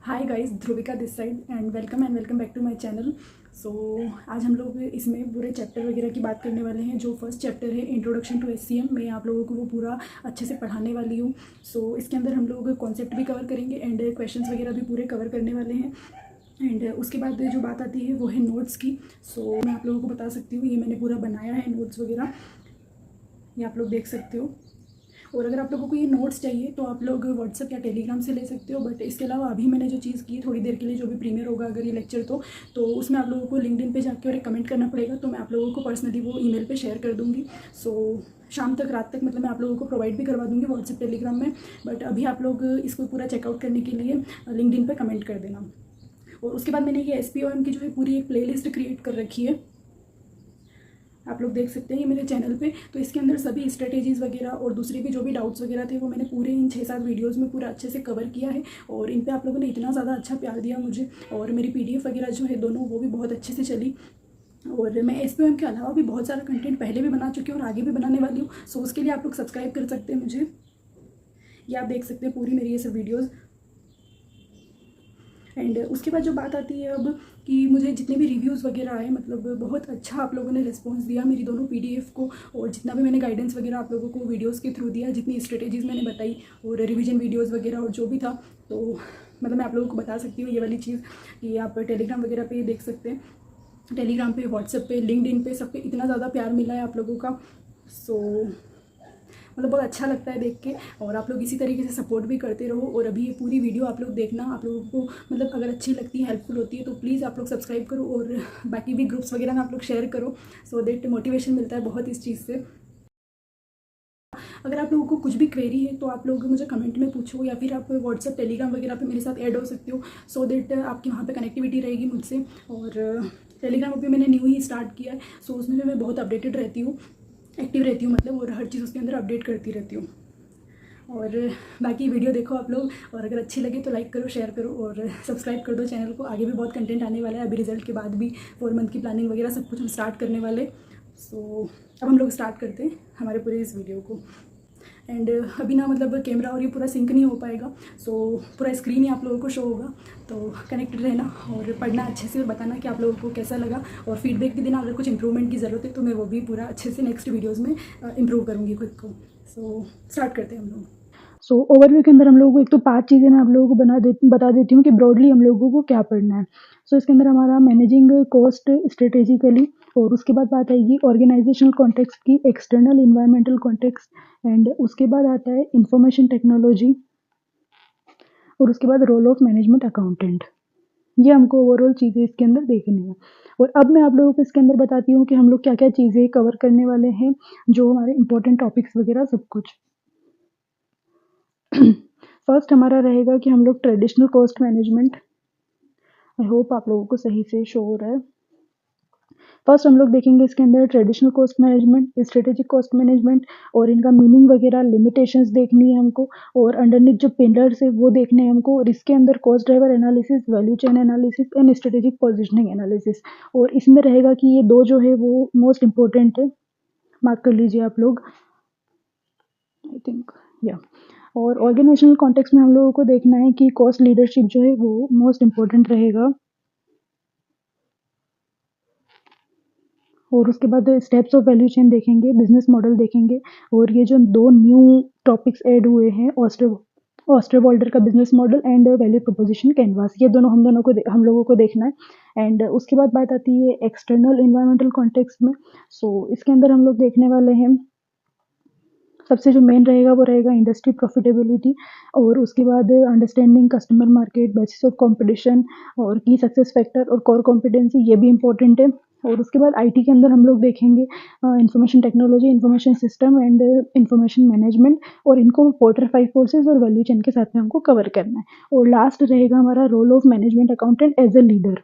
Hi guys, Dhruvika this side and welcome back to my channel. So आज हम लोग इसमें पूरे चैप्टर वगैरह की बात करने वाले हैं। जो फर्स्ट चैप्टर है इंट्रोडक्शन टू एससीएम, मैं आप लोगों को वो पूरा अच्छे से पढ़ाने वाली हूँ। सो इसके अंदर हम लोग कॉन्सेप्ट भी कवर करेंगे एंड क्वेश्चंस वगैरह भी पूरे कवर करने वाले हैं। एंड उसके बाद जो बात आती है वो है नोट्स की। सो मैं आप लोगों को बता सकती हूँ, ये मैंने पूरा बनाया है नोट्स वगैरह, ये आप लोग देख सकते हो। और अगर आप लोगों को ये नोट्स चाहिए तो आप लोग व्हाट्सएप या टेलीग्राम से ले सकते हो। बट इसके अलावा अभी मैंने जो चीज़ की थोड़ी देर के लिए, जो भी प्रीमियर होगा अगर ये लेक्चर, तो उसमें आप लोगों को लिंक्डइन पे जाके और एक कमेंट करना पड़ेगा। तो मैं आप लोगों को पर्सनली वो ईमेल पे शेयर कर दूँगी। सो शाम तक, रात तक मतलब मैं आप लोगों को प्रोवाइड भी करवा दूँगी व्हाट्सएप टेलीग्राम में। बट अभी आप लोग इसको पूरा चेकआउट करने के लिए लिंक्डइन पर कमेंट कर देना। और उसके बाद मैंने ये SPOM की जो है पूरी एक प्लेलिस्ट क्रिएट कर रखी है, आप लोग देख सकते हैं ये मेरे चैनल पे। तो इसके अंदर सभी स्ट्रेटेजीज़ वगैरह और दूसरे भी जो भी डाउट्स वगैरह थे वो मैंने पूरे इन 6-7 वीडियोस में पूरा अच्छे से कवर किया है। और इन पे आप लोगों ने इतना ज़्यादा अच्छा प्यार दिया मुझे, और मेरी PDF वगैरह जो है दोनों, वो भी बहुत अच्छे से चली। और मैं SPOM के अलावा भी बहुत सारा कंटेंट पहले भी बना चुकी हूँ और आगे भी बनाने वाली हूँ। सो उसके लिए आप लोग सब्सक्राइब कर सकते हैं मुझे। ये आप देख सकते हैं पूरी मेरी ये सब वीडियोज़। एंड उसके बाद जो बात आती है अब, कि मुझे जितने भी रिव्यूज़ वगैरह आए, मतलब बहुत अच्छा आप लोगों ने रिस्पांस दिया मेरी दोनों PDF को। और जितना भी मैंने गाइडेंस वगैरह आप लोगों को वीडियोस के थ्रू दिया, जितनी स्ट्रेटेजीज़ मैंने बताई और रिवीजन वीडियोस वगैरह और जो भी था, तो मतलब मैं आप लोगों को बता सकती हूँ ये वाली चीज़ कि आप टेलीग्राम वगैरह पे देख सकते हैं। टेलीग्राम पे, व्हाट्सएप पे, लिंक्डइन पे, सब पे इतना ज़्यादा प्यार मिला है आप लोगों का। सो मतलब बहुत अच्छा लगता है देख के। और आप लोग इसी तरीके से सपोर्ट भी करते रहो। और अभी ये पूरी वीडियो आप लोग देखना, आप लोगों को मतलब अगर अच्छी लगती है, हेल्पफुल होती है, तो प्लीज़ आप लोग सब्सक्राइब करो और बाकी भी ग्रुप्स वगैरह में आप लोग शेयर करो। सो दैट मोटिवेशन मिलता है बहुत इस चीज़ से। अगर आप लोगों को कुछ भी क्वेरी है तो आप लोग मुझे कमेंट में पूछो, या फिर आप व्हाट्सएप टेलीग्राम वगैरह पे मेरे साथ ऐड हो सकते हो। सो दैट आपकी वहाँ पे कनेक्टिविटी रहेगी मुझसे। और टेलीग्राम पे मैंने न्यू ही स्टार्ट किया है। सो उसमें भी मैं बहुत अपडेटेड रहती हूँ, एक्टिव रहती हूँ मतलब, और हर चीज़ उसके अंदर अपडेट करती रहती हूँ। और बाकी वीडियो देखो आप लोग, और अगर अच्छी लगे तो लाइक करो, शेयर करो और सब्सक्राइब कर दो चैनल को। आगे भी बहुत कंटेंट आने वाला है। अभी रिजल्ट के बाद भी 4 मंथ की प्लानिंग वगैरह सब कुछ हम स्टार्ट करने वाले। सो अब हम लोग स्टार्ट करते हैं हमारे पूरे इस वीडियो को। एंड अभी ना मतलब कैमरा और ये पूरा सिंक नहीं हो पाएगा। सो पूरा स्क्रीन ही आप लोगों को शो होगा। तो कनेक्टेड रहना और पढ़ना अच्छे से, और बताना कि आप लोगों को कैसा लगा। और फीडबैक भी देना, अगर कुछ इंप्रूवमेंट की ज़रूरत है तो मैं वो भी पूरा अच्छे से नेक्स्ट वीडियोज़ में इम्प्रूव करूँगी खुद को। सो स्टार्ट करते हैं हम लोग। सो ओवरव्यू के अंदर हम लोगों को एक तो 5 चीज़ें मैं आप लोगों को बता देती हूँ कि ब्रॉडली हम लोगों को क्या पढ़ना है। सो इसके अंदर हमारा मैनेजिंग कॉस्ट स्ट्रेटेजिकली, और उसके बाद बात आएगी ऑर्गेनाइजेशनल कॉन्टेक्स्ट की, एक्सटर्नल इन्वायरमेंटल कॉन्टेक्स्ट, एंड उसके बाद आता है इंफॉर्मेशन टेक्नोलॉजी, और उसके बाद रोल ऑफ मैनेजमेंट अकाउंटेंट। ये हमको ओवरऑल चीज़ें इसके अंदर देखनी है। और अब मैं आप लोगों को इसके अंदर बताती हूँ कि हम लोग क्या क्या चीज़ें कवर करने वाले हैं, जो हमारे इंपॉर्टेंट टॉपिक्स वगैरह सब कुछ। फर्स्ट हमारा रहेगा कि हम लोग traditional cost management. I hope आप लोगों को सही से शो हो रहा है। फर्स्ट हम लोग देखेंगे इसके अंदर traditional cost management, strategic cost management, और इनका मीनिंग वगैरह, लिमिटेशंस देखनी है हमको, और अंडरनीथ जो पिलर्स है वो देखने हैं हमको। और इसके अंदर cost driver analysis, value chain analysis and strategic positioning analysis. और इसमें रहेगा कि ये 2 जो है वो मोस्ट इंपॉर्टेंट है, मार्क कर लीजिए आप लोग, आई थिंक या। और ऑर्गेनाइजेशनल कॉन्टेक्स्ट में हम लोगों को देखना है कि कॉस्ट लीडरशिप जो है वो मोस्ट इम्पोर्टेंट रहेगा। और उसके बाद स्टेप्स ऑफ वैल्यू चेन देखेंगे, बिजनेस मॉडल देखेंगे। और ये जो 2 न्यू टॉपिक्स ऐड हुए हैं, ऑस्टरवॉल्डर का business model and value proposition canvas, ये दोनों हम लोगों को देखना है। एंड उसके बाद बात आती है एक्सटर्नल इन्वायरमेंटल कॉन्टेक्स्ट में। सो इसके अंदर हम लोग देखने वाले हैं, सबसे जो मेन रहेगा वो रहेगा इंडस्ट्री प्रॉफिटेबिलिटी, और उसके बाद understanding customer market, basis of competition, और की सक्सेस फैक्टर और कोर कॉम्पिटेंसी, ये भी इंपॉर्टेंट है। और उसके बाद IT के अंदर हम लोग देखेंगे information technology, information system and information management, और इनको पोर्टर 5 फोर्सेज और वैल्यू चेन के साथ में हमको कवर करना है। और लास्ट रहेगा हमारा role of management accountant as a leader.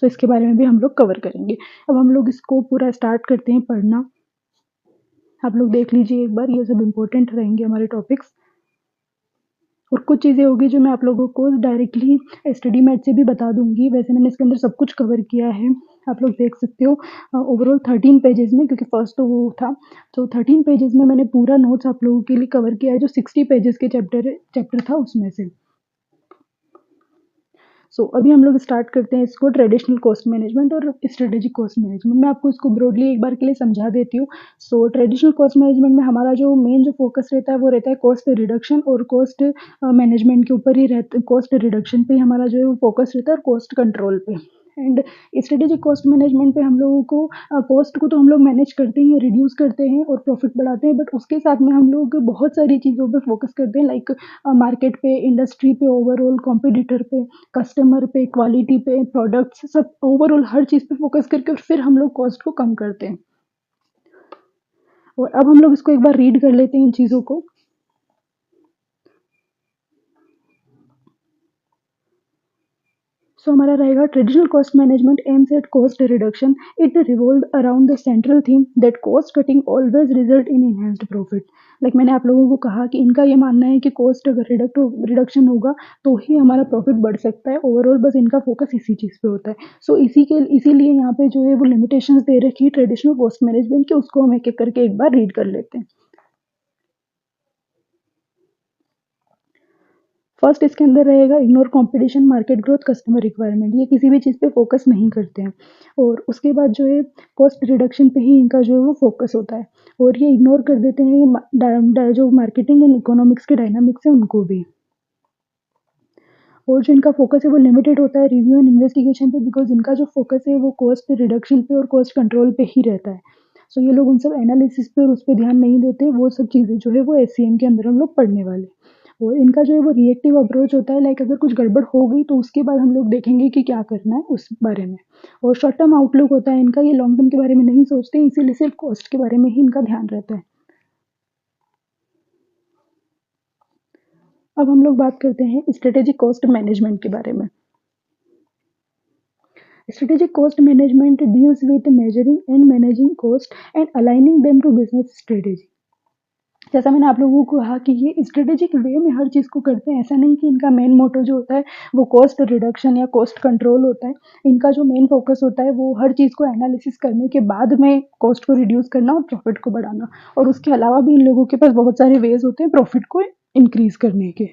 So इसके बारे में भी हम लोग कवर करेंगे। अब हम लोग इसको पूरा स्टार्ट करते हैं पढ़ना। आप लोग देख लीजिए एक बार, ये सब इम्पोर्टेंट रहेंगे हमारे टॉपिक्स। और कुछ चीज़ें होगी जो मैं आप लोगों को डायरेक्टली स्टडी मैट से भी बता दूंगी। वैसे मैंने इसके अंदर सब कुछ कवर किया है, आप लोग देख सकते हो। ओवरऑल 13 पेजेस में, क्योंकि फर्स्ट तो वो था, तो 13 पेजेस में मैंने पूरा नोट्स आप लोगों के लिए कवर किया है, जो 60 पेजेस के चैप्टर था उसमें से। सो अभी हम लोग स्टार्ट करते हैं इसको, ट्रेडिशनल कॉस्ट मैनेजमेंट और स्ट्रेटेजिक कॉस्ट मैनेजमेंट। मैं आपको इसको ब्रॉडली एक बार के लिए समझा देती हूँ। सो ट्रेडिशनल कॉस्ट मैनेजमेंट में हमारा जो मेन जो फोकस रहता है वो रहता है कॉस्ट रिडक्शन और कॉस्ट मैनेजमेंट के ऊपर ही रहता है। कॉस्ट रिडक्शन पे हमारा जो है वो फोकस रहता है और कॉस्ट कंट्रोल पे। एंड स्ट्रेटेजिक कॉस्ट मैनेजमेंट पे हम लोगों को कॉस्ट को तो हम लोग मैनेज करते हैं, रिड्यूस करते हैं और प्रॉफिट बढ़ाते हैं, बट उसके साथ में हम लोग बहुत सारी चीज़ों पे फोकस करते हैं, लाइक मार्केट पे, इंडस्ट्री पे, ओवरऑल कॉम्पिटिटर पे, कस्टमर पे, क्वालिटी पे, प्रोडक्ट्स, सब ओवरऑल हर चीज़ पे फोकस करके फिर हम लोग कॉस्ट को कम करते हैं। और अब हम लोग इसको एक बार रीड कर लेते हैं इन चीज़ों को। सो हमारा रहेगा traditional cost management aims at cost reduction. It revolve around the central theme that cost cutting always result in enhanced profit. Like मैंने आप लोगों को कहा कि इनका ये मानना है कि कॉस्ट अगर रिडक्शन होगा तो ही हमारा प्रॉफिट बढ़ सकता है। ओवरऑल बस इनका फोकस इसी चीज़ पे होता है। सो इसीलिए यहाँ पे जो है वो लिमिटेशंस दे रखी है ट्रेडिशनल कॉस्ट मैनेजमेंट की, उसको हम एक एक करके एक बार रीड कर लेते हैं। फर्स्ट इसके अंदर रहेगा ignore competition, market growth, customer requirement. ये किसी भी चीज़ पे फोकस नहीं करते हैं। और उसके बाद जो है कॉस्ट रिडक्शन पे ही इनका जो है वो फोकस होता है। और ये इग्नोर कर देते हैं जो मार्केटिंग एंड इकोनॉमिक्स के डायनामिक्स हैं उनको भी। और जो इनका फोकस है वो लिमिटेड होता है रिव्यू एंड इन्वेस्टिगेशन पे, बिकॉज इनका जो फोकस है वो कॉस्ट रिडक्शन पे और कॉस्ट कंट्रोल पे ही रहता है। सो ये लोग उन सब एनालिसिस पे और उस पर ध्यान नहीं देते। वो सब चीज़ें जो है वो SCM के अंदर हम लोग पढ़ने वाले। और इनका जो है वो रिएक्टिव अप्रोच होता है, लाइक अगर कुछ गड़बड़ हो गई तो उसके बाद हम लोग देखेंगे कि क्या करना है उस बारे में। और शॉर्ट टर्म आउटलुक होता है इनका, ये लॉन्ग टर्म के बारे में नहीं सोचते, इसीलिए सिर्फ कॉस्ट के बारे में ही इनका ध्यान रहता है। अब हम लोग बात करते हैं स्ट्रेटेजिक कॉस्ट मैनेजमेंट के बारे में। Strategic cost management deals with measuring and managing cost and aligning them to business strategy. जैसा मैंने आप लोगों को कहा कि ये स्ट्रेटेजिक वे में हर चीज़ को करते हैं। ऐसा नहीं कि इनका मेन मोटो जो होता है वो कॉस्ट रिडक्शन या कॉस्ट कंट्रोल होता है। इनका जो मेन फोकस होता है वो हर चीज़ को एनालिसिस करने के बाद में कॉस्ट को रिड्यूस करना और प्रॉफिट को बढ़ाना। और उसके अलावा भी इन लोगों के पास बहुत सारे वेज होते हैं प्रॉफिट को इंक्रीज करने के।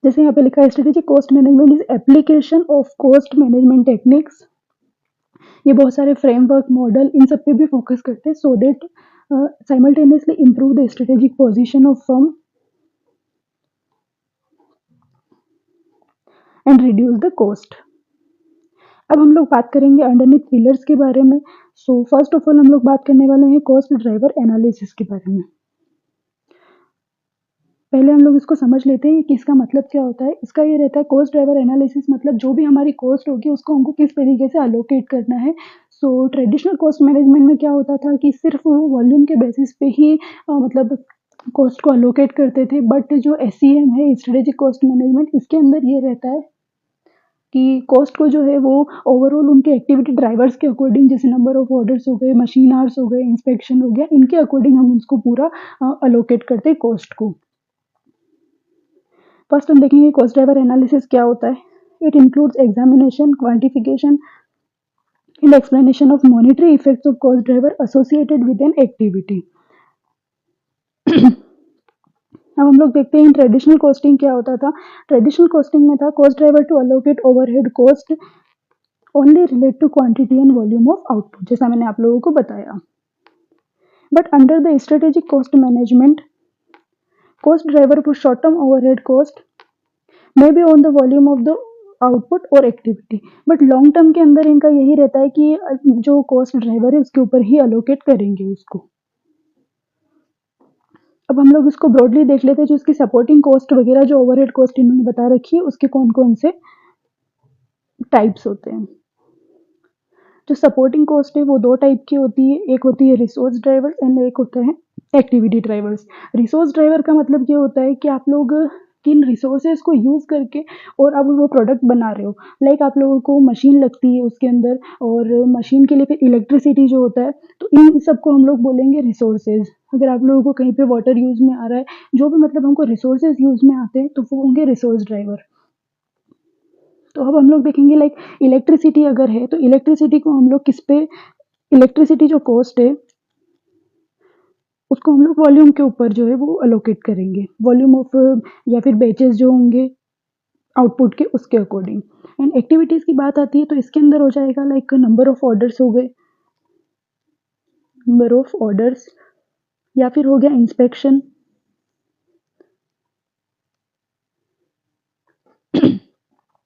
जैसे यहाँ पे लिखा है strategic cost management is application of cost management techniques. ये बहुत सारे फ्रेमवर्क, मॉडल, इन सब पे भी फोकस करते हैं, so that simultaneously improve the strategic position of firm and reduce the cost. अब हम लोग बात करेंगे अंडरनीथ पिलर्स के बारे में। सो फर्स्ट ऑफ ऑल हम लोग बात करने वाले हैं कॉस्ट ड्राइवर एनालिसिस के बारे में। पहले हम लोग इसको समझ लेते हैं कि इसका मतलब क्या होता है। इसका ये रहता है कॉस्ट ड्राइवर एनालिसिस मतलब जो भी हमारी कॉस्ट होगी उसको हमको किस तरीके से अलोकेट करना है। सो ट्रेडिशनल कॉस्ट मैनेजमेंट में क्या होता था कि सिर्फ वो वॉल्यूम के बेसिस पे ही मतलब कॉस्ट को अलोकेट करते थे, बट जो SCM है स्ट्रेटेजिक कॉस्ट मैनेजमेंट, इसके अंदर ये रहता है कि कॉस्ट को जो है वो ओवरऑल उनके एक्टिविटी ड्राइवर्स के अकॉर्डिंग, जैसे नंबर ऑफ ऑर्डर्स हो गए, मशीन आवर्स हो गए, इंस्पेक्शन हो गया, इनके अकॉर्डिंग हम उसको पूरा अलोकेट करते हैं कॉस्ट को। फर्स्ट हम देखेंगे कॉस्ट ड्राइवर एनालिसिस क्या होता है। It includes examination, quantification and explanation of monetary effects of cost driver associated with an activity. अब हम लोग देखते हैं ट्रेडिशनल कॉस्टिंग क्या होता था। ट्रेडिशनल कॉस्टिंग में था cost driver to allocate overhead cost only relate to quantity and volume of output, जैसा मैंने आप लोगों को बताया। But under the strategic cost management, cost driver for short term overhead cost may be on the volume of the output और activity, but long term के अंदर इनका यही रहता है कि जो कॉस्ट ड्राइवर है उसके ऊपर ही अलोकेट करेंगे उसको। अब हम लोग इसको ब्रॉडली देख लेते हैं, जो इसकी सपोर्टिंग कॉस्ट वगैरह जो ओवरहेड कॉस्ट इन्होंने बता रखी है उसके कौन कौन से टाइप्स होते हैं। जो सपोर्टिंग कॉस्ट है वो दो टाइप की होती है, एक होती है रिसोर्स ड्राइवर्स एंड एक होता है एक्टिविटी ड्राइवर्स। रिसोर्स ड्राइवर का मतलब ये होता है कि आप लोग किन रिसोर्सेज को यूज़ करके और अब वो प्रोडक्ट बना रहे हो। लाइक आप लोगों को मशीन लगती है उसके अंदर, और मशीन के लिए फिर इलेक्ट्रिसिटी जो होता है, तो इन सबको हम लोग बोलेंगे रिसोर्सेज। अगर आप लोगों को कहीं पे वाटर यूज़ में आ रहा है, जो भी मतलब हमको रिसोर्सेज यूज़ में आते हैं तो वो होंगे रिसोर्स ड्राइवर। तो अब हम लोग देखेंगे लाइक इलेक्ट्रिसिटी अगर है तो इलेक्ट्रिसिटी को हम लोग किस पे, इलेक्ट्रिसिटी जो कॉस्ट है उसको हम लोग वॉल्यूम के ऊपर जो है वो अलोकेट करेंगे, वॉल्यूम ऑफ या फिर बैचेस जो होंगे आउटपुट के उसके अकॉर्डिंग। एंड एक्टिविटीज़ की बात आती है तो इसके अंदर हो जाएगा लाइक नंबर ऑफ ऑर्डर्स हो गए, नंबर ऑफ ऑर्डर्स, या फिर हो गया इंस्पेक्शन,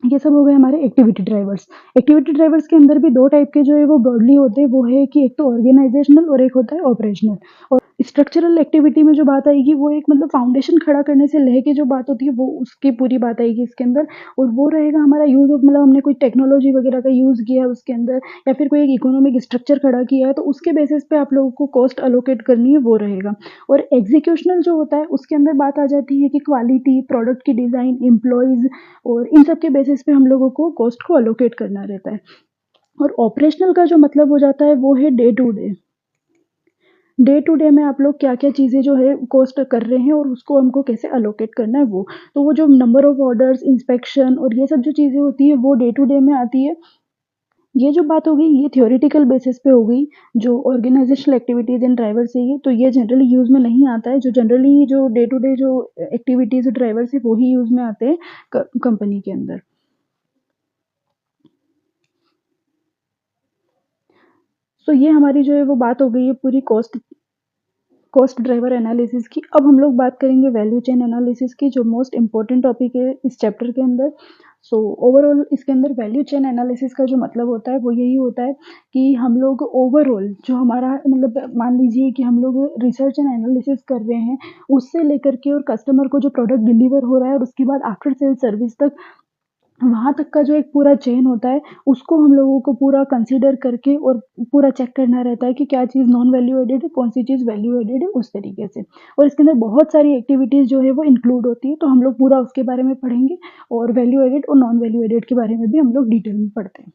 ये सब हो गए हमारे एक्टिविटी ड्राइवर्स। एक्टिविटी ड्राइवर्स के अंदर भी दो टाइप के जो है वो ब्रॉडली होते हैं, वो है कि एक तो ऑर्गेनाइजेशनल और एक होता है ऑपरेशनल। और स्ट्रक्चरल एक्टिविटी में जो बात आएगी वो एक मतलब फाउंडेशन खड़ा करने से लेके जो बात होती है वो उसकी पूरी बात आएगी इसके अंदर। और वो रहेगा हमारा यूज़ ऑफ, मतलब हमने कोई टेक्नोलॉजी वगैरह का यूज़ किया है उसके अंदर, या फिर कोई एक इकोनॉमिक स्ट्रक्चर खड़ा किया है तो उसके बेसिस पे आप लोगों को कॉस्ट अलोकेट करनी है, वो रहेगा। और एग्जीक्यूशनल जो होता है उसके अंदर बात आ जाती है कि क्वालिटी, प्रोडक्ट की डिज़ाइन, एम्प्लॉयज़ और इन सब के बेसिस पे हम लोगों को कॉस्ट को अलोकेट करना रहता है। और ऑपरेशनल का जो मतलब हो जाता है वो है day to day. Day to day में आप लोग क्या क्या चीज़ें जो है कॉस्ट कर रहे हैं और उसको हमको कैसे अलोकेट करना है वो। तो वो जो नंबर ऑफ ऑर्डर्स, इंस्पेक्शन और ये सब जो चीज़ें होती है वो डे टू डे में आती है। ये जो बात हो गई ये थियोरेटिकल बेसिस पे हो गई, जो ऑर्गेनाइजेशनल एक्टिविटीज़ एंड ड्राइवर्स है ये, तो ये जनरली यूज़ में नहीं आता है। जो जनरली जो डे टू डे जो एक्टिविटीज़ ड्राइवर्स है वो ही यूज़ में आते हैं कंपनी के अंदर। सो ये हमारी जो है वो बात हो गई है पूरी कॉस्ट ड्राइवर एनालिसिस की। अब हम लोग बात करेंगे वैल्यू चेन एनालिसिस की, जो मोस्ट इंपॉर्टेंट टॉपिक है इस चैप्टर के अंदर। सो ओवरऑल इसके अंदर वैल्यू चेन एनालिसिस का जो मतलब होता है वो यही होता है कि हम लोग ओवरऑल जो हमारा मतलब मान लीजिए कि हम लोग रिसर्च एंड एनालिसिस कर रहे हैं, उससे लेकर के और कस्टमर को जो प्रोडक्ट डिलीवर हो रहा है और उसके बाद आफ्टर सेल सर्विस तक, वहाँ तक का जो एक पूरा चेन होता है उसको हम लोगों को पूरा कंसीडर करके और पूरा चेक करना रहता है कि क्या चीज़ नॉन वैल्यू एडेड है, कौन सी चीज़ वैल्यू एडेड है, उस तरीके से। और इसके अंदर बहुत सारी एक्टिविटीज़ जो है वो इंक्लूड होती है, तो हम लोग पूरा उसके बारे में पढ़ेंगे और वैल्यू एडेड और नॉन वैल्यू एडेड के बारे में भी हम लोग डिटेल में पढ़ते हैं।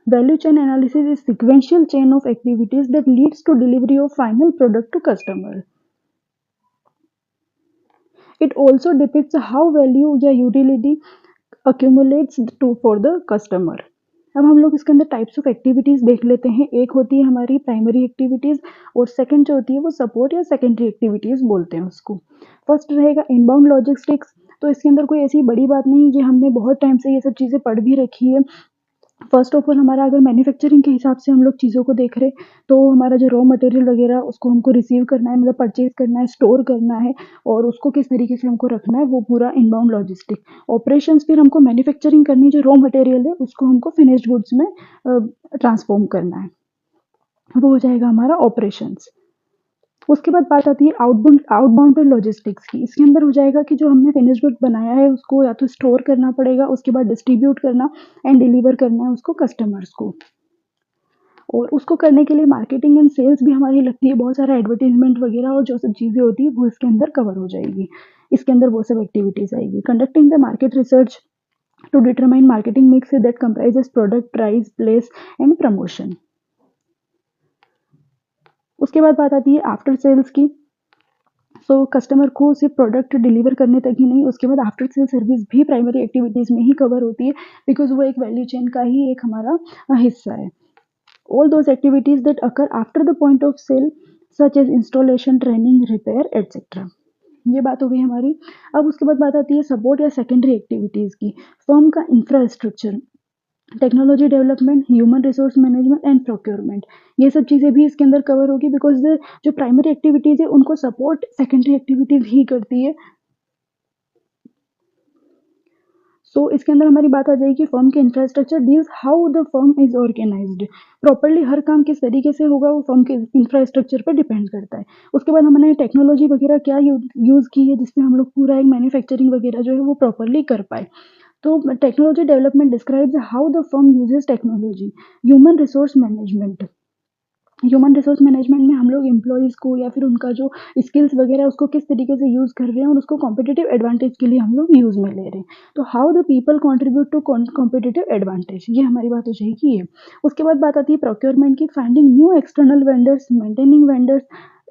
Value chain analysis is sequential chain of activities that leads to delivery of final product to customer. It also depicts how value या utility accumulates to for the customer. अब हम लोग इसके अंदर टाइप्स ऑफ एक्टिविटीज़ देख लेते हैं। एक होती है हमारी प्राइमरी एक्टिविटीज़ और सेकंड जो होती है वो सपोर्ट या सेकेंडरी एक्टिविटीज़ बोलते हैं उसको। फर्स्ट रहेगा इनबाउंड लॉजिस्टिक्स। तो इसके अंदर कोई ऐसी बड़ी बात नहीं है, ये हमने बहुत टाइम से ये सब चीज़ें पढ़ भी रखी है। फर्स्ट ऑफ ऑल हमारा अगर मैन्युफैक्चरिंग के हिसाब से हम लोग चीज़ों को देख रहे तो हमारा जो रॉ मटेरियल वगैरह उसको हमको रिसीव करना है, मतलब परचेज़ करना है, स्टोर करना है और उसको किस तरीके से हमको रखना है, वो पूरा इनबाउंड लॉजिस्टिक। ऑपरेशंस फिर हमको मैन्युफैक्चरिंग करनी, जो रॉ मटेरियल है उसको हमको फिनिश्ड गुड्स में ट्रांसफॉर्म करना है, वो हो जाएगा हमारा ऑपरेशंस। उसके बाद बात आती है आउटबाउंड लॉजिस्टिक्स की। इसके अंदर हो जाएगा कि जो हमने फिनिश गुड बनाया है उसको या तो स्टोर करना पड़ेगा, उसके बाद डिस्ट्रीब्यूट करना एंड डिलीवर करना है उसको कस्टमर्स को। और उसको करने के लिए मार्केटिंग एंड सेल्स भी हमारी लगती है, बहुत सारा एडवर्टीजमेंट वगैरह और जो सब चीज़ें होती है वो इसके अंदर कवर हो जाएगी। इसके अंदर वो सब एक्टिविटीज़ आएगी। Conducting the market research to determine marketing mix that comprises product, price, place and promotion. उसके बाद बात आती है आफ्टर सेल्स की। सो कस्टमर को सिर्फ प्रोडक्ट डिलीवर करने तक ही नहीं, उसके बाद आफ्टर सेल सर्विस भी प्राइमरी एक्टिविटीज़ में ही कवर होती है, बिकॉज वो एक वैल्यू चेन का ही एक हमारा हिस्सा है। All those activities that occur after the point of sale such as installation, training, repair etcetera. ये बात हो गई हमारी। अब उसके बाद बात आती है सपोर्ट या सेकेंडरी एक्टिविटीज़ की। फर्म का infrastructure, technology development, human resource management and procurement, ये सब चीज़ें भी इसके अंदर कवर होगी, बिकॉज जो प्राइमरी एक्टिविटीज़ है उनको सपोर्ट सेकेंडरी एक्टिविटीज़ ही करती है। सो इसके अंदर हमारी बात आ जाएगी फर्म के infrastructure deals how the firm is organised. Properly हर काम किस तरीके से होगा वो फर्म के इंफ्रास्ट्रक्चर पर डिपेंड करता है। उसके बाद हमने टेक्नोलॉजी वगैरह क्या यूज़ की है जिसमें हम लोग पूरा एक मैन्युफैक्चरिंग वगैरह जो है वो प्रॉपरली कर पाए। तो technology development describes how the firm uses technology. Human resource management, human resource management में हम लोग एम्प्लॉयज़ को या फिर उनका जो स्किल्स वगैरह उसको किस तरीके से यूज़ कर रहे हैं और उसको कॉम्पिटिटिव एडवांटेज के लिए हम लोग यूज़ में ले रहे हैं। तो how the people contribute to competitive advantage, ये हमारी बात हो जाएगी ये। उसके बाद बात आती है प्रोक्योरमेंट की। Finding new external vendors, maintaining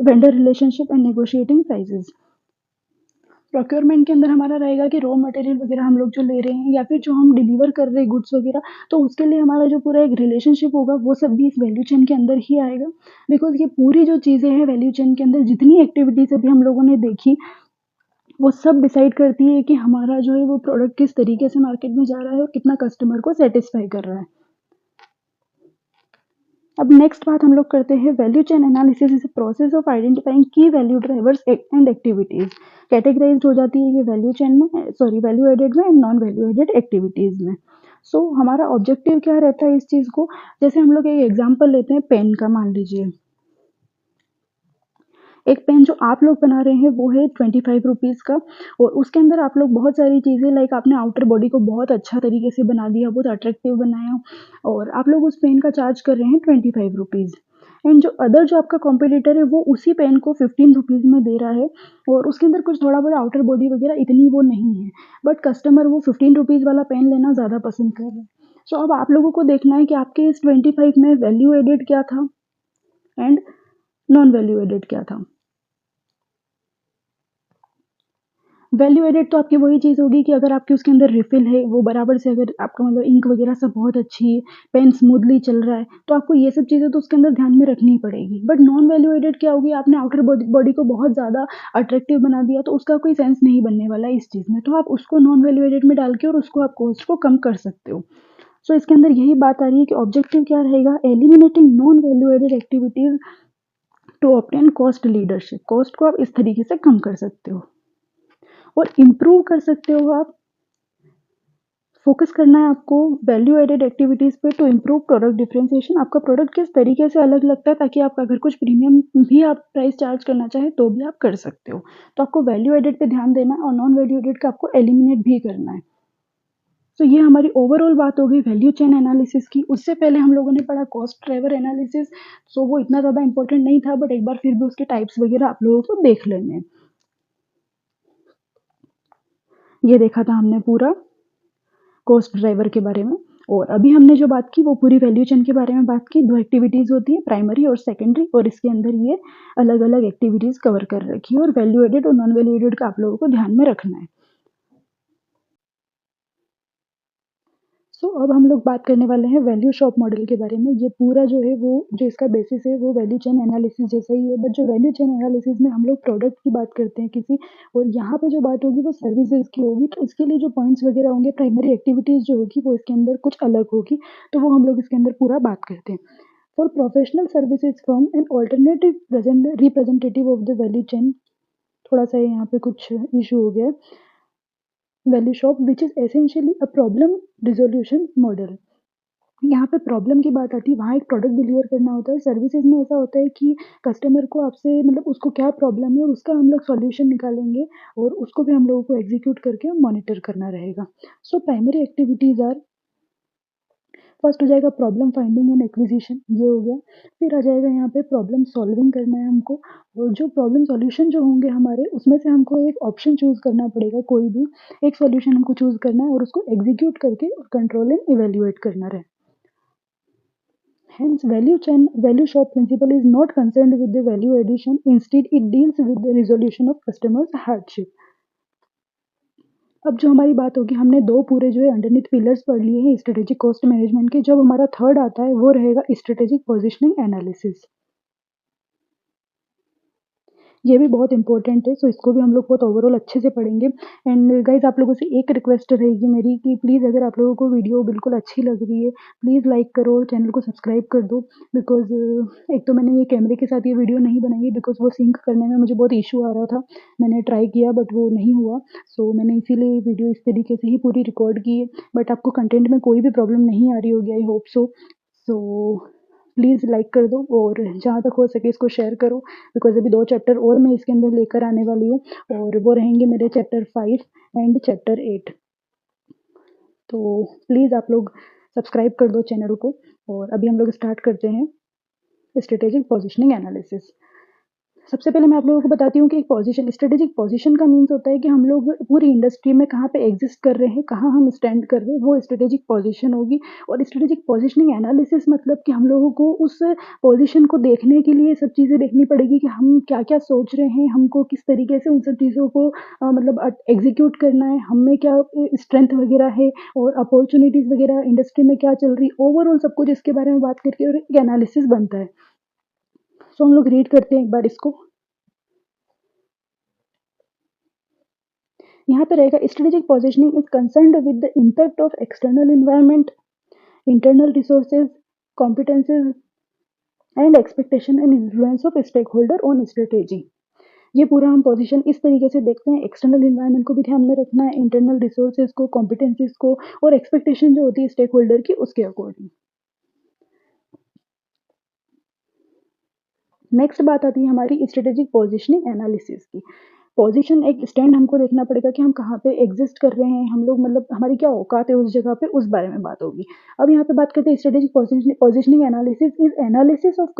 vendor relationship and negotiating prices. Procurement के अंदर हमारा रहेगा कि रॉ मटेरियल वगैरह हम लोग जो ले रहे हैं या फिर जो हम डिलीवर कर रहे हैं गुड्स वगैरह, तो उसके लिए हमारा जो पूरा एक रिलेशनशिप होगा वो सब भी इस वैल्यू चेन के अंदर ही आएगा। बिकॉज़ ये पूरी जो चीज़ें हैं वैल्यू चेन के अंदर जितनी एक्टिविटीज़ अभी हम लोगों ने देखी, वो सब डिसाइड करती है कि हमारा जो है वो प्रोडक्ट किस तरीके से मार्केट में जा रहा है और कितना कस्टमर को सैटिस्फाई कर रहा है। अब नेक्स्ट बात हम लोग करते हैं, value chain analysis is a process of identifying key value drivers and activities. Categorised हो जाती है ये वैल्यू चेन में, सॉरी वैल्यू एडेड में and non value added activities में। सो हमारा ऑब्जेक्टिव क्या रहता है इस चीज़ को, जैसे हम लोग एक एग्जांपल लेते हैं पेन का, मान लीजिए एक पेन जो आप लोग बना रहे हैं वो है 25 रुपीज़ का, और उसके अंदर आप लोग बहुत सारी चीज़ें लाइक आपने आउटर बॉडी को बहुत अच्छा तरीके से बना दिया, बहुत अट्रैक्टिव बनाया, और आप लोग उस पेन का चार्ज कर रहे हैं 25 रुपीज़। एंड जो अदर जो आपका कॉम्पिटिटर है वो उसी पेन को 15 रुपीज़ में दे रहा है, और उसके अंदर कुछ थोड़ा बहुत आउटर बॉडी वगैरह इतनी वो नहीं है, बट कस्टमर वो 15 रुपीज़ वाला पेन लेना ज़्यादा पसंद कर रहा है। सो अब आप लोगों को देखना है कि आपके इस 25 में वैल्यू एडेड क्या था एंड नॉन वैल्यू एडेड क्या था। वैल्यू एडेड तो आपकी वही चीज़ होगी कि अगर आपके उसके अंदर रिफ़िल है, वो बराबर से, अगर आपका मतलब इंक वगैरह सब बहुत अच्छी है, पेन स्मूथली चल रहा है, तो आपको ये सब चीज़ें तो उसके अंदर ध्यान में रखनी ही पड़ेगी। बट नॉन वैल्यू एडेड क्या होगी, आपने आउटर बॉडी को बहुत ज़्यादा अट्रैक्टिव बना दिया, तो उसका कोई सेंस नहीं बनने वाला है इस चीज़ में। तो आप उसको नॉन वैल्यू एडेड में डाल के और उसको आप कॉस्ट को कम कर सकते हो। सो इसके अंदर यही बात आ रही है कि ऑब्जेक्टिव क्या रहेगा, eliminating non value added activities to obtain cost leadership. Cost को आप इस तरीके से कम कर सकते हो और इम्प्रूव कर सकते हो आप। फोकस करना है आपको वैल्यू एडेड एक्टिविटीज़ पे टू इम्प्रूव प्रोडक्ट डिफरेंशिएशन। आपका प्रोडक्ट किस तरीके से अलग लगता है, ताकि आप अगर कुछ प्रीमियम भी आप प्राइस चार्ज करना चाहें तो भी आप कर सकते हो। तो आपको वैल्यू एडेड पे ध्यान देना है और नॉन वैल्यू एडेड का आपको एलिमिनेट भी करना है। तो ये हमारी ओवरऑल बात हो गई वैल्यू चेन एनालिसिस की। उससे पहले हम लोगों ने पढ़ा कॉस्ट ड्राइवर एनालिसिस। सो वो इतना ज़्यादा इंपॉर्टेंट नहीं था, बट एक बार फिर भी उसके टाइप्स वगैरह आप लोगों को देख लेने हैं। ये देखा था हमने पूरा कॉस्ट ड्राइवर के बारे में, और अभी हमने जो बात की वो पूरी वैल्यू चेन के बारे में बात की। दो एक्टिविटीज़ होती है, प्राइमरी और सेकेंडरी, और इसके अंदर ये अलग अलग एक्टिविटीज़ कवर कर रखी है, और वैल्यू एडेड और नॉन वैल्यू एडेड का आप लोगों को ध्यान में रखना है। सो अब हम लोग बात करने वाले हैं वैल्यू शॉप मॉडल के बारे में। ये पूरा जो है वो जो इसका बेसिस है वो वैल्यू चेन एनालिसिस जैसा ही है, बट जो वैल्यू चेन एनालिसिस में हम लोग प्रोडक्ट की बात करते हैं किसी, और यहाँ पे जो बात होगी वो सर्विसेज की होगी। तो इसके लिए जो पॉइंट्स वगैरह होंगे, प्राइमरी एक्टिविटीज़ जो होगी वो इसके अंदर कुछ अलग होगी, तो वो हम लोग इसके अंदर पूरा बात करते हैं। For professional services firm an alternative representative of the value chain, थोड़ा सा यहाँ पे कुछ इशू हो गया, value shop which is essentially a problem resolution model. यहाँ पे प्रॉब्लम की बात आती है, वहाँ एक प्रोडक्ट डिलीवर करना होता है। सर्विसेज में ऐसा होता है कि कस्टमर को आपसे मतलब उसको क्या प्रॉब्लम है और उसका हम लोग सॉल्यूशन निकालेंगे, और उसको भी हम लोगों को एग्जीक्यूट करके मॉनिटर करना रहेगा। So primary activities are, first हो जाएगा प्रॉब्लम फाइंडिंग एंड एक्विजिशन, ये हो गया। फिर आ जाएगा यहाँ पे प्रॉब्लम सॉल्विंग करना है हमको, और जो प्रॉब्लम सॉल्यूशन जो होंगे हमारे, उसमें से हमको एक ऑप्शन चूज़ करना पड़ेगा, कोई भी एक सॉल्यूशन हमको चूज़ करना है और उसको एग्जीक्यूट करके कंट्रोल एंड इवेल्युएट करना रहे। Hence, value shop principle is not concerned with the value addition. Instead, it deals with the resolution of customers' hardship. अब जो हमारी बात होगी, हमने दो पूरे जो है अंडरनीथ पिलर्स पढ़ लिए हैं स्ट्रेटेजिक कॉस्ट मैनेजमेंट के। जब हमारा थर्ड आता है वो रहेगा स्ट्रेटेजिक पोजिशनिंग एनालिसिस। ये भी बहुत इंपॉर्टेंट है, सो इसको भी हम लोग बहुत ओवरऑल अच्छे से पढ़ेंगे। एंड गाइज आप लोगों से एक रिक्वेस्ट रहेगी मेरी कि प्लीज़ अगर आप लोगों को वीडियो बिल्कुल अच्छी लग रही है, प्लीज़ लाइक करो और चैनल को सब्सक्राइब कर दो। बिकॉज़ एक तो मैंने ये कैमरे के साथ ये वीडियो नहीं बनाई है, बिकॉज़ वो सिंक करने में मुझे बहुत इशू आ रहा था। मैंने ट्राई किया बट वो नहीं हुआ, सो मैंने इसीलिए वीडियो इस तरीके से ही पूरी रिकॉर्ड की है। बट आपको कंटेंट में कोई भी प्रॉब्लम नहीं आ रही होगी, I hope so. So please like कर दो और जहाँ तक हो सके इसको शेयर करो, बिकॉज़ अभी 2 चैप्टर और मैं इसके अंदर लेकर आने वाली हूँ, और वो रहेंगे मेरे चैप्टर 5 एंड चैप्टर 8। तो प्लीज़ आप लोग सब्सक्राइब कर दो चैनल को, और अभी हम लोग स्टार्ट करते हैं स्ट्रेटेजिक पोजिशनिंग एनालिसिस। सबसे पहले मैं आप लोगों को बताती हूँ कि एक पोजीशन, स्ट्रेटेजिक पोजीशन का मीन्स होता है कि हम लोग पूरी इंडस्ट्री में कहाँ पे एग्जिस्ट कर रहे हैं, कहाँ हम स्टैंड कर रहे हैं, वो स्ट्रेटेजिक पोजीशन होगी। और स्ट्रेटेजिक पोजीशनिंग एनालिसिस मतलब कि हम लोगों को उस पोजीशन को देखने के लिए सब चीज़ें देखनी पड़ेगी कि हम क्या-क्या सोच रहे हैं, हमको किस तरीके से उन सब चीज़ों को मतलब एग्ज़ीक्यूट करना है, हम में क्या स्ट्रेंथ वगैरह है और अपॉर्च्युनिटीज़ वगैरह इंडस्ट्री में क्या चल रही है, ओवरऑल सब कुछ इसके बारे में बात करके और एक एनालिसिस बनता है। सो हम लोग रीड करते हैं एक बार इसको। यहाँ पे रहेगा strategic positioning is concerned with the impact of external environment, internal resources, competences and expectation and influence of stakeholder on strategy. ये पूरा हम पोजीशन इस तरीके से देखते हैं, एक्सटर्नल एनवायरनमेंट को भी ध्यान में रखना है, इंटरनल रिसोर्सेज को, कॉम्पिटेंसीज को और एक्सपेक्टेशन जो होती है स्टेक होल्डर की उसके अकॉर्डिंग। नेक्स्ट बात आती है हमारी स्ट्रेटेजिक पोजीशनिंग एनालिसिस की। पोजीशन एक स्टैंड हमको देखना पड़ेगा कि हम कहाँ पे एग्जिस्ट कर रहे हैं, हम लोग मतलब हमारी क्या औकात है उस जगह पे, उस बारे में बात होगी। अब यहाँ पे बात करते हैं strategic positioning analysis is analysis of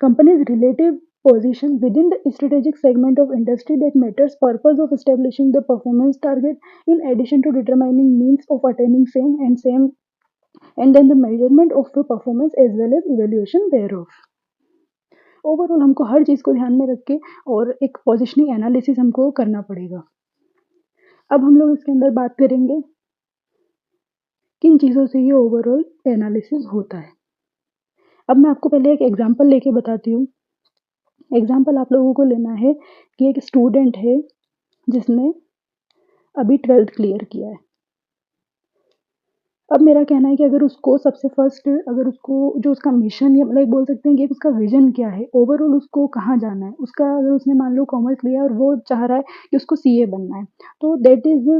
company's relative position within the strategic segment of industry that matters, purpose of establishing the performance target in addition to determining means of attaining same and then the measurement of the performance as well as evaluation thereof। Overall हमको हर चीज़ को ध्यान में रख के और एक positioning analysis हमको करना पड़ेगा। अब हम लोग इसके अंदर बात करेंगे किन चीज़ों से ये ओवरऑल एनालिसिस होता है। अब मैं आपको पहले एक एग्जांपल लेके बताती हूँ। एग्जांपल आप लोगों को लेना है कि एक स्टूडेंट है जिसने अभी 12th क्लियर किया है। अब मेरा कहना है कि अगर उसको सबसे फर्स्ट अगर उसको जो उसका मिशन या लाइक बोल सकते हैं कि उसका विजन क्या है, ओवरऑल उसको कहाँ जाना है, उसका अगर उसने मान लो कॉमर्स लिया और वो चाह रहा है कि उसको सीए बनना है, तो that is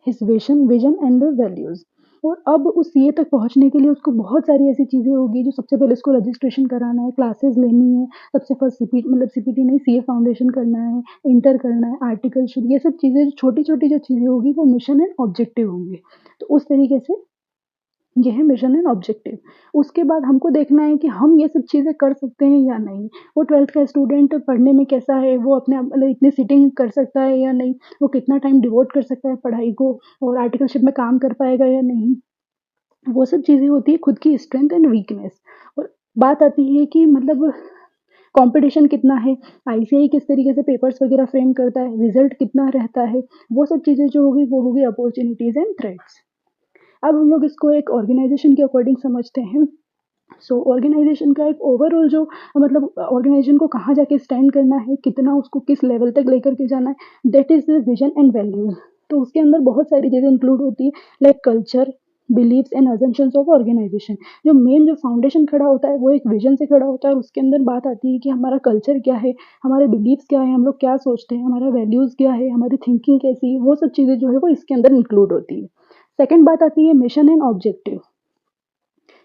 his vision and values. और अब उस सीए तक पहुंचने के लिए उसको बहुत सारी ऐसी चीज़ें होगी जो सबसे पहले उसको रजिस्ट्रेशन कराना है, क्लासेस लेनी है, सबसे फर्स्ट सीपीटी नहीं सीए फाउंडेशन करना है, इंटर करना है, आर्टिकलशिप, ये सब चीज़ें छोटी छोटी जो चीज़ें होगी वो मिशन एंड ऑब्जेक्टिव होंगे। तो उस तरीके से ये है मिशन एंड ऑब्जेक्टिव। उसके बाद हमको देखना है कि हम ये सब चीज़ें कर सकते हैं या नहीं। वो 12th का स्टूडेंट पढ़ने में कैसा है, वो अपने आप मतलब इतनी सिटिंग कर सकता है या नहीं, वो कितना टाइम डिवोट कर सकता है पढ़ाई को और आर्टिकलशिप में काम कर पाएगा या नहीं। वो सब चीज़ें होती है खुद की स्ट्रेंथ एंड वीकनेस। और बात आती है कि मतलब कॉम्पिटिशन कितना है, आईसीएआई किस तरीके से पेपर्स वगैरह फ्रेम करता है, रिजल्ट कितना रहता है, वो सब चीज़ें जो होगी वो होगी अपॉर्चुनिटीज़ एंड थ्रेट्स। अब हम लोग इसको एक ऑर्गेनाइजेशन के अकॉर्डिंग समझते हैं। सो ऑर्गेनाइजेशन का एक ओवरऑल जो मतलब ऑर्गेनाइजेशन को कहाँ जाके स्टैंड करना है, कितना उसको किस लेवल तक लेकर के जाना है, that is the vision and values. तो उसके अंदर बहुत सारी चीज़ें इंक्लूड होती है like culture, beliefs and assumptions of organisation. जो मेन जो फाउंडेशन खड़ा होता है वो एक विजन से खड़ा होता है और उसके अंदर बात आती है कि हमारा कल्चर क्या है, हमारे बिलीव्स क्या है, हम लोग क्या सोचते हैं, हमारा वैल्यूज़ क्या है, हमारी थिंकिंग कैसी है, वो सब चीज़ें जो है वो इसके अंदर इंक्लूड होती है। सेकंड बात आती है मिशन एंड ऑब्जेक्टिव।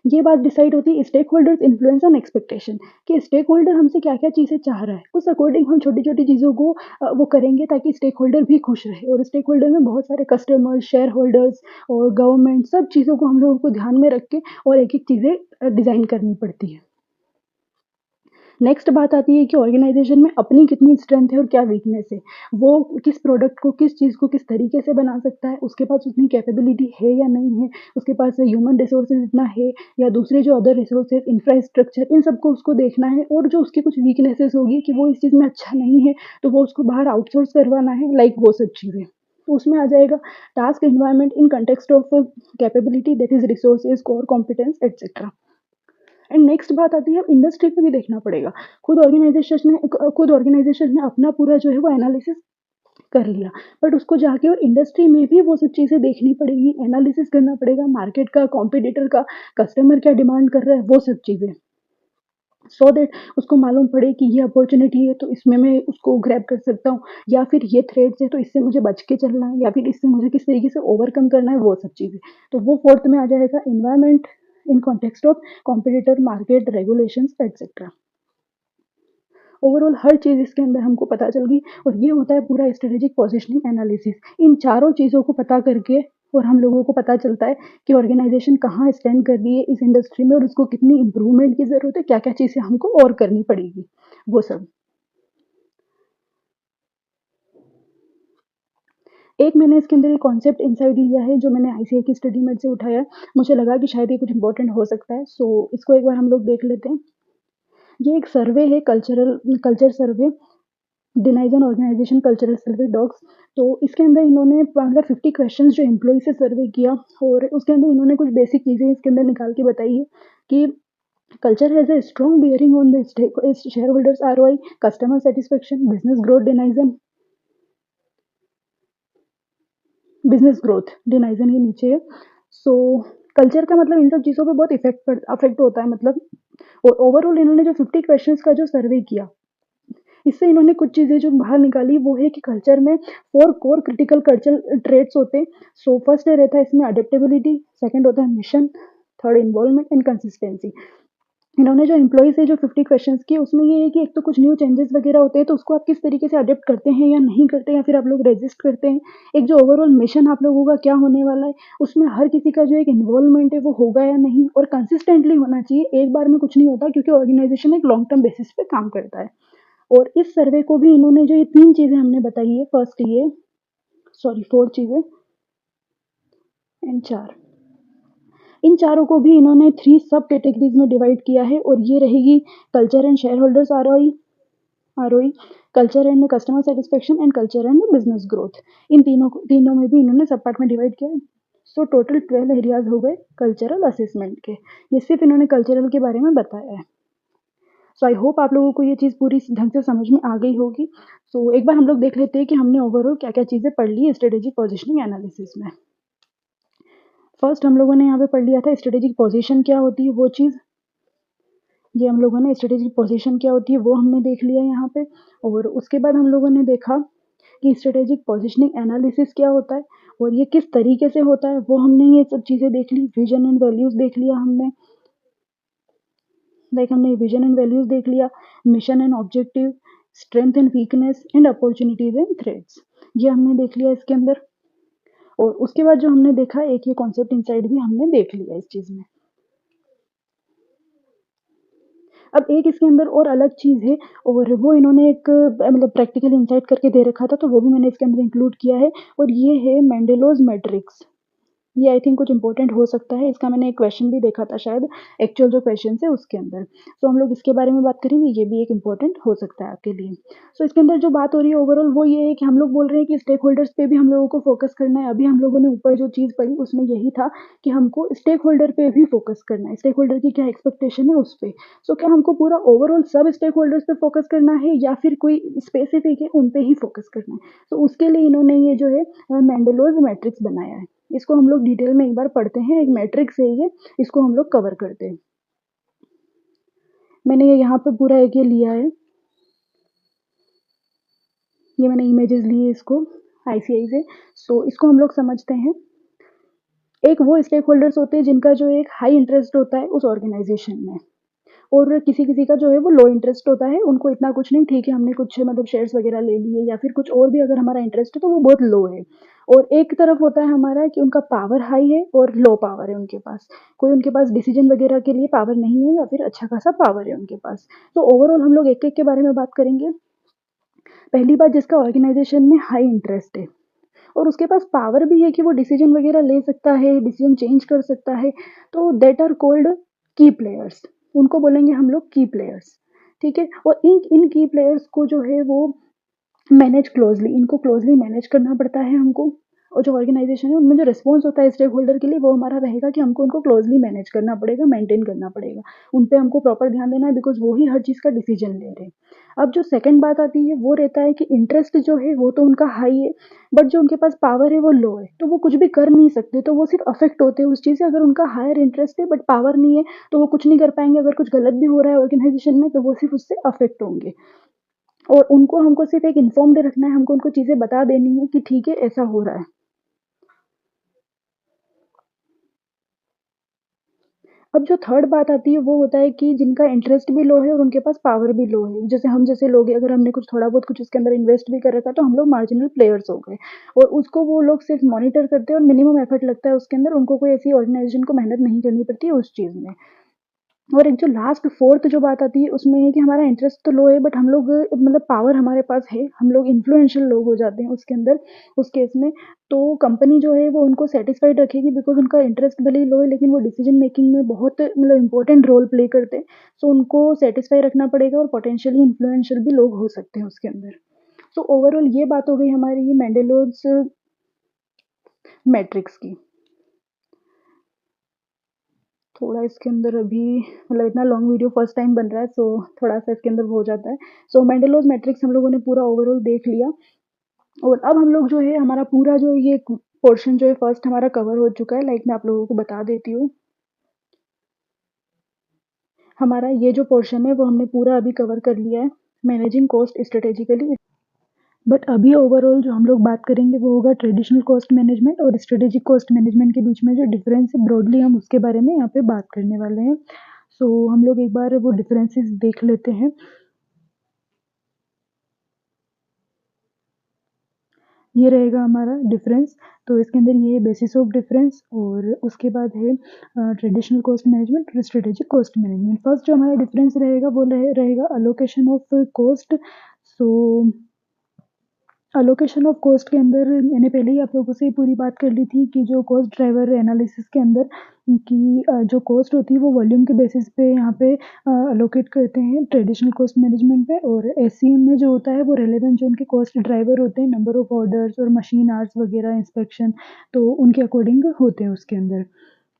ये बात डिसाइड होती है stakeholders influence and expectation कि स्टेक होल्डर हमसे क्या क्या चीज़ें चाह रहा है, उस अकॉर्डिंग हम छोटी छोटी चीज़ों को वो करेंगे ताकि स्टेक होल्डर भी खुश रहे। और स्टेक होल्डर में बहुत सारे कस्टमर्स, शेयर होल्डर्स और गवर्नमेंट, सब चीज़ों को हम लोगों को ध्यान में रख के और एक एक चीज़ें डिज़ाइन करनी पड़ती है। नेक्स्ट बात आती है कि ऑर्गेनाइजेशन में अपनी कितनी स्ट्रेंथ है और क्या वीकनेस है, वो किस प्रोडक्ट को किस चीज़ को किस तरीके से बना सकता है, उसके पास उतनी कैपेबिलिटी है या नहीं है, उसके पास ह्यूमन रिसोर्सेज इतना है या दूसरे जो अदर रिसोर्सेज इंफ्रास्ट्रक्चर, इन सबको उसको देखना है। और जो उसकी कुछ वीकनेसेस होगी कि वो इस चीज़ में अच्छा नहीं है तो वो उसको बाहर आउटसोर्स करवाना है, लाइक वो सब चीज़ें। तो उसमें आ जाएगा task environment in context of capability, that is resources, core competence etcetera. And next बात आती है इंडस्ट्री पे भी देखना पड़ेगा। खुद ऑर्गेनाइजेशन ने अपना पूरा जो है वो एनालिसिस कर लिया, बट उसको जाके और इंडस्ट्री में भी वो सब चीज़ें देखनी पड़ेगी, एनालिसिस करना पड़ेगा मार्केट का, कॉम्पिटिटर का, कस्टमर क्या डिमांड कर रहा है, वो सब चीज़ें। सो दैट उसको मालूम पड़े कि ये अपॉर्चुनिटी है तो इसमें मैं उसको ग्रैब कर सकता हूँ, या फिर ये थ्रेड्स है तो इससे मुझे बच के चलना है, या फिर इससे मुझे किस तरीके से ओवरकम करना है, वो सब चीज़ें। तो वो फोर्थ में आ जाएगा environment in context of competitor, market, regulations etcetera. Overall हर चीज़ इसके अंदर हमको पता चल गई और ये होता है पूरा स्ट्रेटेजिक पोजीशनिंग एनालिसिस। इन चारों चीज़ों को पता करके और हम लोगों को पता चलता है कि ऑर्गेनाइजेशन कहाँ स्टैंड कर रही है इस इंडस्ट्री में और उसको कितनी इम्प्रूवमेंट की ज़रूरत है, क्या-क्या चीज़ें हमको और करनी पड़ेगी, वो सब। एक मैंने इसके अंदर एक कॉन्सेप्ट इनसाइड लिया है जो मैंने आईसीएआई की स्टडी मेट से उठाया है। मुझे लगा कि शायद ये कुछ इम्पोर्टेंट हो सकता है, सो इसको एक बार हम लोग देख लेते हैं। ये एक सर्वे है, कल्चर सर्वे, डिनाइजन ऑर्गेनाइजेशन कल्चरल सर्वे डॉग्स। तो इसके अंदर इन्होंने मतलब 50 क्वेश्चंस जो एम्प्लॉई से सर्वे किया और उसके अंदर इन्होंने कुछ बेसिक चीज़ें इसके अंदर निकाल के बताई है कि culture has a strong bearing on the shareholders ROI, customer satisfaction, business growth डिनाइजन के नीचे है। सो कल्चर का मतलब इन सब चीज़ों पे बहुत अफेक्ट होता है मतलब। और ओवरऑल इन्होंने जो 50 क्वेश्चंस का जो सर्वे किया, इससे इन्होंने कुछ चीज़ें जो बाहर निकाली वो है कि कल्चर में 4 कोर क्रिटिकल कल्चरल ट्रेट्स होते हैं। सो फर्स्ट रहता है इसमें अडेप्टेबिलिटी, सेकंड होता है mission, third involvement and consistency. इन्होंने जो एम्प्लॉई से जो 50 क्वेश्चंस किए उसमें ये है कि एक तो कुछ न्यू चेंजेस वगैरह होते हैं तो उसको आप किस तरीके से अडेप्ट करते हैं या नहीं करते हैं या फिर आप लोग रेजिस्ट करते हैं। एक जो ओवरऑल मिशन आप लोगों का क्या होने वाला है, उसमें हर किसी का जो एक इन्वॉल्वमेंट है वो होगा या नहीं, और कंसिस्टेंटली होना चाहिए, एक बार में कुछ नहीं होता क्योंकि ऑर्गेनाइजेशन एक लॉन्ग टर्म बेसिस पे काम करता है। और इस सर्वे को भी इन्होंने जो ये 3 चीज़ें हमने बताई है, फर्स्ट ये सॉरी 4 चीज़ें एंड 4, इन चारों को भी इन्होंने 3 सब कैटेगरीज में डिवाइड किया है और ये रहेगी culture and shareholders ROE, culture and customer satisfaction and culture and business growth. इन तीनों में भी इन्होंने सब पार्ट में डिवाइड किया है। सो टोटल 12 एरियाज हो गए कल्चरल असेसमेंट के। ये सिर्फ इन्होंने कल्चरल के बारे में बताया है। सो आई होप आप लोगों को ये चीज़ पूरी ढंग से समझ में आ गई होगी। सो एक बार हम लोग देख लेते हैं कि हमने ओवरऑल क्या-क्या चीज़ें पढ़ ली स्ट्रेटेजिक पोजीशनिंग एनालिसिस में। फर्स्ट हम लोगों ने यहाँ पे पढ़ लिया था स्ट्रेटेजिक पोजीशन क्या होती है वो चीज़। ये हम लोगों ने स्ट्रेटेजिक पोजीशन क्या होती है वो हमने देख लिया यहाँ पे। और उसके बाद हम लोगों ने देखा कि स्ट्रेटेजिक पोजीशनिंग एनालिसिस क्या होता है और ये किस तरीके से होता है वो हमने ये सब चीज़ें देख ली। विजन एंड वैल्यूज़ देख लिया हमने, हमने विजन एंड वैल्यूज़ देख लिया, mission and objective, strength and weakness and opportunities and threats, ये हमने देख लिया इसके अंदर। और उसके बाद जो हमने देखा एक ये कॉन्सेप्ट इनसाइड भी हमने देख लिया इस चीज़ में। अब एक इसके अंदर और अलग चीज़ है और वो इन्होंने एक मतलब प्रैक्टिकल इनसाइट करके दे रखा था तो वो भी मैंने इसके अंदर इंक्लूड किया है और ये है मेंडेलोज़ मैट्रिक्स। ये आई थिंक कुछ इंपॉर्टेंट हो सकता है, इसका मैंने एक क्वेश्चन भी देखा था शायद, एक्चुअल जो क्वेश्चंस है उसके अंदर। सो हम लोग इसके बारे में बात करेंगे, ये भी एक इम्पोर्टेंट हो सकता है आपके लिए। सो इसके अंदर जो बात हो रही है ओवरऑल वो ये है कि हम लोग बोल रहे हैं कि स्टेक होल्डर्स पे भी हम लोगों को फोकस करना है। अभी हम लोगों ने ऊपर जो चीज़ पढ़ी उसमें यही था कि हमको स्टेक होल्डर पे भी फोकस करना है, स्टेक होल्डर की क्या एक्सपेक्टेशन है उस पे। सो क्या हमको पूरा ओवरऑल सब स्टेक होल्डर्स पे फोकस करना है या फिर कोई स्पेसिफिक है उन पे ही फोकस करना है। तो उसके लिए इन्होंने ये जो है मेंडेलोज़ मैट्रिक्स बनाया है। इसको हम लोग डिटेल में एक बार पढ़ते हैं, एक मैट्रिक्स है ये, इसको हम लोग कवर करते हैं। मैंने ये यहाँ पे पूरा एक ये लिया है, ये मैंने इमेजेस ली है इसको आईसीआई से। सो इसको हम लोग समझते हैं। एक वो स्टेक होल्डर्स होते हैं जिनका जो एक हाई इंटरेस्ट होता है उस ऑर्गेनाइजेशन में, और किसी-किसी का जो है वो लो इंटरेस्ट होता है, उनको इतना कुछ नहीं, ठीक है हमने कुछ मतलब शेयर्स वगैरह ले लिए या फिर कुछ और भी अगर हमारा इंटरेस्ट है तो वो बहुत लो है। और एक तरफ होता है हमारा कि उनका पावर हाई है और लो पावर है उनके पास। कोई उनके पास डिसीजन वगैरह के लिए पावर नहीं है या फिर अच्छा खासा पावर है उनके पास। तो ओवरऑल हम लोग एक-एक के बारे में बात करेंगे। पहली बात, जिसका ऑर्गेनाइजेशन में हाई इंटरेस्ट है और उसके पास पावर भी है कि वो डिसीजन वगैरह ले सकता है, डिसीजन चेंज कर सकता है, तो दैट आर कॉल्ड की प्लेयर्स। उनको बोलेंगे हम लोग की प्लेयर्स, ठीक है। और इन इन की प्लेयर्स को जो है वो मैनेज क्लोजली, इनको क्लोजली मैनेज करना पड़ता है हमको। और जो ऑर्गेनाइजेशन है उनमें जो रिस्पॉन्स होता है स्टेक होल्डर के लिए वो हमारा रहेगा कि हमको उनको क्लोजली मैनेज करना पड़ेगा, मेंटेन करना पड़ेगा, उन पे हमको प्रॉपर ध्यान देना है बिकॉज वो ही हर चीज़ का डिसीजन ले रहे हैं। अब जो सेकंड बात आती है वो रहता है कि इंटरेस्ट जो है वो तो उनका हाई है बट जो उनके पास पावर है वो लो है, तो वो कुछ भी कर नहीं सकते, तो वो सिर्फ अफेक्ट होते हैं उस चीज़ से। अगर उनका हायर इंटरेस्ट है बट पावर नहीं है तो वो कुछ नहीं कर पाएंगे। अगर कुछ गलत भी हो रहा है ऑर्गेनाइजेशन में तो वो सिर्फ उससे अफेक्ट होंगे। और उनको हमको सिर्फ एक इन्फॉर्म्ड रखना है, हमको उनको चीज़ें बता देनी है कि ठीक है ऐसा हो रहा है। अब जो थर्ड बात आती है वो होता है कि जिनका इंटरेस्ट भी लो है और उनके पास पावर भी लो है। जैसे हम जैसे लोग हैं, अगर हमने कुछ थोड़ा बहुत कुछ उसके अंदर इन्वेस्ट भी कर रखा है तो हम लोग मार्जिनल प्लेयर्स हो गए और उसको वो लोग सिर्फ़ मॉनिटर करते हैं और मिनिमम एफर्ट लगता है उसके अंदर, उनको कोई ऐसी ऑर्गेनाइज़ेशन को मेहनत नहीं करनी पड़ती है उस चीज़ में। और एक जो लास्ट फोर्थ जो बात आती है उसमें है कि हमारा इंटरेस्ट तो लो है बट हम लोग मतलब पावर हमारे पास है, हम लोग इन्फ्लुएंशियल लोग हो जाते हैं उसके अंदर, उस केस में। तो कंपनी जो है वो उनको सैटिस्फाइड रखेगी बिकॉज़ उनका इंटरेस्ट भले ही लो है लेकिन वो डिसीज़न मेकिंग में बहुत मतलब इम्पोर्टेंट रोल प्ले करते हैं। सो उनको सैटिस्फाई रखना पड़ेगा और पोटेंशियली इन्फ्लुएंशियल भी लोग हो सकते हैं उसके अंदर। सो ओवरऑल ये बात हो गई हमारी ये मेंडेलियोस मैट्रिक्स की। थोड़ा इसके अंदर अभी मतलब इतना लॉन्ग वीडियो फर्स्ट टाइम बन रहा है सो थोड़ा-सा इसके अंदर वो हो जाता है। सो मेंडेलियोस मैट्रिक्स हम लोगों ने पूरा ओवरऑल देख लिया और अब हम लोग जो है हमारा पूरा जो ये पोर्शन जो है फर्स्ट हमारा कवर हो चुका है। लाइक मैं आप लोगों को बता देती हूँ। हमारा ये जो पोर्शन है वो हमने पूरा अभी कवर कर लिया है, मैनेजिंग कॉस्ट स्ट्रैटेजिकली। बट अभी ओवरऑल जो हम लोग बात करेंगे वो होगा ट्रेडिशनल कॉस्ट मैनेजमेंट और स्ट्रेटेजिक कॉस्ट मैनेजमेंट के बीच में जो डिफरेंस है ब्रॉडली हम उसके बारे में यहाँ पे बात करने वाले हैं। सो हम लोग एक बार वो डिफरेंसेस देख लेते हैं। ये रहेगा हमारा डिफरेंस। तो इसके अंदर ये बेसिस ऑफ डिफरेंस और उसके बाद है ट्रेडिशनल कॉस्ट मैनेजमेंट और स्ट्रेटेजिक कॉस्ट मैनेजमेंट। फर्स्ट जो हमारा डिफरेंस रहेगा वो रहेगा allocation of cost. So allocation of cost के अंदर मैंने पहले ही आप लोगों से पूरी बात कर ली थी कि जो कॉस्ट ड्राइवर एनालिसिस के अंदर कि जो कॉस्ट होती है वो वॉल्यूम के बेसिस पे यहाँ पे अलोकेट करते हैं ट्रेडिशनल कॉस्ट मैनेजमेंट पे। और एससीएम में जो होता है वो रेलेवेंट जो उनके कॉस्ट ड्राइवर होते हैं नंबर ऑफ ऑर्डर्स और मशीन आवर्स वगैरह इंस्पेक्शन, तो उनके अकॉर्डिंग होते हैं उसके अंदर।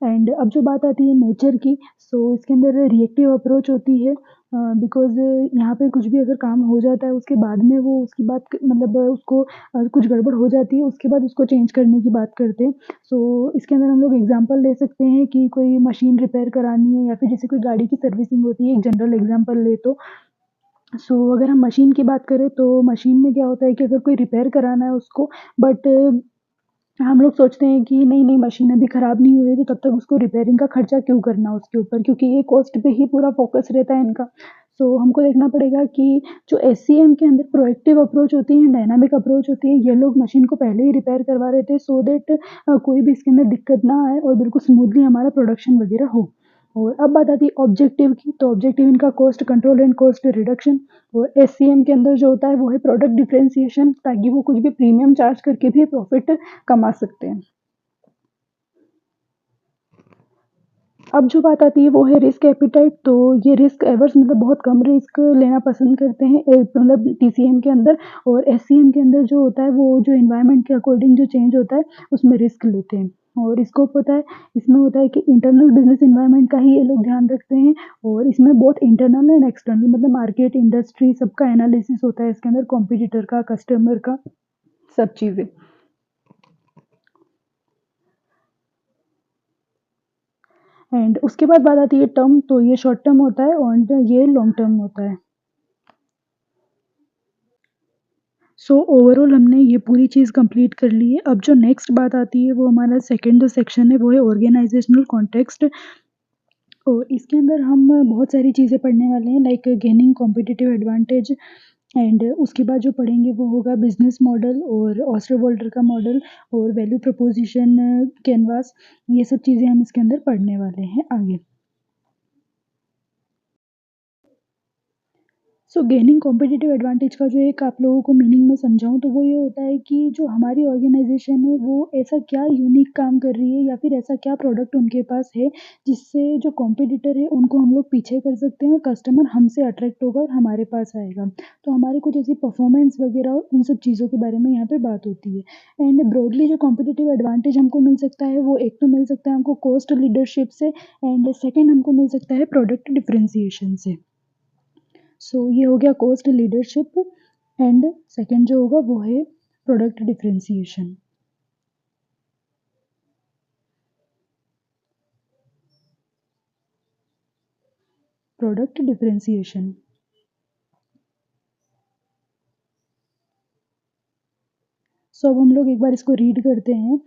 एंड अब जो बात आती है नेचर की, सो इसके अंदर रिएक्टिव अप्रोच होती है बिकॉज़ यहाँ पे कुछ भी अगर काम हो जाता है उसके बाद में वो उसकी बात मतलब उसको कुछ गड़बड़ हो जाती है उसके बाद उसको चेंज करने की बात करते हैं। सो इसके अंदर हम लोग एग्ज़ाम्पल ले सकते हैं कि कोई मशीन रिपेयर करानी है या फिर जैसे कोई गाड़ी की सर्विसिंग होती है, एक जनरल एग्ज़ाम्पल ले तो। सो अगर हम मशीन की बात करें तो मशीन में क्या होता है कि अगर कोई रिपेयर कराना है उसको, बट हम लोग सोचते हैं कि नहीं मशीन अभी ख़राब नहीं हुई है तो तब तक उसको रिपेयरिंग का खर्चा क्यों करना उसके ऊपर, क्योंकि ये कॉस्ट पे ही पूरा फ़ोकस रहता है इनका। सो हमको देखना पड़ेगा कि जो एससीएम के अंदर प्रोएक्टिव अप्रोच होती है, डायनामिक अप्रोच होती है, ये लोग मशीन को पहले ही रिपेयर करवा रहे थे सो दैट कोई भी इसके अंदर दिक्कत ना आए और बिल्कुल स्मूथली हमारा प्रोडक्शन वगैरह हो। और अब बात आती है ऑब्जेक्टिव की, तो ऑब्जेक्टिव इनका cost control and cost reduction. और एससीएम के अंदर जो होता है वो है प्रोडक्ट डिफरेंशिएशन, ताकि वो कुछ भी प्रीमियम चार्ज करके भी प्रॉफिट कमा सकते हैं। अब जो बात आती है वो है रिस्क एपिटाइट। तो ये रिस्क एवर्स मतलब बहुत कम रिस्क लेना पसंद करते हैं मतलब टीसीएम के अंदर। और एससीएम के अंदर जो होता है वो जो एनवायरनमेंट के अकॉर्डिंग जो चेंज होता है उसमें रिस्क लेते हैं। और स्कोप होता है, इसमें होता है कि इंटरनल बिजनेस एनवायरनमेंट का ही ये लोग ध्यान रखते हैं। और इसमें बहुत इंटरनल एंड एक्सटर्नल मतलब मार्केट इंडस्ट्री सबका एनालिसिस होता है इसके अंदर, कॉम्पिटिटर का, कस्टमर का, सब चीज़ें। एंड उसके बाद बात आती है टर्म, तो ये शॉर्ट टर्म होता है और ये लॉन्ग टर्म होता है। सो ओवरऑल हमने ये पूरी चीज़ कंप्लीट कर ली है। अब जो नेक्स्ट बात आती है वो हमारा सेकंड जो सेक्शन है वो है ऑर्गेनाइजेशनल कॉन्टेक्स्ट। और इसके अंदर हम बहुत सारी चीज़ें पढ़ने वाले हैं like gaining competitive advantage. And उसके बाद जो पढ़ेंगे वो होगा बिजनेस मॉडल और ऑस्टरवोल्डर का मॉडल और वैल्यू प्रपोजिशन कैनवास। ये सब चीज़ें हम इसके अंदर पढ़ने वाले हैं आगे। सो गेनिंग कॉम्पिटिटिव एडवांटेज का जो एक आप लोगों को मीनिंग में समझाऊँ तो वो ये होता है कि जो हमारी ऑर्गेनाइजेशन है वो ऐसा क्या यूनिक काम कर रही है या फिर ऐसा क्या प्रोडक्ट उनके पास है जिससे जो कॉम्पिटिटर है उनको हम लोग पीछे कर सकते हैं और कस्टमर हमसे अट्रैक्ट होगा और हमारे पास आएगा। तो हमारी कुछ ऐसी परफॉर्मेंस वगैरह उन सब चीज़ों के बारे में यहाँ पे बात होती है। एंड ब्रॉडली जो कॉम्पिटिटिव एडवांटेज हमको मिल सकता है वो एक तो मिल सकता है हमको कॉस्ट लीडरशिप से एंड सेकेंड हमको मिल सकता है प्रोडक्ट डिफरेंशिएशन से। सो ये हो गया कॉस्ट लीडरशिप एंड सेकंड जो होगा वो है product differentiation. Product differentiation. So अब हम लोग एक बार इसको रीड करते हैं।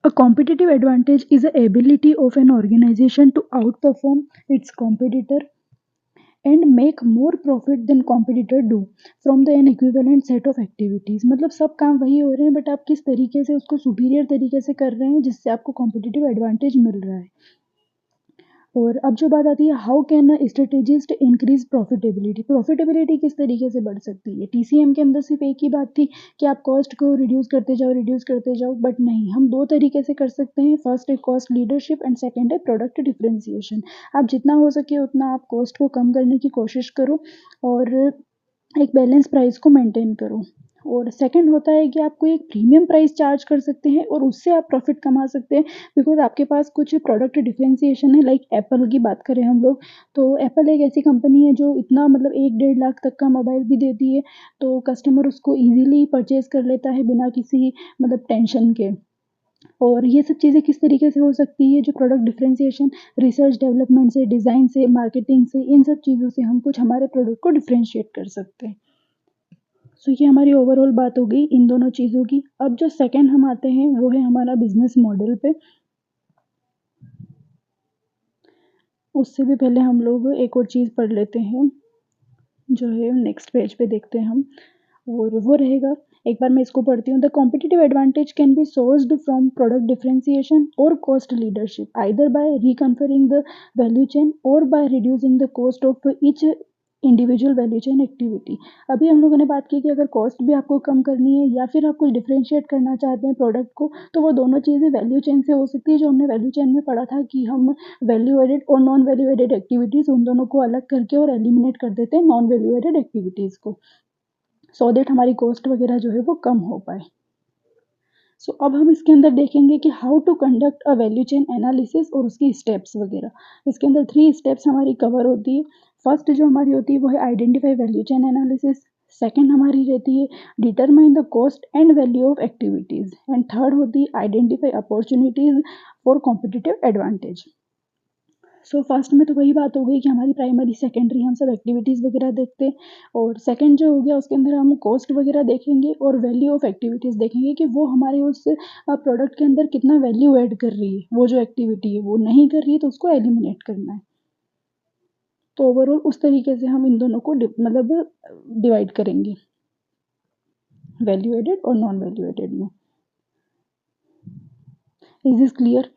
A competitive advantage is the ability of an organization to outperform its competitor and make more profit than competitor do from the an equivalent set of activities. मतलब सब काम वही हो रहे हैं बट आप किस तरीके से उसको सुपीरियर तरीके से कर रहे हैं जिससे आपको कॉम्पिटिटिव एडवांटेज मिल रहा है. और अब जो बात आती है how can a strategist increase profitability किस तरीके से बढ़ सकती है. टीसीएम के अंदर सिर्फ एक ही बात थी कि आप कॉस्ट को रिड्यूस करते जाओ बट नहीं, हम दो तरीके से कर सकते हैं. फर्स्ट है कॉस्ट लीडरशिप एंड सेकंड है प्रोडक्ट डिफरेंशिएशन. आप जितना हो सके उतना आप कॉस्ट को कम करने की कोशिश करो और एक बैलेंस प्राइस को मेंटेन करो. और सेकंड होता है कि आपको एक प्रीमियम प्राइस चार्ज कर सकते हैं और उससे आप प्रॉफिट कमा सकते हैं बिकॉज आपके पास कुछ प्रोडक्ट डिफरेंशिएशन है. लाइक एप्पल की बात करें हम लोग तो एप्पल एक ऐसी कंपनी है जो इतना मतलब 1-1.5 लाख तक का मोबाइल भी देती है तो कस्टमर उसको ईजिली परचेज कर लेता है बिना किसी मतलब टेंशन के. और ये सब चीज़ें किस तरीके से हो सकती है जो प्रोडक्ट डिफरेंशिएशन रिसर्च डेवलपमेंट से, डिज़ाइन से, मार्केटिंग से, इन सब चीज़ों से हम कुछ हमारे प्रोडक्ट को डिफरेंशिएट कर सकते हैं. सो ये हमारी ओवरऑल बात हो गई इन दोनों चीज़ों की. अब जो सेकंड हम आते हैं वो है हमारा बिजनेस मॉडल पे. उससे भी पहले हम लोग एक और चीज़ पढ़ लेते हैं जो है नेक्स्ट पेज पे देखते हैं हम और वो रहेगा. एक बार मैं इसको पढ़ती हूँ. The competitive advantage can be sourced from product differentiation और cost leadership either by reconfiguring the value chain और by reducing the cost of each individual value chain activity. अभी हम लोगों ने बात की कि अगर कॉस्ट भी आपको कम करनी है या फिर आप कुछ डिफरेंशिएट करना चाहते हैं प्रोडक्ट को तो वो दोनों चीज़ें वैल्यू चेन से हो सकती है. जो हमने वैल्यू चेन में पढ़ा था कि हम वैल्यू एडेड और नॉन वैल्यू एडेड एक्टिविटीज़ उन दोनों को अलग करके और एलिमिनेट कर देते हैं नॉन वैल्यू एडेड एक्टिविटीज़ को सो दैट हमारी कॉस्ट वगैरह जो है वो कम हो पाए. सो अब हम इसके अंदर देखेंगे कि how to conduct a value chain analysis और उसकी स्टेप्स वगैरह. इसके अंदर 3 स्टेप्स हमारी कवर होती है. फर्स्ट जो हमारी होती है वो है identify value chain analysis. Second हमारी रहती है determine the cost and value of activities and third होती है identify opportunities for competitive advantage. So first में तो वही बात हो गई कि हमारी प्राइमरी सेकेंडरी हम सब एक्टिविटीज़ वगैरह देखते हैं और सेकंड जो हो गया उसके अंदर हम कॉस्ट वगैरह देखेंगे और वैल्यू ऑफ एक्टिविटीज़ देखेंगे कि वो हमारे उस प्रोडक्ट के अंदर कितना वैल्यू ऐड कर रही है. वो जो एक्टिविटी है वो नहीं कर रही है तो उसको एलिमिनेट करना है. तो ओवरऑल उस तरीके से हम इन दोनों को मतलब डिवाइड करेंगे वैल्यू एडेड और नॉन वैल्यू एडेड में. Is this clear.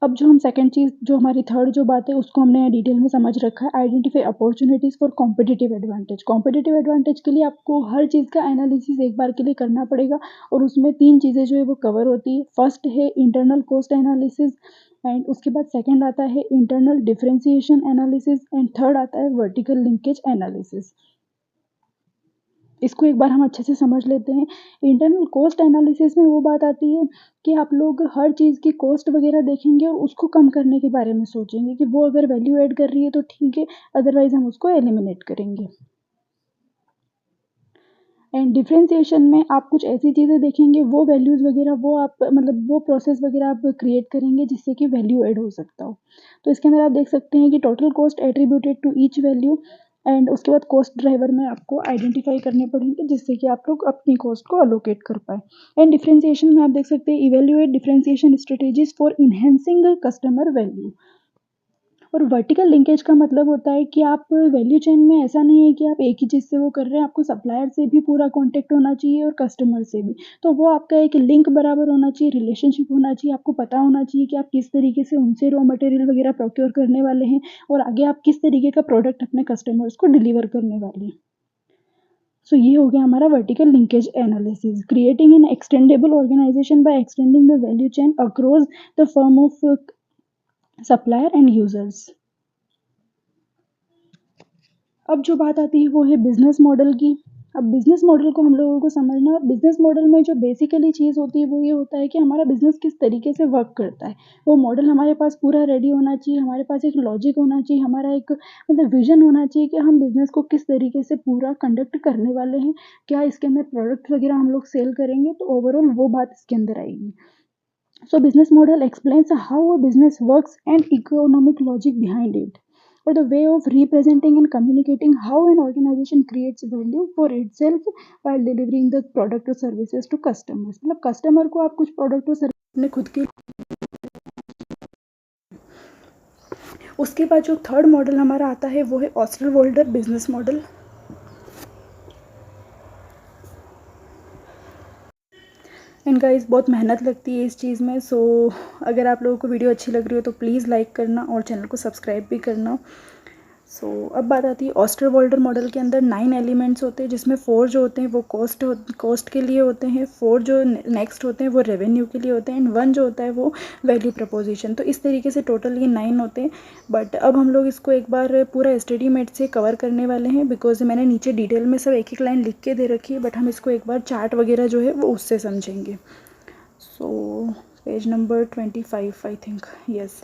अब जो हम सेकंड चीज़ जो हमारी थर्ड जो बात है उसको हमने डिटेल में समझ रखा है. Identify opportunities for competitive advantage. Competitive advantage के लिए आपको हर चीज़ का एनालिसिस एक बार के लिए करना पड़ेगा और उसमें 3 चीज़ें जो है वो कवर होती है. फर्स्ट है इंटरनल कॉस्ट एनालिसिस एंड उसके बाद सेकंड आता है internal differentiation analysis and third आता है वर्टिकल लिंकेज एनालिसिस. इसको एक बार हम अच्छे से समझ लेते हैं. इंटरनल कॉस्ट एनालिसिस में वो बात आती है कि आप लोग हर चीज़ की कॉस्ट वगैरह देखेंगे और उसको कम करने के बारे में सोचेंगे कि वो अगर वैल्यू ऐड कर रही है तो ठीक है अदरवाइज हम उसको एलिमिनेट करेंगे. एंड डिफरेंशिएशन में आप कुछ ऐसी चीज़ें देखेंगे वो वैल्यूज़ वगैरह वो आप मतलब वो प्रोसेस वगैरह आप क्रिएट करेंगे जिससे कि वैल्यू ऐड हो सकता हो. तो इसके अंदर आप देख सकते हैं कि total cost attributed to each value and उसके बाद कॉस्ट ड्राइवर में आपको आइडेंटिफाई करने पड़ेंगे जिससे कि आप लोग अपनी कॉस्ट को अलोकेट कर पाए. एंड डिफरेंशिएशन में आप देख सकते हैं evaluate differentiation strategies for enhancing customer value. और वर्टिकल लिंकेज का मतलब होता है कि आप वैल्यू चेन में ऐसा नहीं है कि आप एक ही चीज़ से वो कर रहे हैं. आपको सप्लायर से भी पूरा कॉन्टैक्ट होना चाहिए और कस्टमर से भी. तो वो आपका एक लिंक बराबर होना चाहिए, रिलेशनशिप होना चाहिए. आपको पता होना चाहिए कि आप किस तरीके से उनसे रॉ मटेरियल वगैरह प्रोक्योर करने वाले हैं और आगे आप किस तरीके का प्रोडक्ट अपने कस्टमर्स को डिलीवर करने वाले हैं. सो ये हो गया हमारा vertical linkage analysis. Creating an extendable organisation by extending the value chain across the firm of supplier and users. अब जो बात आती है वो है बिजनेस मॉडल की. अब बिजनेस मॉडल को हम लोगों को समझना. बिजनेस मॉडल में जो बेसिकली चीज़ होती है वो ये होता है कि हमारा बिजनेस किस तरीके से वर्क करता है. वो मॉडल हमारे पास पूरा रेडी होना चाहिए. हमारे पास एक लॉजिक होना चाहिए. हमारा एक मतलब विजन होना चाहिए कि हम बिजनेस को किस तरीके से पूरा कंडक्ट करने वाले हैं. क्या इसके अंदर प्रोडक्ट वगैरह हम लोग सेल करेंगे तो ओवरऑल वो बात इसके अंदर आएगी. So business model explains how a business works and economic logic behind it, or the way of representing and communicating how an organization creates value for itself while delivering the product or services to customers. मतलब customer को आप कुछ product और अपने खुद की। उसके बाद जो थर्ड मॉडल हमारा आता है वो है ऑस्टरवोल्डर बिजनेस मॉडल। एंड गाइस बहुत मेहनत लगती है इस चीज़ में, सो अगर आप लोगों को वीडियो अच्छी लग रही हो तो प्लीज़ लाइक करना और चैनल को सब्सक्राइब भी करना। सो अब बात आती है ऑस्टरवोल्डर मॉडल के अंदर 9 एलिमेंट्स होते हैं, जिसमें 4 जो होते हैं वो कॉस्ट के लिए होते हैं, 4 जो नेक्स्ट होते हैं वो रेवेन्यू के लिए होते हैं, एंड 1 जो होता है वो वैल्यू प्रपोजिशन। तो इस तरीके से टोटल ये 9 होते हैं। बट अब हम लोग इसको एक बार पूरा एसटीडी-मेट से कवर करने वाले हैं, बिकॉज मैंने नीचे डिटेल में सब एक एक लाइन लिख के दे रखी है, बट हम इसको एक बार चार्ट वगैरह जो है वो उससे समझेंगे। So page number 25 I think, yes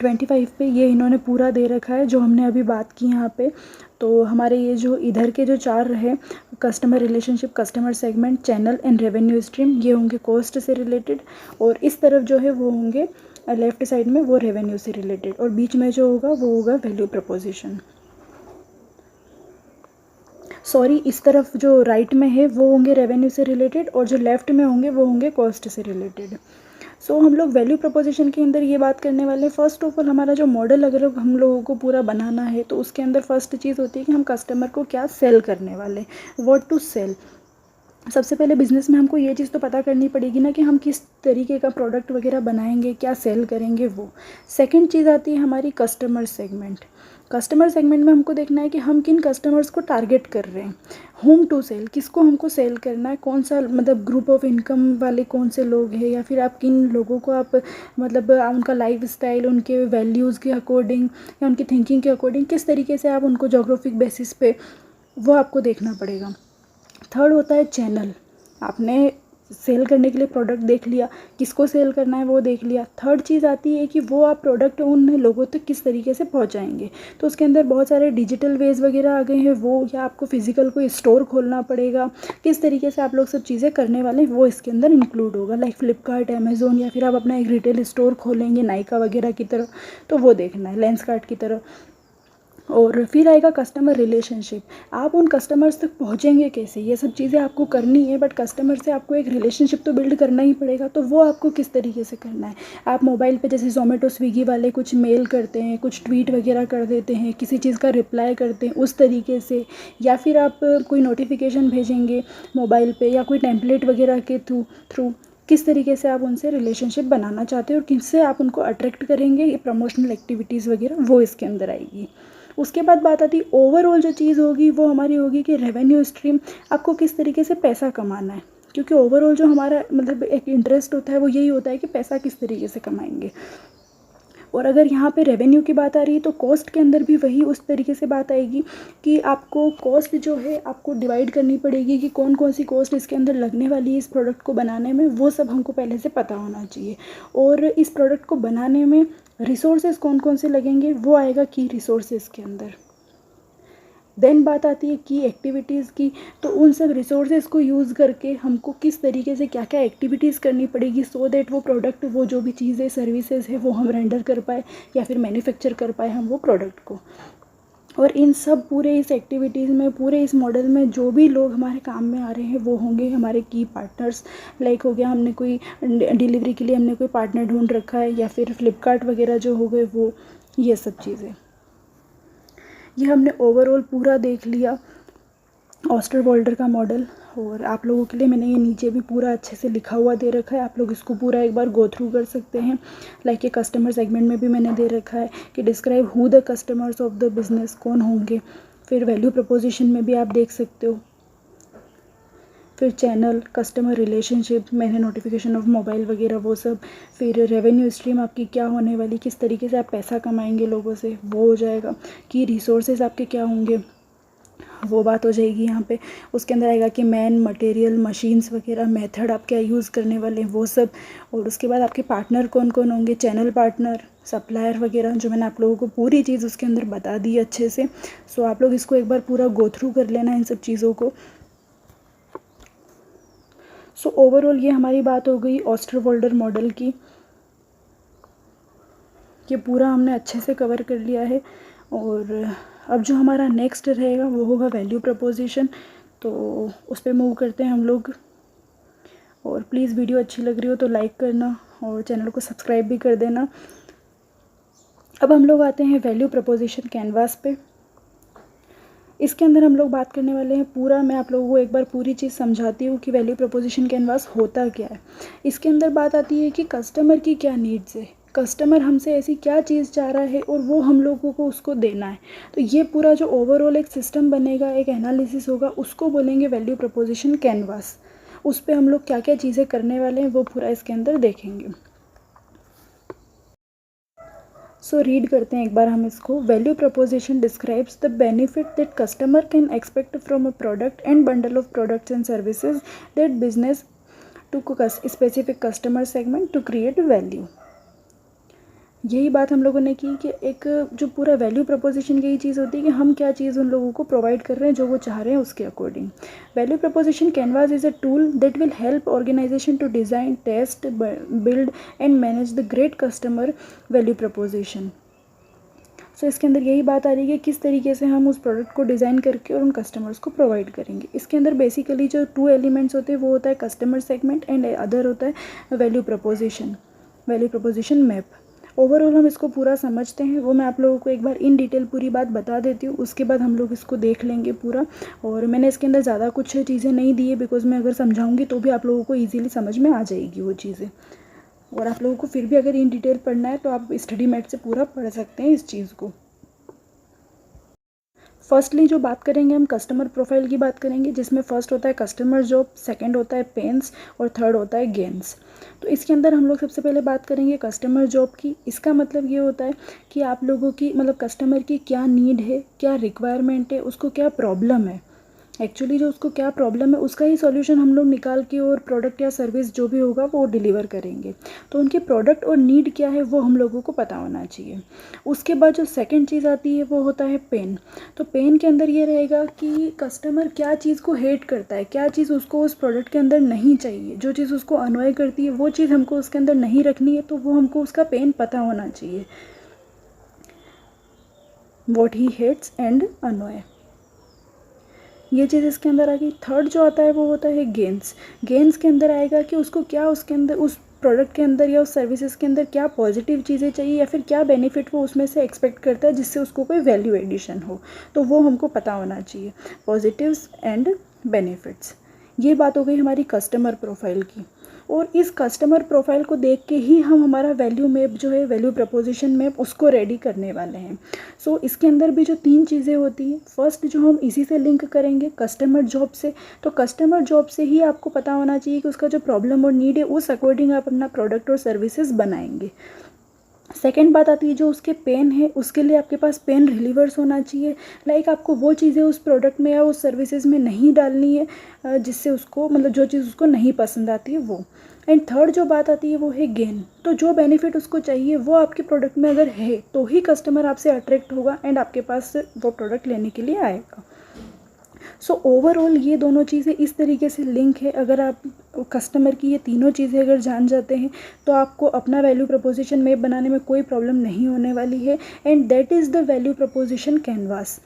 25 पे ये इन्होंने पूरा दे रखा है जो हमने अभी बात की यहाँ पे। तो हमारे ये जो इधर के जो 4 रहे, customer relationship, customer segment, channel and revenue stream, ये होंगे कॉस्ट से रिलेटेड, और इस तरफ जो है वो होंगे लेफ़्ट साइड में वो रेवेन्यू से रिलेटेड, और बीच में जो होगा वो होगा वैल्यू प्रपोजिशन। सॉरी, इस तरफ जो राइट में है वो होंगे रेवेन्यू से रिलेटेड, और जो लेफ़्ट में होंगे वो होंगे कॉस्ट से रिलेटेड। सो हम लोग वैल्यू प्रपोजिशन के अंदर ये बात करने वाले हैं, फ़र्स्ट ऑफ ऑल हमारा जो मॉडल अगर हम लोगों को पूरा बनाना है तो उसके अंदर फर्स्ट चीज़ होती है कि हम कस्टमर को क्या सेल करने वाले, व्हाट टू सेल। सबसे पहले बिज़नेस में हमको ये चीज़ तो पता करनी पड़ेगी ना कि हम किस तरीके का प्रोडक्ट वगैरह बनाएंगे, क्या सेल करेंगे वो। सेकंड चीज़ आती है हमारी कस्टमर सेगमेंट। कस्टमर सेगमेंट में हमको देखना है कि हम किन कस्टमर्स को टारगेट कर रहे हैं, होम टू सेल, किसको हमको सेल करना है, कौन सा मतलब ग्रुप ऑफ इनकम वाले कौन से लोग हैं, या फिर आप किन लोगों को आप मतलब उनका लाइफ स्टाइल, उनके वैल्यूज़ के अकॉर्डिंग या उनकी थिंकिंग के अकॉर्डिंग किस तरीके से आप उनको जोग्राफिक बेसिस पे, वो आपको देखना पड़ेगा। थर्ड होता है चैनल। आपने सेल करने के लिए प्रोडक्ट देख लिया, किसको सेल करना है वो देख लिया। थर्ड चीज़ आती है कि वो आप प्रोडक्ट उन लोगों तक किस तरीके से पहुंचाएंगे। तो उसके अंदर बहुत सारे डिजिटल वेज वगैरह आ गए हैं, वो या आपको फिजिकल कोई स्टोर खोलना पड़ेगा, किस तरीके से आप लोग सब चीज़ें करने वाले हैं वो इसके अंदर इंक्लूड होगा। लाइक फ्लिपकार्ट, अमेज़ोन, या फिर आप अपना एक रिटेल स्टोर खोलेंगे नायका वगैरह की तरह, तो वो देखना है, लेंसकार्ट की तरह। और फिर आएगा कस्टमर रिलेशनशिप। आप उन कस्टमर्स तक पहुंचेंगे कैसे, ये सब चीज़ें आपको करनी है, बट कस्टमर से आपको एक रिलेशनशिप तो बिल्ड करना ही पड़ेगा। तो वो आपको किस तरीके से करना है। आप मोबाइल पे जैसे ज़ोमेटो, स्विगी वाले कुछ मेल करते हैं, कुछ ट्वीट वगैरह कर देते हैं, किसी चीज़ का रिप्लाई करते हैं उस तरीके से, या फिर आप कोई नोटिफिकेशन भेजेंगे मोबाइल पे या कोई टेम्पलेट वगैरह के थ्रू किस तरीके से आप उनसे रिलेशनशिप बनाना चाहते हो और किससे आप उनको अट्रैक्ट करेंगे, ये प्रमोशनल एक्टिविटीज़ वगैरह वो इसके अंदर आएगी। उसके बाद बात आती है ओवरऑल जो चीज़ होगी वो हमारी होगी कि रेवेन्यू स्ट्रीम, आपको किस तरीके से पैसा कमाना है। क्योंकि ओवरऑल जो हमारा मतलब एक इंटरेस्ट होता है वो यही होता है कि पैसा किस तरीके से कमाएंगे। और अगर यहाँ पे रेवेन्यू की बात आ रही है तो कॉस्ट के अंदर भी वही उस तरीके से बात आएगी कि आपको कॉस्ट जो है आपको डिवाइड करनी पड़ेगी कि कौन कौन सी कॉस्ट इसके अंदर लगने वाली है इस प्रोडक्ट को बनाने में, वो सब हमको पहले से पता होना चाहिए। और इस प्रोडक्ट को बनाने में रिसोर्सेज कौन कौन से लगेंगे वो आएगा की रिसोर्सेज के अंदर। देन बात आती है की एक्टिविटीज़ की, तो उन सब रिसोर्सेज को यूज़ करके हमको किस तरीके से क्या क्या एक्टिविटीज़ करनी पड़ेगी सो दैट वो प्रोडक्ट, वो जो भी चीज़ें सर्विसेज है वो हम रेंडर कर पाए या फिर मैन्युफैक्चर कर पाए हम वो प्रोडक्ट को। और इन सब पूरे इस एक्टिविटीज़ में, पूरे इस मॉडल में जो भी लोग हमारे काम में आ रहे हैं वो होंगे हमारे की पार्टनर्स। लाइक हो गया हमने कोई डिलीवरी के लिए हमने कोई पार्टनर ढूंढ रखा है, या फिर फ्लिपकार्ट वगैरह जो हो गए वो, ये सब चीज़ें। ये हमने ओवरऑल पूरा देख लिया ऑस्टरवोल्डर का मॉडल। और आप लोगों के लिए मैंने ये नीचे भी पूरा अच्छे से लिखा हुआ दे रखा है, आप लोग इसको पूरा एक बार गो थ्रू कर सकते हैं। लाइक ये कस्टमर सेगमेंट में भी मैंने दे रखा है कि describe who the customers of the business, कौन होंगे। फिर वैल्यू प्रपोजिशन में भी आप देख सकते हो। फिर चैनल, कस्टमर रिलेशनशिप, मैंने नोटिफिकेशन ऑफ मोबाइल वगैरह वो सब। फिर रेवेन्यू स्ट्रीम आपकी क्या होने वाली, किस तरीके से आप पैसा कमाएंगे लोगों से, वो हो जाएगा। कि रिसोर्सेज आपके क्या होंगे, वो बात हो जाएगी यहाँ पे। उसके अंदर आएगा कि मैन, मटेरियल, मशीन्स वगैरह, मेथड आप क्या यूज़ करने वाले हैं वो सब। और उसके बाद आपके पार्टनर कौन कौन होंगे, चैनल पार्टनर, सप्लायर वगैरह, जो मैंने आप लोगों को पूरी चीज़ उसके अंदर बता दी अच्छे से। सो आप लोग इसको एक बार पूरा गो थ्रू कर लेना इन सब चीज़ों को। सो ओवरऑल ये हमारी बात हो गई ऑस्टरवोल्डर मॉडल की। ये पूरा हमने अच्छे से कवर कर लिया है। और अब जो हमारा नेक्स्ट रहेगा वो होगा वैल्यू प्रपोजिशन। तो उस पर मूव करते हैं हम लोग। और प्लीज़ वीडियो अच्छी लग रही हो तो लाइक करना और चैनल को सब्सक्राइब भी कर देना। अब हम लोग आते हैं वैल्यू प्रपोजिशन कैनवास पे। इसके अंदर हम लोग बात करने वाले हैं पूरा, मैं आप लोगों को एक बार पूरी चीज़ समझाती हूँ कि वैल्यू प्रपोजिशन कैनवास होता क्या है। इसके अंदर बात आती है कि कस्टमर की क्या नीड्स है, कस्टमर हमसे ऐसी क्या चीज़ चाह रहा है और वो हम लोगों को उसको देना है। तो ये पूरा जो ओवरऑल एक सिस्टम बनेगा, एक एनालिसिस होगा, उसको बोलेंगे वैल्यू प्रपोजिशन कैनवास। उस पर हम लोग क्या क्या चीज़ें करने वाले हैं वो पूरा इसके अंदर देखेंगे। सो रीड करते हैं एक बार हम इसको। Value proposition describes the benefit that customer can expect from a product and bundle of products and services that business to specific customer segment to create value. यही बात हम लोगों ने की कि एक जो पूरा वैल्यू प्रपोजिशन की यही चीज़ होती है कि हम क्या चीज़ उन लोगों को प्रोवाइड कर रहे हैं जो वो चाह रहे हैं उसके according. Value proposition canvas is a tool that will help organization to design, test, build and manage the great customer value proposition. So इसके अंदर यही बात आ रही है कि किस तरीके से हम उस प्रोडक्ट को डिज़ाइन करके और उन कस्टमर्स को प्रोवाइड करेंगे। इसके अंदर बेसिकली जो 2 एलिमेंट्स होते हैं वो होता है कस्टमर सेगमेंट एंड अदर होता है वैल्यू प्रपोजिशन मैप। ओवरऑल हम इसको पूरा समझते हैं, वो मैं आप लोगों को एक बार इन डिटेल पूरी बात बता देती हूँ, उसके बाद हम लोग इसको देख लेंगे पूरा। और मैंने इसके अंदर ज़्यादा कुछ चीज़ें नहीं दी है बिकॉज मैं अगर समझाऊंगी तो भी आप लोगों को ईजिली समझ में आ जाएगी वो चीज़ें। और आप लोगों को फिर भी अगर इन डिटेल पढ़ना है तो आप स्टडी मैट से पूरा पढ़ सकते हैं इस चीज़ को। फर्स्टली जो बात करेंगे हम कस्टमर प्रोफाइल की बात करेंगे, जिसमें फर्स्ट होता है कस्टमर जॉब, सेकंड होता है पेन्स और थर्ड होता है गेन्स। तो इसके अंदर हम लोग सबसे पहले बात करेंगे कस्टमर जॉब की। इसका मतलब ये होता है कि आप लोगों की मतलब कस्टमर की क्या नीड है, क्या रिक्वायरमेंट है, उसको क्या प्रॉब्लम है, एक्चुअली जो उसको क्या प्रॉब्लम है उसका ही सॉल्यूशन हम लोग निकाल के और प्रोडक्ट या सर्विस जो भी होगा वो डिलीवर करेंगे। तो उनके प्रोडक्ट और नीड क्या है वो हम लोगों को पता होना चाहिए। उसके बाद जो सेकंड चीज़ आती है वो होता है पेन। तो पेन के अंदर ये रहेगा कि कस्टमर क्या चीज़ को हेट करता है, क्या चीज़ उसको उस प्रोडक्ट के अंदर नहीं चाहिए, जो चीज़ उसको अनॉय करती है वो चीज़ हमको उसके अंदर नहीं रखनी है, तो वो हमको उसका पेन पता होना चाहिए, what he hates and annoy. ये चीज़ इसके अंदर आ गई। थर्ड जो आता है वो होता है गेंस। गेंस के अंदर आएगा कि उसको क्या उसके अंदर उस प्रोडक्ट के अंदर या उस सर्विसेज के अंदर क्या पॉजिटिव चीज़ें चाहिए या फिर क्या बेनिफिट वो उसमें से एक्सपेक्ट करता है जिससे उसको कोई वैल्यू एडिशन हो, तो वो हमको पता होना चाहिए, पॉजिटिव्स एंड बेनिफिट्स। ये बात हो गई हमारी कस्टमर प्रोफाइल की। और इस कस्टमर प्रोफाइल को देख के ही हम हमारा वैल्यू मैप जो है, वैल्यू प्रपोजिशन मैप, उसको रेडी करने वाले हैं। सो इसके अंदर भी जो 3 चीज़ें होती हैं, फर्स्ट जो हम इसी से लिंक करेंगे कस्टमर जॉब से। तो कस्टमर जॉब से ही आपको पता होना चाहिए कि उसका जो प्रॉब्लम और नीड है उस अकॉर्डिंग आप अपना प्रोडक्ट और सर्विसेज बनाएंगे। सेकेंड बात आती है जो उसके पेन है, उसके लिए आपके पास पेन रिलीवर्स होना चाहिए। लाइक आपको वो चीज़ें उस प्रोडक्ट में या उस सर्विसेज में नहीं डालनी है जिससे उसको मतलब जो चीज़ उसको नहीं पसंद आती है वो। एंड थर्ड जो बात आती है वो है गेन। तो जो बेनिफिट उसको चाहिए वो आपके प्रोडक्ट में अगर है तो ही कस्टमर आपसे अट्रैक्ट होगा एंड आपके पास वो प्रोडक्ट लेने के लिए आएगा। सो ओवरऑल ये दोनों चीज़ें इस तरीके से लिंक है। अगर आप कस्टमर की ये तीनों चीज़ें अगर जान जाते हैं तो आपको अपना वैल्यू प्रपोजिशन मैप बनाने में कोई प्रॉब्लम नहीं होने वाली है। And that is the value proposition canvas.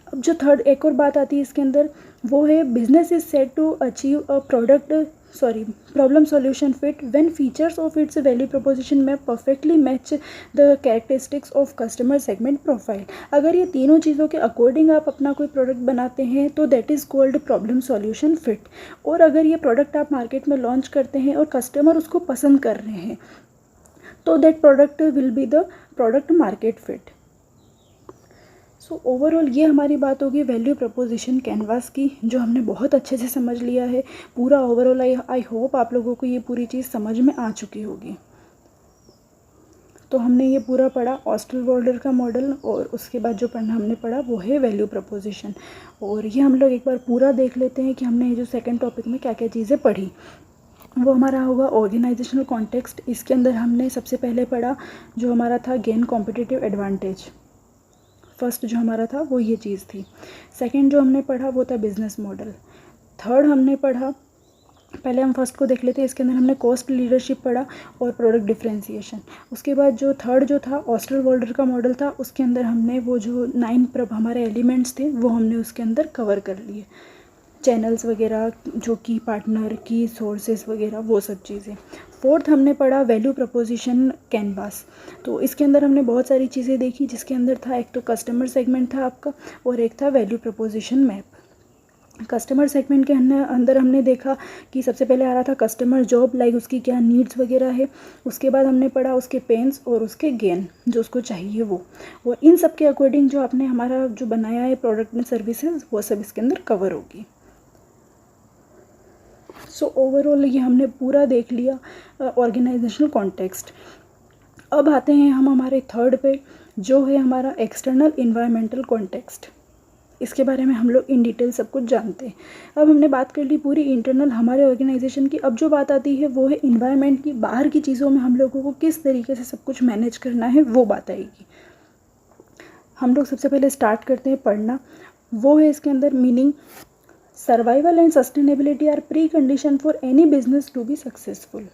अब जो थर्ड एक और बात आती है इसके अंदर वो है business is set to achieve a problem solution fit when features of its value proposition map perfectly match the characteristics of customer segment profile. अगर ये तीनों चीज़ों के अकॉर्डिंग आप अपना कोई प्रोडक्ट बनाते हैं तो that is called problem solution fit. और अगर ये प्रोडक्ट आप मार्केट में लॉन्च करते हैं और कस्टमर उसको पसंद कर रहे हैं तो that product will be the product market fit. So overall ये हमारी बात होगी वैल्यू प्रपोजिशन कैनवास की, जो हमने बहुत अच्छे से समझ लिया है पूरा। ओवरऑल आई होप आप लोगों को ये पूरी चीज़ समझ में आ चुकी होगी। तो हमने ये पूरा पढ़ा ऑस्टरवॉल्डर का मॉडल, और उसके बाद जो पढ़ना हमने पढ़ा वो है वैल्यू प्रपोजिशन। और ये हम लोग एक बार पूरा देख लेते हैं कि हमने ये जो सेकेंड टॉपिक में क्या क्या चीज़ें पढ़ी। वो हमारा होगा ऑर्गेनाइजेशनल कॉन्टेक्स्ट। इसके अंदर हमने सबसे पहले पढ़ा जो हमारा था गेन कॉम्पिटिटिव एडवांटेज। फर्स्ट जो हमारा था वो ये चीज़ थी। सेकंड जो हमने पढ़ा वो था बिजनेस मॉडल। थर्ड हमने पढ़ा, पहले हम फर्स्ट को देख लेते हैं। इसके अंदर हमने कॉस्ट लीडरशिप पढ़ा और प्रोडक्ट डिफरेंशिएशन। उसके बाद जो थर्ड जो था ऑस्टरवॉल्डर का मॉडल था, उसके अंदर हमने वो जो 9 हमारे एलिमेंट्स थे वो हमने उसके अंदर कवर कर लिए। चैनल्स वगैरह, जो कि पार्टनर की सोर्सेज वगैरह, वो सब चीज़ें। फोर्थ हमने पढ़ा वैल्यू प्रपोजिशन कैनवास। तो इसके अंदर हमने बहुत सारी चीज़ें देखी, जिसके अंदर था एक तो कस्टमर सेगमेंट था आपका, और एक था value proposition map. Customer segment के अंदर हमने देखा कि सबसे पहले आ रहा था कस्टमर जॉब, लाइक उसकी क्या नीड्स वगैरह है। उसके बाद हमने पढ़ा उसके पेन्स और उसके गेन जो उसको चाहिए वो, और इन सब के अकॉर्डिंग जो आपने हमारा जो बनाया है प्रोडक्ट एंड सर्विसेज, वो सब इसके अंदर कवर होगी। सो ओवरऑल ये हमने पूरा देख लिया ऑर्गेनाइजेशनल कॉन्टेक्स्ट। अब आते हैं हम हमारे थर्ड पे, जो है हमारा एक्सटर्नल इन्वायरमेंटल कॉन्टेक्स्ट। इसके बारे में हम लोग इन डिटेल सब कुछ जानते हैं। अब हमने बात कर ली पूरी इंटरनल हमारे ऑर्गेनाइजेशन की। अब जो बात आती है वो है इन्वायरमेंट की, बाहर की चीज़ों में हम लोगों को किस तरीके से सब कुछ मैनेज करना है, वो बात आएगी। हम लोग सबसे पहले स्टार्ट करते हैं पढ़ना। वो है इसके अंदर meaning, survival and sustainability are pre condition for any business to be successful.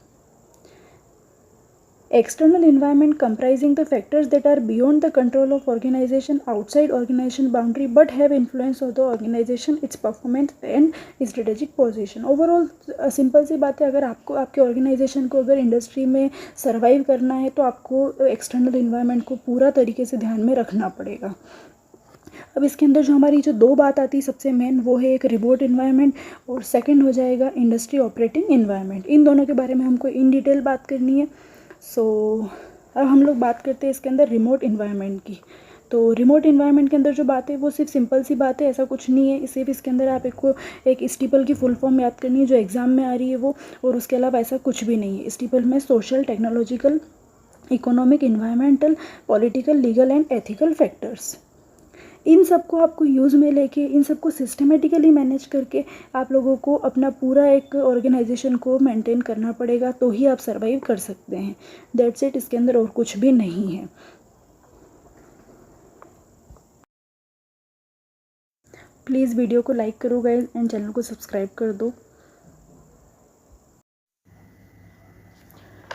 External environment comprising the factors that are beyond the control of organization, outside organization boundary, but have influence of the organization, its performance and its strategic position. Overall simple सी बात है, अगर आपको आपके organisation को अगर industry में survive करना है तो आपको एक्सटर्नल इन्वायरमेंट को पूरा तरीके से ध्यान में रखना पड़ेगा। अब इसके अंदर जो हमारी जो दो बात आती है सबसे मेन, वो है एक रिमोट इन्वायरमेंट और सेकंड हो जाएगा इंडस्ट्री ऑपरेटिंग इन्वायरमेंट। इन दोनों के बारे में हमको इन डिटेल बात करनी है। अब हम लोग बात करते हैं इसके अंदर रिमोट इन्वायरमेंट की। तो रिमोट इन्वायरमेंट के अंदर जो बात है वो सिर्फ सिंपल सी बात है, ऐसा कुछ नहीं है। सिर्फ इसके अंदर आप एक स्टीपल की फुल फॉर्म याद करनी है जो एग्ज़ाम में आ रही है वो, और उसके अलावा ऐसा कुछ भी नहीं है। स्टीपल में social, technological, economic, environmental, political, legal and ethical factors, इन सब को आपको यूज़ में लेके, इन सब को सिस्टमेटिकली मैनेज करके आप लोगों को अपना पूरा एक ऑर्गेनाइजेशन को मेंटेन करना पड़ेगा, तो ही आप सर्वाइव कर सकते हैं। दैट्स इट, इसके अंदर और कुछ भी नहीं है। प्लीज़ वीडियो को लाइक करो गाइस एंड चैनल को सब्सक्राइब कर दो।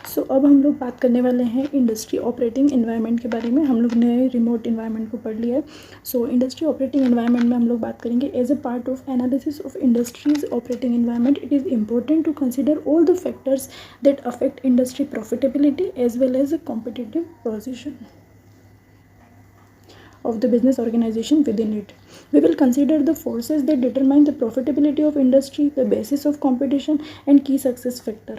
सो अब हम लोग बात करने वाले हैं इंडस्ट्री ऑपरेटिंग इन्वायरमेंट के बारे में। हम लोग ने रिमोट इन्वायरमेंट को पढ़ लिया है। सो इंडस्ट्री ऑपरेटिंग इन्वायरमेंट में हम लोग बात करेंगे as a part of analysis of industries operating environment it is important to consider all the factors that affect industry profitability as well as a competitive position of the business organization within it. We will consider the forces that determine the profitability of industry, the basis of competition and key success factor.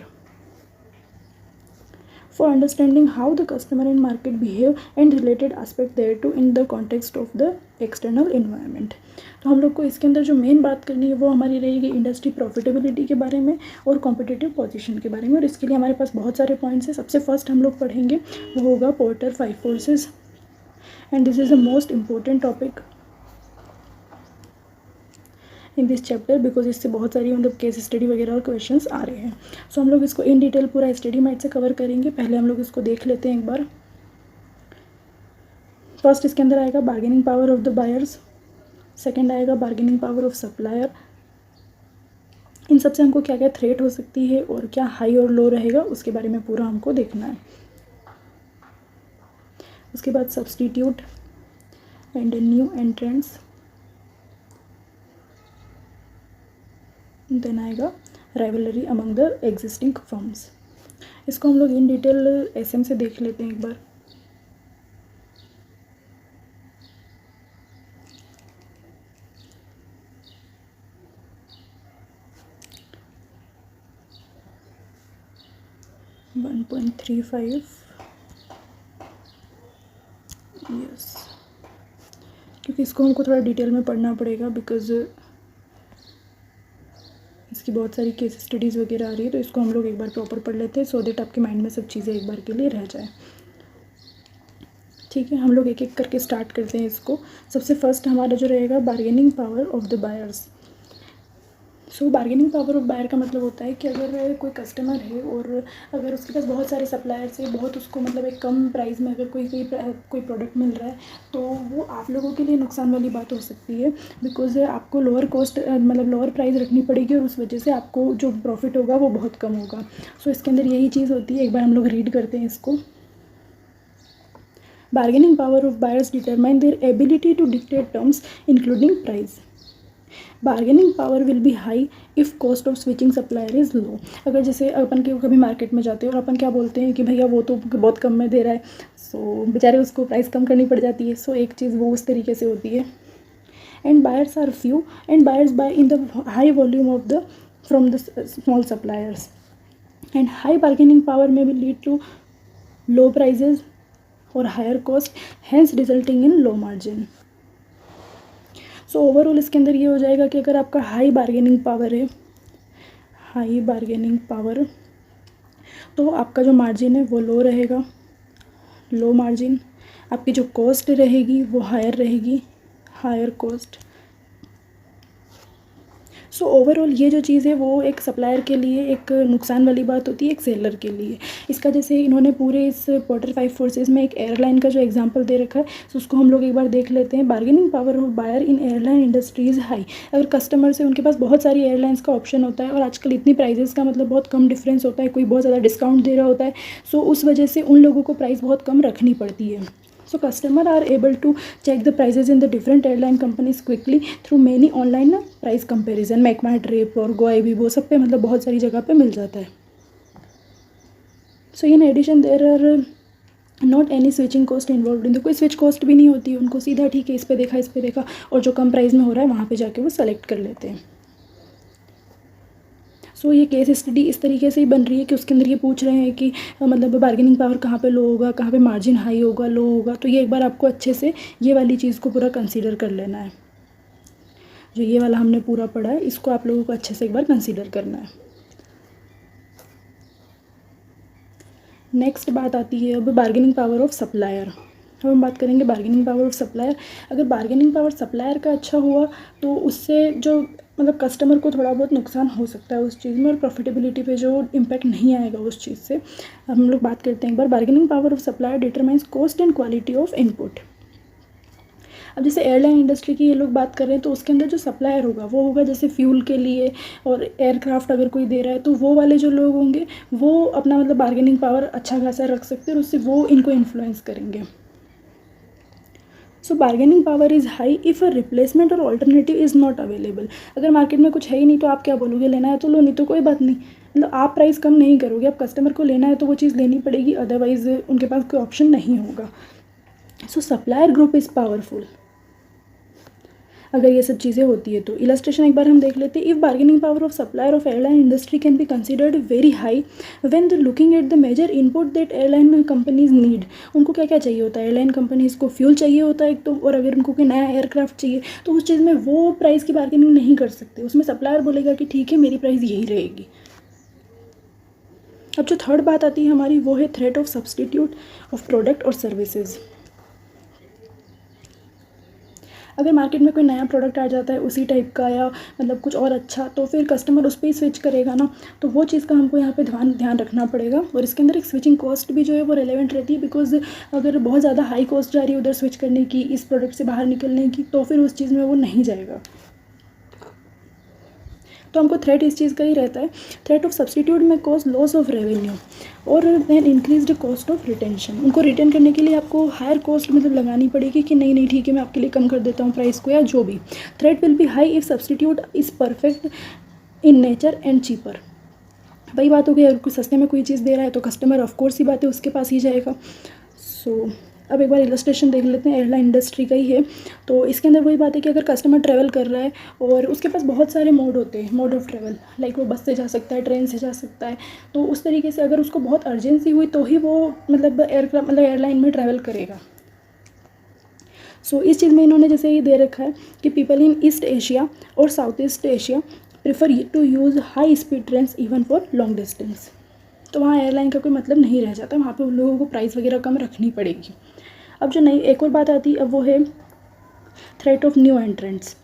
For understanding how the customer and market behave and related aspect thereto in the context of the external environment. तो हम लोग को इसके अंदर जो main बात करनी है वो हमारी रहेगी इंडस्ट्री प्रॉफिटेबिलिटी के बारे में और कॉम्पिटिटिव पोजीशन के बारे में, और इसके लिए हमारे पास बहुत सारे पॉइंट्स हैं। सबसे फर्स्ट हम लोग पढ़ेंगे वो होगा porter 5 forces, and this is the most important topic in this chapter because इससे बहुत सारी मतलब केस स्टडी वगैरह और क्वेश्चंस आ रहे हैं। सो हम लोग इसको इन डिटेल पूरा स्टडी मैट से कवर करेंगे। पहले हम लोग इसको देख लेते हैं एक बार। फर्स्ट इसके अंदर आएगा bargaining power of the buyers, second आएगा बार्गेनिंग पावर ऑफ सप्लायर। इन सबसे हमको क्या क्या थ्रेट हो सकती है और क्या हाई और लो रहेगा उसके बारे में पूरा हमको देखना है। उसके बाद substitute and new entrants, then आएगा rivalry among the existing firms. इसको हम लोग इन डिटेल एसएम से देख लेते हैं एक बार। यस, क्योंकि इसको हमको थोड़ा डिटेल में पढ़ना पड़ेगा बिकॉज इसकी बहुत सारी केस स्टडीज़ वगैरह आ रही है, तो इसको हम लोग एक बार प्रॉपर पढ़ लेते हैं सो दैट आपके माइंड में सब चीज़ें एक बार के लिए रह जाए। ठीक है, हम लोग एक एक करके स्टार्ट करते हैं इसको। सबसे फर्स्ट हमारा जो रहेगा bargaining power of the buyers. So bargaining power of buyer का मतलब होता है कि अगर कोई कस्टमर है और अगर उसके पास बहुत सारे सप्लायर्स है, बहुत उसको मतलब एक कम प्राइस में अगर कोई प्रोडक्ट मिल रहा है, तो वो आप लोगों के लिए नुकसान वाली बात हो सकती है बिकॉज आपको लोअर कॉस्ट मतलब लोअर प्राइस रखनी पड़ेगी और उस वजह से आपको जो प्रॉफिट होगा वो बहुत कम होगा। सो इसके अंदर यही चीज़ होती है। एक बार हम लोग रीड करते हैं इसको। Bargaining power of buyers determine their ability to dictate terms including price. Bargaining power will be high if cost of switching supplier is low. अगर जैसे अपन के कभी मार्केट में जाते हैं और अपन क्या बोलते हैं कि भैया वो तो बहुत कम में दे रहा है, सो बेचारे उसको प्राइस कम करनी पड़ जाती है। सो एक चीज़ वो उस तरीके से होती है। And buyers are few and buyers buy in the high volume of the from the small suppliers and high bargaining power में भी लीड टू लो प्राइजेज और higher cost, hence resulting in low margin. So overall इसके अंदर ये हो जाएगा कि अगर आपका हाई बार्गेनिंग पावर है, हाई बार्गेनिंग पावर, तो आपका जो मार्जिन है वो लो रहेगा, लो मार्जिन। आपकी जो कॉस्ट रहेगी वो हायर रहेगी, हायर कॉस्ट। सो ओवरऑल ये जो चीज़ है वो एक सप्लायर के लिए एक नुकसान वाली बात होती है, एक सेलर के लिए। इसका जैसे इन्होंने पूरे इस पोर्टर 5 फोर्सेस में एक एयरलाइन का जो एग्जांपल दे रखा है, तो उसको हम लोग एक बार देख लेते हैं। Bargaining power of buyer in airline industry is high. अगर कस्टमर से उनके पास बहुत सारी एयरलाइंस का ऑप्शन होता है और आजकल इतनी प्राइजेस का मतलब बहुत कम डिफरेंस होता है, कोई बहुत ज़्यादा डिस्काउंट दे रहा होता है, सो उस वजह से उन लोगों को प्राइस बहुत कम रखनी पड़ती है। So customer are able to check the prices in the different airline companies quickly through many online price comparison, MakeMyTrip और गोआईबीबो सब पे मतलब बहुत सारी जगह पे मिल जाता है। So in addition there are not any switching cost involve in, कोई स्विच कॉस्ट भी नहीं होती है उनको, सीधा ठीक है इस पे देखा इस पे देखा और जो कम प्राइस में हो रहा है वहाँ पे जाके वो सेलेक्ट कर लेते हैं। सो ये केस स्टडी इस तरीके से ही बन रही है कि उसके अंदर ये पूछ रहे हैं कि मतलब बार्गेनिंग पावर कहाँ पे लो होगा, कहाँ पे मार्जिन हाई होगा, लो होगा। तो ये एक बार आपको अच्छे से ये वाली चीज़ को पूरा कंसीडर कर लेना है। जो ये वाला हमने पूरा पढ़ा है इसको आप लोगों को अच्छे से एक बार कंसीडर करना है। नेक्स्ट बात आती है अब बार्गेनिंग पावर ऑफ सप्लायर। अब हम बात करेंगे बार्गेनिंग पावर ऑफ सप्लायर। अगर बार्गेनिंग पावर सप्लायर का अच्छा हुआ तो उससे जो मतलब कस्टमर को थोड़ा बहुत नुकसान हो सकता है उस चीज़ में, और प्रॉफिटेबिलिटी पे जो इम्पैक्ट नहीं आएगा उस चीज़ से। अब हम लोग बात करते हैं एक बार bargaining power of supplier determines cost and quality of input. अब जैसे एयरलाइन इंडस्ट्री की ये लोग बात कर रहे हैं तो उसके अंदर जो सप्लायर होगा वो होगा जैसे फ्यूल के लिए, और एयरक्राफ्ट अगर कोई दे रहा है तो वो वाले जो लोग होंगे वो अपना मतलब बार्गेनिंग पावर अच्छा खासा रख सकते हैं और उससे वो इनको इन्फ्लुएंस करेंगे। So bargaining power is high if a replacement और ऑल्टरनेटिव इज़ नॉट अवेलेबल। अगर मार्केट में कुछ है ही नहीं तो आप क्या बोलोगे, लेना है तो लो, नहीं तो कोई बात नहीं। मतलब आप प्राइस कम नहीं करोगे, आप कस्टमर को लेना है तो वो चीज़ लेनी पड़ेगी, अदरवाइज़ उनके पास कोई ऑप्शन नहीं होगा। सो सप्लायर ग्रुप इज़ पावरफुल अगर ये सब चीज़ें होती है तो। इलस्ट्रेशन एक बार हम देख लेते हैं। If bargaining power of supplier of airline industry can be considered very high when the looking at the major input that airline companies need. उनको क्या क्या चाहिए होता है, एयरलाइन कंपनीज़ को फ्यूल चाहिए होता है एक तो, और अगर उनको कोई नया एयरक्राफ्ट चाहिए तो उस चीज़ में वो प्राइस की बार्गेनिंग नहीं कर सकते, उसमें सप्लायर बोलेगा कि ठीक है मेरी प्राइस यही रहेगी। अब जो थर्ड बात आती है हमारी वो है threat of substitute of product और सर्विसेज। अगर मार्केट में कोई नया प्रोडक्ट आ जाता है उसी टाइप का या मतलब कुछ और अच्छा, तो फिर कस्टमर उस पर ही स्विच करेगा ना, तो वो चीज़ का हमको यहाँ पे ध्यान रखना पड़ेगा। और इसके अंदर एक स्विचिंग कॉस्ट भी जो है वो रेलेवेंट रहती है, बिकॉज अगर बहुत ज़्यादा हाई कॉस्ट जा रही है उधर स्विच करने की, इस प्रोडक्ट से बाहर निकलने की, तो फिर उस चीज़ में वो नहीं जाएगा। तो हमको थ्रेट इस चीज़ का ही रहता है। थ्रेट ऑफ सब्सटीट्यूट में कॉज लॉस ऑफ रेवेन्यू और then increased cost of retention. उनको रिटेन करने के लिए आपको हायर कॉस्ट मतलब लगानी पड़ेगी कि नहीं ठीक है मैं आपके लिए कम कर देता हूँ प्राइस को या जो भी। Threat will be high if substitute is perfect in nature and cheaper. वही बात हो गई, अगर कोई सस्ते में कोई चीज़ दे रहा है तो कस्टमर ऑफकोर्स ही बात है उसके पास ही जाएगा। सो अब एक बार इलस्ट्रेशन देख लेते हैं, एयरलाइन इंडस्ट्री का ही है। तो इसके अंदर वही बात है कि अगर कस्टमर ट्रैवल कर रहा है और उसके पास बहुत सारे मोड होते हैं, मोड ऑफ ट्रैवल, लाइक वो बस से जा सकता है, ट्रेन से जा सकता है, तो उस तरीके से अगर उसको बहुत अर्जेंसी हुई तो ही वो मतलब एयरलाइन में ट्रैवल करेगा। सो इस चीज़ में इन्होंने जैसे ये दे रखा है कि पीपल इन ईस्ट एशिया और South East Asia prefer to use high speed trains even for long distance. तो वहाँ एयरलाइन का कोई मतलब नहीं रह जाता, वहाँ पे उन लोगों को प्राइस वगैरह कम रखनी पड़ेगी। अब जो नई एक और बात आती है अब वो है थ्रेट ऑफ न्यू एंट्रेंट्स।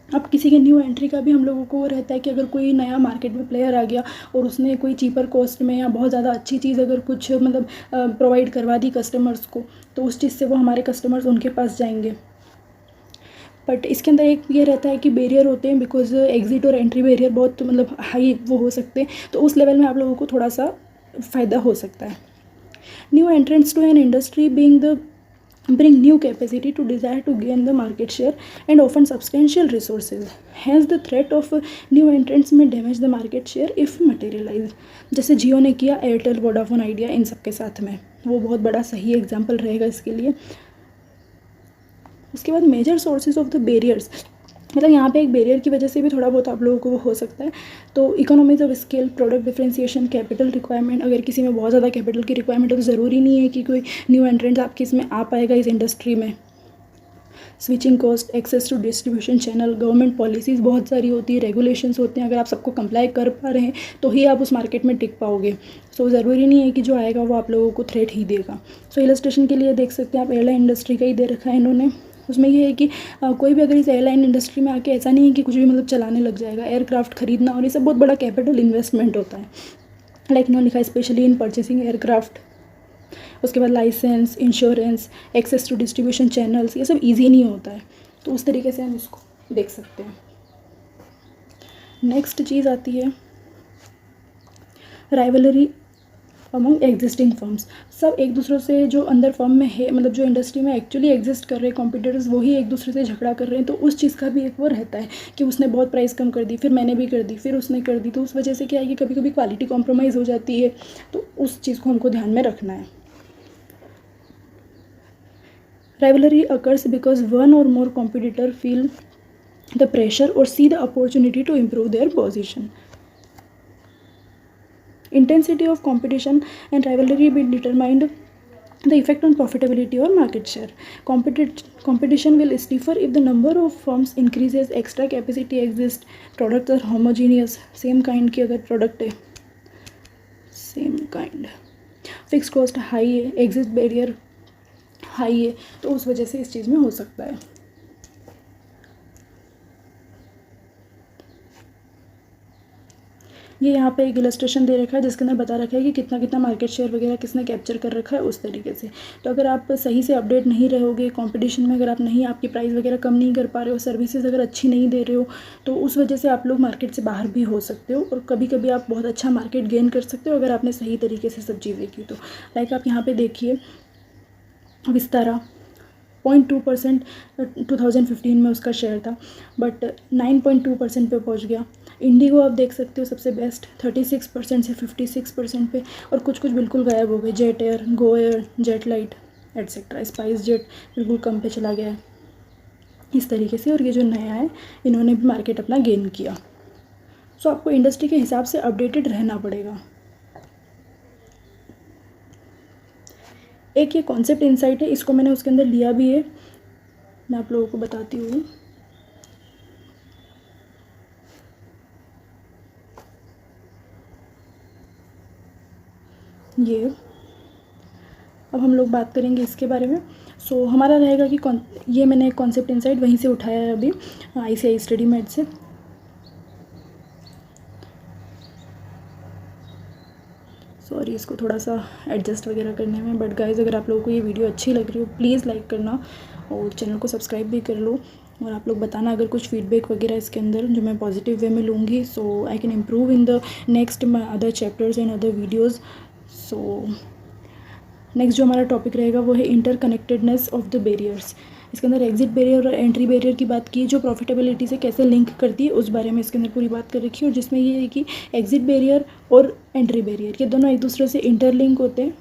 अब किसी के न्यू एंट्री का भी हम लोगों को रहता है कि अगर कोई नया मार्केट में प्लेयर आ गया और उसने कोई चीपर कॉस्ट में या बहुत ज़्यादा अच्छी चीज़ अगर कुछ मतलब प्रोवाइड करवा दी कस्टमर्स को, तो उस चीज़ से वो हमारे कस्टमर्स उनके पास जाएंगे। बट इसके अंदर एक ये रहता है कि बैरियर होते हैं, बिकॉज एग्जिट और एंट्री बैरियर बहुत मतलब हाई वो हो सकते हैं, तो उस लेवल में आप लोगों को थोड़ा सा फ़ायदा हो सकता है। New entrants to an industry being the bring new capacity to desire to gain the market share and often substantial resources. Hence the threat of new entrants may damage the market share if materialize. जैसे जियो ने किया, Airtel, Vodafone, idea, इन सब के साथ में, वो बहुत बड़ा सही एग्जाम्पल रहेगा इसके लिए. उसके बाद major sources of the barriers, मतलब यहाँ पे एक बैरियर की वजह से भी थोड़ा बहुत आप लोगों को वो हो सकता है. तो economies of scale, product differentiation, capital requirement. अगर किसी में बहुत ज़्यादा कैपिटल की रिक्वायरमेंट है तो ज़रूरी नहीं है कि कोई न्यू एंट्रेंट आपके इसमें आ पाएगा इस इंडस्ट्री में. Switching cost, access to distribution channel, government policies बहुत सारी होती है, रेगुलेशंस होते हैं. अगर आप सबको कंप्लाई कर पा रहे हैं तो ही आप उस मार्केट में टिक पाओगे. सो ज़रूरी नहीं है कि जो आएगा वो आप लोगों को थ्रेट ही देगा. सो इलस्ट्रेशन के लिए देख सकते हैं आप, एयरलाइन इंडस्ट्री का ही दे रखा है इन्होंने. उसमें ये है कि कोई भी अगर इस एयरलाइन इंडस्ट्री में आके, ऐसा नहीं है कि कुछ भी मतलब चलाने लग जाएगा. एयरक्राफ्ट खरीदना और ये सब बहुत बड़ा कैपिटल इन्वेस्टमेंट होता है. लाइक इन्होंने लिखा है स्पेशली इन परचेसिंग एयरक्राफ्ट. उसके बाद licence, insurance, access to distribution channels, ये सब इजी नहीं होता है. तो उस तरीके से हम इसको देख सकते हैं. नेक्स्ट चीज़ आती है राइवलरी अमंग एग्जिस्टिंग फर्म्स. सब एक दूसरे से जो अंदर फर्म में है, मतलब जो इंडस्ट्री में एक्चुअली एग्जिस्ट कर रहे हैं कॉम्पिटिटर्स, वही एक दूसरे से झगड़ा कर रहे हैं. तो उस चीज़ का भी एक वो रहता है कि उसने बहुत प्राइस कम कर दी, फिर मैंने भी कर दी, फिर उसने कर दी. तो उस वजह से क्या है कि कभी कभी क्वालिटी कॉम्प्रोमाइज़ हो जाती है. तो उस चीज़ को हमको ध्यान में रखना है. Rivalry occurs because one or more competitor feel the pressure or see the opportunity to improve their position. Intensity of competition and rivalry will determine the effect on profitability or market share. Competition will stiffer if the number of firms increases, extra capacity exists, products are homogeneous, same kind की अगर product है, same kind, fixed cost high है, exit barrier high है, तो उस वजह से इस चीज़ में हो सकता है. ये यहाँ पे एक इलस्ट्रेशन दे रखा है जिसके अंदर बता रखा है कि कितना कितना मार्केट शेयर वगैरह किसने कैप्चर कर रखा है उस तरीके से. तो अगर आप सही से अपडेट नहीं रहोगे कंपटीशन में, अगर आप नहीं, आपकी प्राइस वगैरह कम नहीं कर पा रहे हो, सर्विसेज अगर अच्छी नहीं दे रहे हो, तो उस वजह से आप लोग मार्केट से बाहर भी हो सकते हो. और कभी कभी आप बहुत अच्छा मार्केट गेन कर सकते हो अगर आपने सही तरीके से सब चीज़ें की तो. लाइक आप यहाँ पर देखिए, विस्तारा 0.2% 2015 में उसका शेयर था, बट 9.2% पे पहुंच गया. इंडिगो आप देख सकते हो सबसे बेस्ट, 36% से 56% पे. और कुछ कुछ बिल्कुल गायब हो गए, jet air, Go Air, jet light etcetera. Spice jet बिल्कुल कम पे चला गया है इस तरीके से. और ये जो नया है इन्होंने भी मार्केट अपना गेन किया. सो आपको इंडस्ट्री के हिसाब से अपडेटेड रहना पड़ेगा. एक ये कॉन्सेप्ट इनसाइट है, इसको मैंने उसके अंदर लिया भी है, मैं आप लोगों को बताती हूँ. ये अब हम लोग बात करेंगे इसके बारे में. सो हमारा रहेगा कि ये मैंने कॉन्सेप्ट इनसाइट वहीं से उठाया है अभी, ICI स्टडी मेट से. सॉरी इसको थोड़ा सा एडजस्ट वगैरह करने में. बट गाइज अगर आप लोगों को ये वीडियो अच्छी लग रही हो प्लीज़ लाइक करना और चैनल को सब्सक्राइब भी कर लो. और आप लोग बताना अगर कुछ फीडबैक वगैरह इसके अंदर जो मैं पॉजिटिव वे में लूँगी, so I can improve in the next my other chapters and other videos. So next जो हमारा टॉपिक रहेगा वो है इंटरकनेक्टेडनेस ऑफ द बैरियर्स. इसके अंदर एग्जिट बैरियर और एंट्री बैरियर की बात की, जो प्रॉफिटेबिलिटी से कैसे लिंक करती है उस बारे में इसके अंदर पूरी बात कर रखी है. और जिसमें ये है कि एग्जिट बैरियर और एंट्री बैरियर ये दोनों एक दूसरे से इंटरलिंक होते हैं.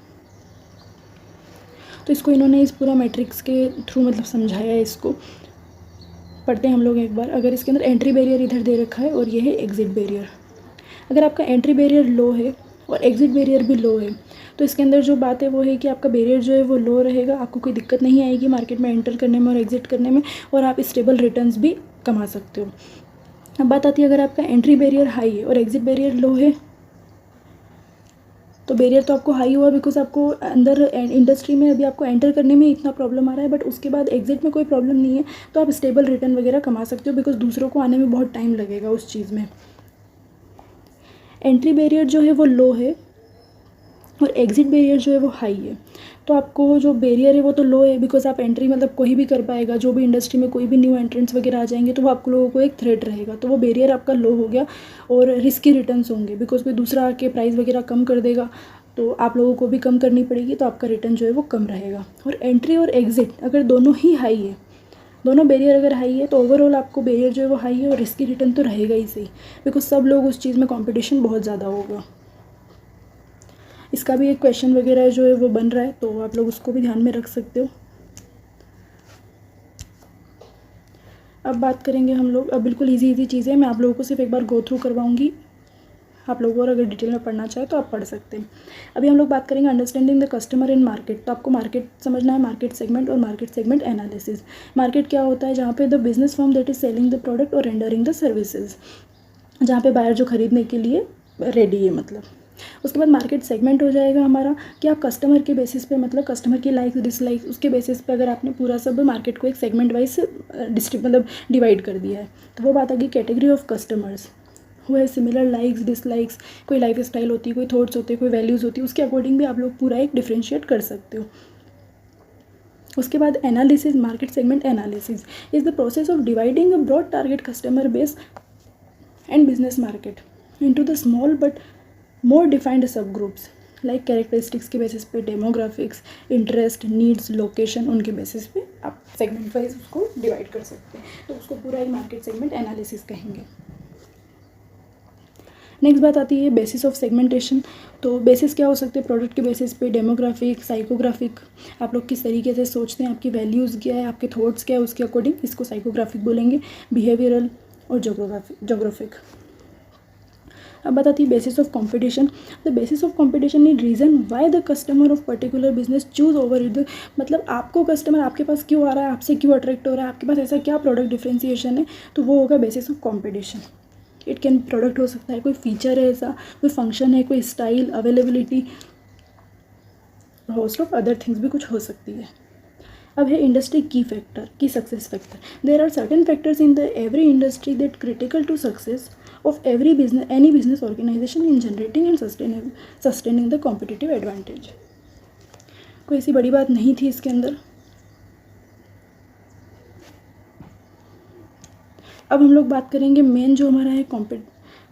तो इसको इन्होंने इस पूरा मैट्रिक्स के थ्रू मतलब समझाया है. इसको पढ़ते हैं हम लोग एक बार. अगर इसके अंदर एंट्री बैरियर इधर दे रखा है और ये है एग्जिट बैरियर. अगर आपका एंट्री बैरियर लो है और एग्जिट बैरियर भी लो है तो इसके अंदर जो बात है वो है कि आपका बैरियर जो है वो लो रहेगा, आपको कोई दिक्कत नहीं आएगी मार्केट में एंटर करने में और एग्जिट करने में, और आप स्टेबल रिटर्न्स भी कमा सकते हो. अब बात आती है अगर आपका एंट्री बैरियर हाई है और एग्जिट बैरियर लो है, तो बैरियर तो आपको हाई हुआ बिकॉज आपको अंदर इंडस्ट्री में अभी आपको एंटर करने में इतना प्रॉब्लम आ रहा है, बट उसके बाद एग्जिट में कोई प्रॉब्लम नहीं है, तो आप स्टेबल रिटर्न वगैरह कमा सकते हो बिकॉज दूसरों को आने में बहुत टाइम लगेगा उस चीज़ में. एंट्री बैरियर जो है वो लो है और एग्जिट बैरियर जो है वो हाई है. तो आपको जो बैरियर है वो तो लो है बिकॉज आप एंट्री मतलब कोई भी कर पाएगा, जो भी इंडस्ट्री में कोई भी न्यू एंट्रेंट्स वगैरह आ जाएंगे तो वो आप लोगों को एक थ्रेट रहेगा, तो वो बैरियर आपका लो हो गया. और रिस्की रिटर्न्स होंगे बिकॉज कोई दूसरा आके प्राइस वगैरह कम कर देगा तो आप लोगों को भी कम करनी पड़ेगी, तो आपका रिटर्न जो है वो कम रहेगा। और एंट्री और एग्ज़िट अगर दोनों ही हाई है, दोनों बैरियर अगर हाई है, तो ओवरऑल आपको बैरियर जो है वो हाई है और रिस्की रिटर्न तो रहेगा ही सही, बिकॉज सब लोग उस चीज़ में कंपटीशन बहुत ज़्यादा होगा। इसका भी एक क्वेश्चन वगैरह जो है वो बन रहा है, तो आप लोग उसको भी ध्यान में रख सकते हो। अब बात करेंगे हम लोग, अब बिल्कुल इजी चीज़ें मैं आप लोगों को सिर्फ एक बार गो थ्रू करवाऊँगी, आप लोगों और अगर डिटेल में पढ़ना चाहे तो आप पढ़ सकते हैं। अभी हम लोग बात करेंगे understanding the customer in market. तो आपको मार्केट समझना है, मार्केट सेगमेंट और मार्केट सेगमेंट एनालिसिस। मार्केट क्या होता है? जहाँ पे the business firm that is selling the product और रेंडरिंग द सर्विसेज, जहाँ पे बायर जो खरीदने के लिए रेडी है मतलब। उसके बाद मार्केट सेगमेंट हो जाएगा हमारा कि आप कस्टमर के बेसिस पे, मतलब कस्टमर की लाइक डिसलाइक, उसके बेसिस पे अगर आपने पूरा सब मार्केट को एक सेगमेंट वाइज मतलब डिवाइड कर दिया है, तो वो बात आ गई कैटेगरी ऑफ कस्टमर्स हु है सिमिलर लाइक्स डिसलाइक्स। कोई लाइफ स्टाइल होती है, कोई थॉट्स होते हैं, कोई वैल्यूज़ होती है, उसके अकॉर्डिंग भी आप लोग पूरा एक डिफ्रेंशिएट कर सकते हो। उसके बाद analysis, market segment analysis is the process of dividing a broad target customer base and business market into the small but more defined sub groups like characteristics के बेसिस पे, डेमोग्राफिक्स, इंटरेस्ट, नीड्स, लोकेशन, उनके basis पे आप segment wise उसको divide कर सकते हैं। तो उसको पूरा एक मार्केट सेगमेंट एनालिसिस कहेंगे। नेक्स्ट बात आती है बेसिस ऑफ सेगमेंटेशन। तो बेसिस क्या हो सकते हैं? प्रोडक्ट के बेसिस पे, डेमोग्राफिक, साइकोग्राफिक, आप लोग किस तरीके से सोचते हैं, आपकी वैल्यूज़ क्या है, आपके थॉट्स क्या है, उसके अकॉर्डिंग इसको साइकोग्राफिक बोलेंगे। बिहेवियरल और जोग्राफिक। अब बताती है basis of competition. The basis of competition is reason why the customer of particular business choose over it. मतलब आपको कस्टमर आपके पास क्यों आ रहा है, आपसे क्यों अट्रैक्ट हो रहा है, आपके पास ऐसा क्या प्रोडक्ट डिफ्रेंसिएशन है, तो वो होगा basis of competition. It can product हो सकता है, कोई फीचर है ऐसा, कोई फंक्शन है, कोई style, availability, host of other things भी कुछ हो सकती है। अब है इंडस्ट्री की फैक्टर, की success factor. There are certain factors in the every industry that critical to success of every business, any business organisation in generating and sustaining the competitive advantage. कोई ऐसी बड़ी बात नहीं थी इसके अंदर। अब हम लोग बात करेंगे मेन जो हमारा है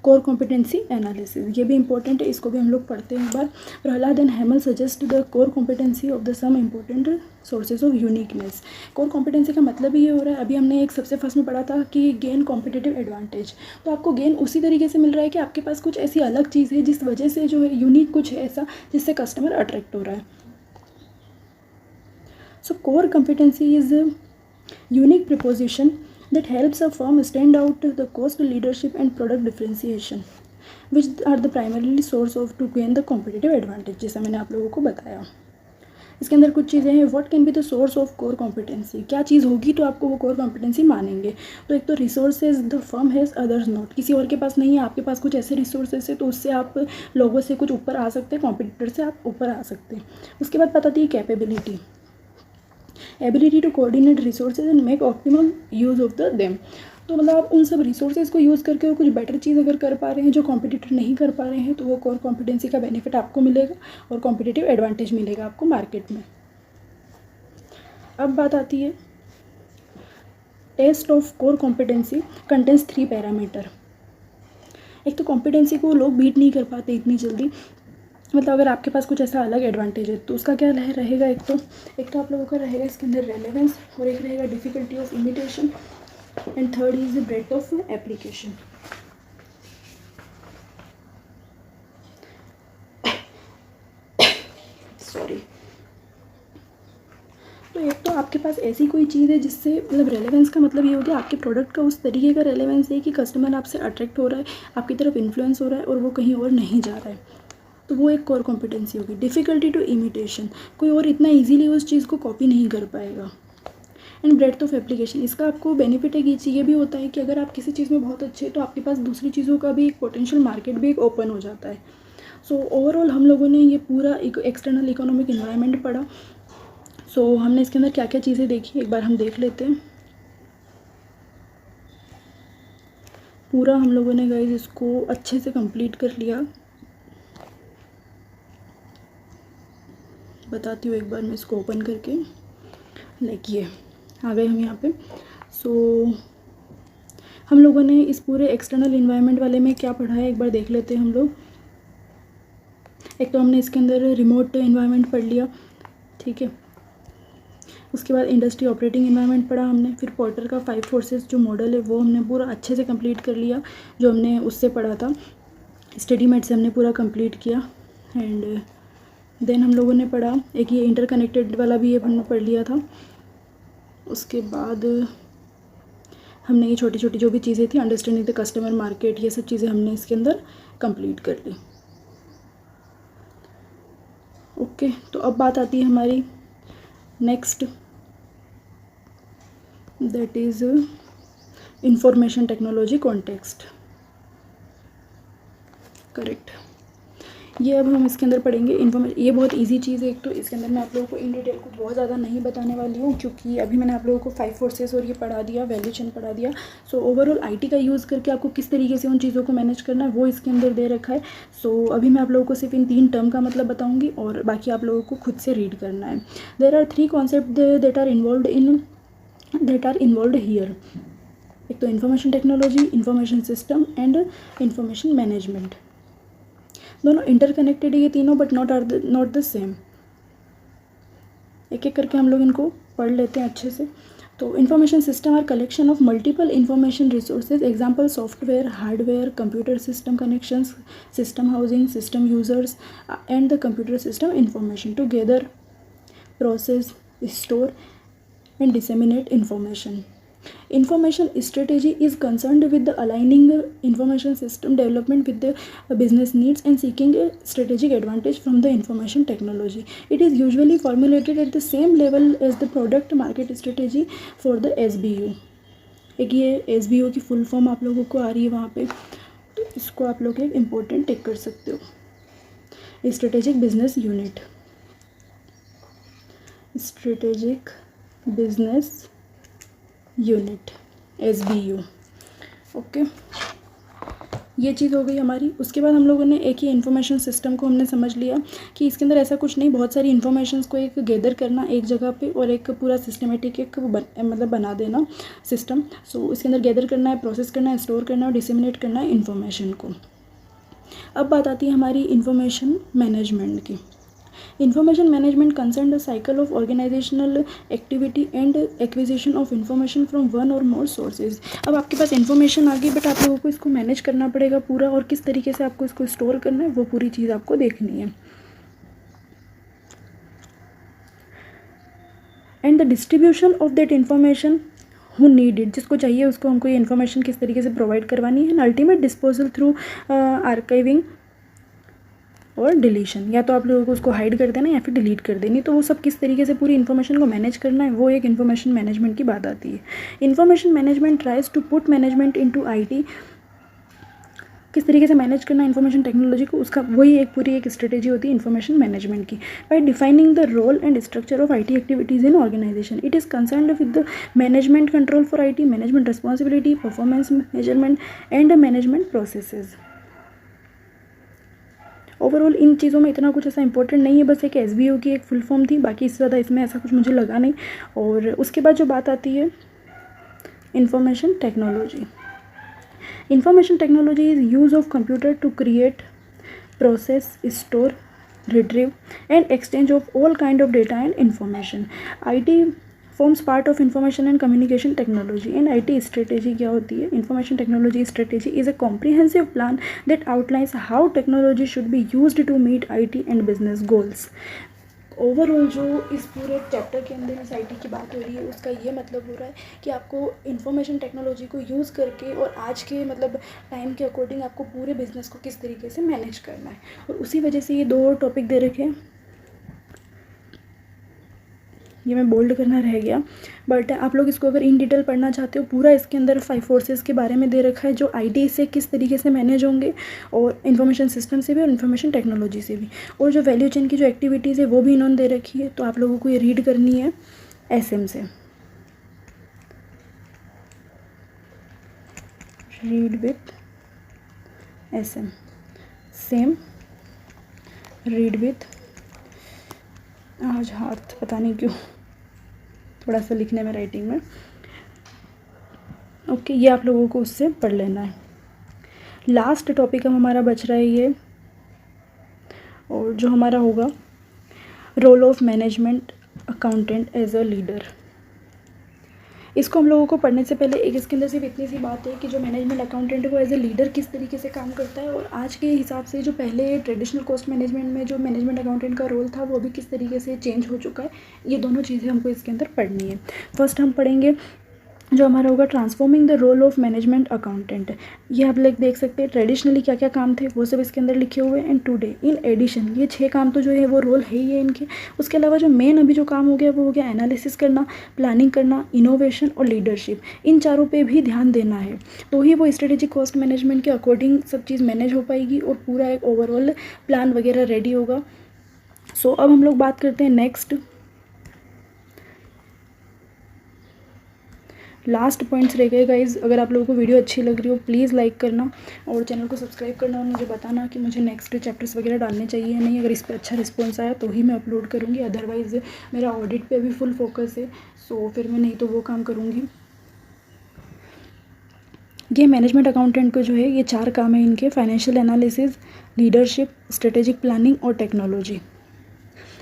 कोर कॉम्पिटेंसी एनालिसिस। ये भी इंपॉर्टेंट है, इसको भी हम लोग पढ़ते हैं एक बार। Prahalad and Hamel suggest the core competency of the some important sources of uniqueness. Core competency का मतलब ही ये हो रहा है, अभी हमने एक सबसे फर्स्ट में पढ़ा था कि गेन कॉम्पिटिटिव एडवांटेज। तो आपको गेन उसी तरीके से मिल रहा है कि आपके पास कुछ ऐसी अलग चीज़ है जिस वजह से जो है यूनिक कुछ है ऐसा जिससे कस्टमर अट्रैक्ट हो रहा है। So core competency is unique proposition that helps a firm stand out the cost leadership and product differentiation which are the primarily source of to gain the competitive advantage, जैसा मैंने आप लोगों को बताया। इसके अंदर कुछ चीज़ें हैं। What can be the source of core competency, क्या चीज़ होगी तो आपको वो कोर कॉम्पिटेंसी मानेंगे। तो एक तो resources the firm has others not, किसी और के पास नहीं है, आपके पास कुछ ऐसे रिसोर्सेज है तो उससे आप लोगों से कुछ ऊपर आ सकते हैं, कॉम्पिटिटर से आप ऊपर आ सकते हैं। उसके बाद बताती है capability, ability to coordinate resources and make optimum use of the them. तो मतलब आप उन सब रिसोर्सेज को यूज़ करके और कुछ बेटर चीज़ अगर कर पा रहे हैं जो कॉम्पिटिटर नहीं कर पा रहे हैं, तो वो कोर कॉम्पिटेंसी का बेनिफिट आपको मिलेगा और कॉम्पिटिटिव एडवांटेज मिलेगा आपको मार्केट में। अब बात आती है test of core competency contains 3 parameter. एक तो कॉम्पिटेंसी को लोग बीट नहीं कर पाते इतनी जल्दी, मतलब अगर आपके पास कुछ ऐसा अलग एडवांटेज है तो उसका क्या रहेगा। एक तो आप लोगों का रहेगा इसके अंदर रेलेवेंस, और एक रहेगा difficulty of imitation, and third is the breadth of application. Sorry. तो एक तो आपके पास ऐसी कोई चीज़ है जिससे, मतलब रेलेवेंस का मतलब ये हो गया आपके प्रोडक्ट का उस तरीके का रेलेवेंस है कि कस्टमर आपसे अट्रैक्ट हो रहा है, आपकी तरफ इन्फ्लुएंस हो रहा है और वो कहीं और नहीं जा रहा है, तो वो एक कोर कॉम्पिटेंसी होगी। डिफ़िकल्टी टू इमिटेशन, कोई और इतना इजीली उस चीज़ को कॉपी नहीं कर पाएगा। एंड ब्रेड्थ ऑफ एप्लीकेशन, इसका आपको बेनिफिट है कि ये भी होता है कि अगर आप किसी चीज़ में बहुत अच्छे हैं तो आपके पास दूसरी चीज़ों का भी एक पोटेंशियल मार्केट भी एक ओपन हो जाता है। सो ओवरऑल हम लोगों ने ये पूरा एक्सटर्नल इकोनॉमिक इन्वायरमेंट पढ़ा। सो हमने इसके अंदर क्या क्या चीज़ें देखी एक बार हम देख लेते हैं। पूरा हम लोगों ने गाइस इसको अच्छे से कंप्लीट कर लिया। बताती हूँ एक बार मैं इसको ओपन करके, लाइक ये आ गए हम यहाँ पे। सो हम लोगों ने इस पूरे एक्सटर्नल इन्वायरमेंट वाले में क्या पढ़ा है एक बार देख लेते हैं हम लोग। एक तो हमने इसके अंदर रिमोट इन्वायरमेंट पढ़ लिया, ठीक है। उसके बाद इंडस्ट्री ऑपरेटिंग इन्वायरमेंट पढ़ा हमने। फिर पोर्टर का 5 फोर्सेस जो मॉडल है वो हमने पूरा अच्छे से कंप्लीट कर लिया, जो हमने उससे पढ़ा था, स्टडीमेट से हमने पूरा कंप्लीट किया। एंड देन हम लोगों ने पढ़ा एक ये इंटरकनेक्टेड वाला भी ये हमने पढ़ लिया था। उसके बाद हमने ये छोटी छोटी जो भी चीज़ें थी, अंडरस्टैंडिंग द कस्टमर मार्केट, ये सब चीज़ें हमने इसके अंदर कंप्लीट कर ली। ओके, तो अब बात आती है हमारी next, that is information technology context, correct. ये अब हम इसके अंदर पढ़ेंगे ये बहुत इजी चीज़ है। एक तो इसके अंदर मैं आप लोगों को इन डिटेल को बहुत ज़्यादा नहीं बताने वाली हूँ, क्योंकि अभी मैंने आप लोगों को 5 फोर्सेस और ये पढ़ा दिया, वैल्यू चेन पढ़ा दिया। सो ओवरऑल आईटी का यूज़ करके आपको किस तरीके से उन चीज़ों को मैनेज करना है वो इसके अंदर दे रखा है। सो अभी मैं आप लोगों को सिर्फ इन 3 टर्म का मतलब बताऊँगी और बाकी आप लोगों को खुद से रीड करना है। There are 3 concept that are involved here. एक तो information technology, information system and information management. दोनों इंटरकनेक्टेड है ये तीनों, बट नॉट द सेम। एक एक करके हम लोग इनको पढ़ लेते हैं अच्छे से। तो information system are collection of multiple information resources, example software, hardware, computer system connections, system housing, system users and the computer system information together process, store and disseminate information. Information strategy is concerned with the aligning information system development with the business needs and seeking a strategic advantage from the information technology. It is usually formulated at the same level as the product market strategy for the SBU. एक ये SBU की full form आप लोगों को आ रही है वहाँ पे, तो इसको आप लोग एक इम्पोर्टेंट टिक कर सकते हो। Strategic business unit, strategic business unit, SBU। Okay, ये चीज़ हो गई हमारी। उसके बाद हम लोगों ने एक ही इन्फॉर्मेशन सिस्टम को हमने समझ लिया कि इसके अंदर ऐसा कुछ नहीं, बहुत सारी इन्फॉर्मेशंस को एक गैदर करना एक जगह पे और एक पूरा सिस्टमेटिक एक मतलब बना देना सिस्टम। सो इसके अंदर गैदर करना है, प्रोसेस करना है, स्टोर करना है और डिसेमिनेट करना है इन्फॉर्मेशन को। अब बात आती है हमारी इन्फॉर्मेशन मैनेजमेंट की। Information management concerned the cycle of organizational activity and acquisition of information from one or more sources. अब आपके पास इन्फॉर्मेशन आ गई, बट आप लोगों को इसको मैनेज करना पड़ेगा पूरा, और किस तरीके से आपको इसको स्टोर करना है वो पूरी चीज़ आपको देखनी है। And the distribution of that information who need it, जिसको चाहिए उसको हमको ये इन्फॉर्मेशन किस तरीके से प्रोवाइड करवानी है। And ultimate disposal through archiving और डिलीशन, या तो आप लोगों को उसको हाइड कर देना या फिर डिलीट कर देनी। तो वो सब किस तरीके से पूरी इन्फॉर्मेशन को मैनेज करना है वो एक इन्फॉर्मेशन मैनेजमेंट की बात आती है। Information management tries to put management into IT, किस तरीके से मैनेज करना है इन्फॉर्मेशन टेक्नोलॉजी को, उसका वही एक पूरी एक स्ट्रेटेजी होती है इन्फॉर्मेशन मैनेजमेंट की। By defining the role and structure of IT activities in organisation, it is concerned with the management control for IT, management responsibility, performance measurement and management processes. Overall इन चीज़ों में इतना कुछ ऐसा important नहीं है, बस एक SBU की एक फुल फॉर्म थी, बाकी इससे ज़्यादा इसमें ऐसा कुछ मुझे लगा नहीं। और उसके बाद जो बात आती है information technology. Information technology is use of computer to create, process, store, retrieve and exchange of all kind of data and information. IT forms part of information and communication technology. And IT strategy क्या होती है? Information technology strategy is a comprehensive plan that outlines how technology should be used to meet IT and business goals. Overall जो इस पूरे chapter के अंदर इस IT की बात हो रही है, उसका ये मतलब हो रहा है कि आपको इंफॉर्मेशन टेक्नोलॉजी को यूज़ करके और आज के मतलब टाइम के अकॉर्डिंग आपको पूरे बिजनेस को किस तरीके से मैनेज करना है। और उसी वजह से ये 2 टॉपिक दे रखे हैं, ये मैं बोल्ड करना रह गया, बट आप लोग इसको अगर इन डिटेल पढ़ना चाहते हो, पूरा इसके अंदर 5 फोर्सेस के बारे में दे रखा है, जो IT से किस तरीके से मैनेज होंगे और इन्फॉर्मेशन सिस्टम से भी और इन्फॉर्मेशन टेक्नोलॉजी से भी, और जो वैल्यू चेन की जो एक्टिविटीज़ है वो भी इन्होंने दे रखी है। तो आप लोगों को ये रीड करनी है SM से, read with SM, same read with, आज हाथ पता नहीं क्यों थोड़ा सा लिखने में, राइटिंग में। ओके, ये आप लोगों को उससे पढ़ लेना है। लास्ट टॉपिक हम हमारा बच रहा है ये और जो हमारा होगा role of management accountant as a leader. इसको हम लोगों को पढ़ने से पहले एक इसके अंदर सिर्फ इतनी सी बात है कि जो मैनेजमेंट अकाउंटेंट है वो एज ए लीडर किस तरीके से काम करता है, और आज के हिसाब से जो पहले ट्रेडिशनल कॉस्ट मैनेजमेंट में जो मैनेजमेंट अकाउंटेंट का रोल था वो अभी किस तरीके से चेंज हो चुका है। ये दोनों चीज़ें हमको इसके अंदर पढ़नी है। फर्स्ट हम पढ़ेंगे जो हमारा होगा transforming the role of management accountant. ये आप लोग देख सकते हैं ट्रेडिशनली क्या क्या काम थे वो सब इसके अंदर लिखे हुए हैं। एंड टुडे इन एडिशन, ये 6 काम तो जो है वो रोल है ही है इनके। उसके अलावा जो मेन अभी जो काम हो गया वो हो गया एनालिसिस करना, प्लानिंग करना, इनोवेशन और लीडरशिप। इन चारों पे भी ध्यान देना है, तो ही वो स्ट्रेटेजिक कॉस्ट मैनेजमेंट के अकॉर्डिंग सब चीज़ मैनेज हो पाएगी और पूरा एक ओवरऑल प्लान वगैरह रेडी होगा। सो अब हम लोग बात करते हैं नेक्स्ट लास्ट पॉइंट्स रह गए गाइज। अगर आप लोगों को वीडियो अच्छी लग रही हो प्लीज़ लाइक करना और चैनल को सब्सक्राइब करना और मुझे बताना कि मुझे नेक्स्ट चैप्टर्स वगैरह डालने चाहिए या नहीं। अगर इस पर अच्छा रिस्पॉन्स आया तो ही मैं अपलोड करूँगी, अदरवाइज़ मेरा ऑडिट पे अभी फुल फोकस है, सो फिर मैं नहीं तो वो काम करूँगी। ये मैनेजमेंट अकाउंटेंट को जो है ये 4 काम है इनके: financial analysis, leadership, strategic planning और टेक्नोलॉजी।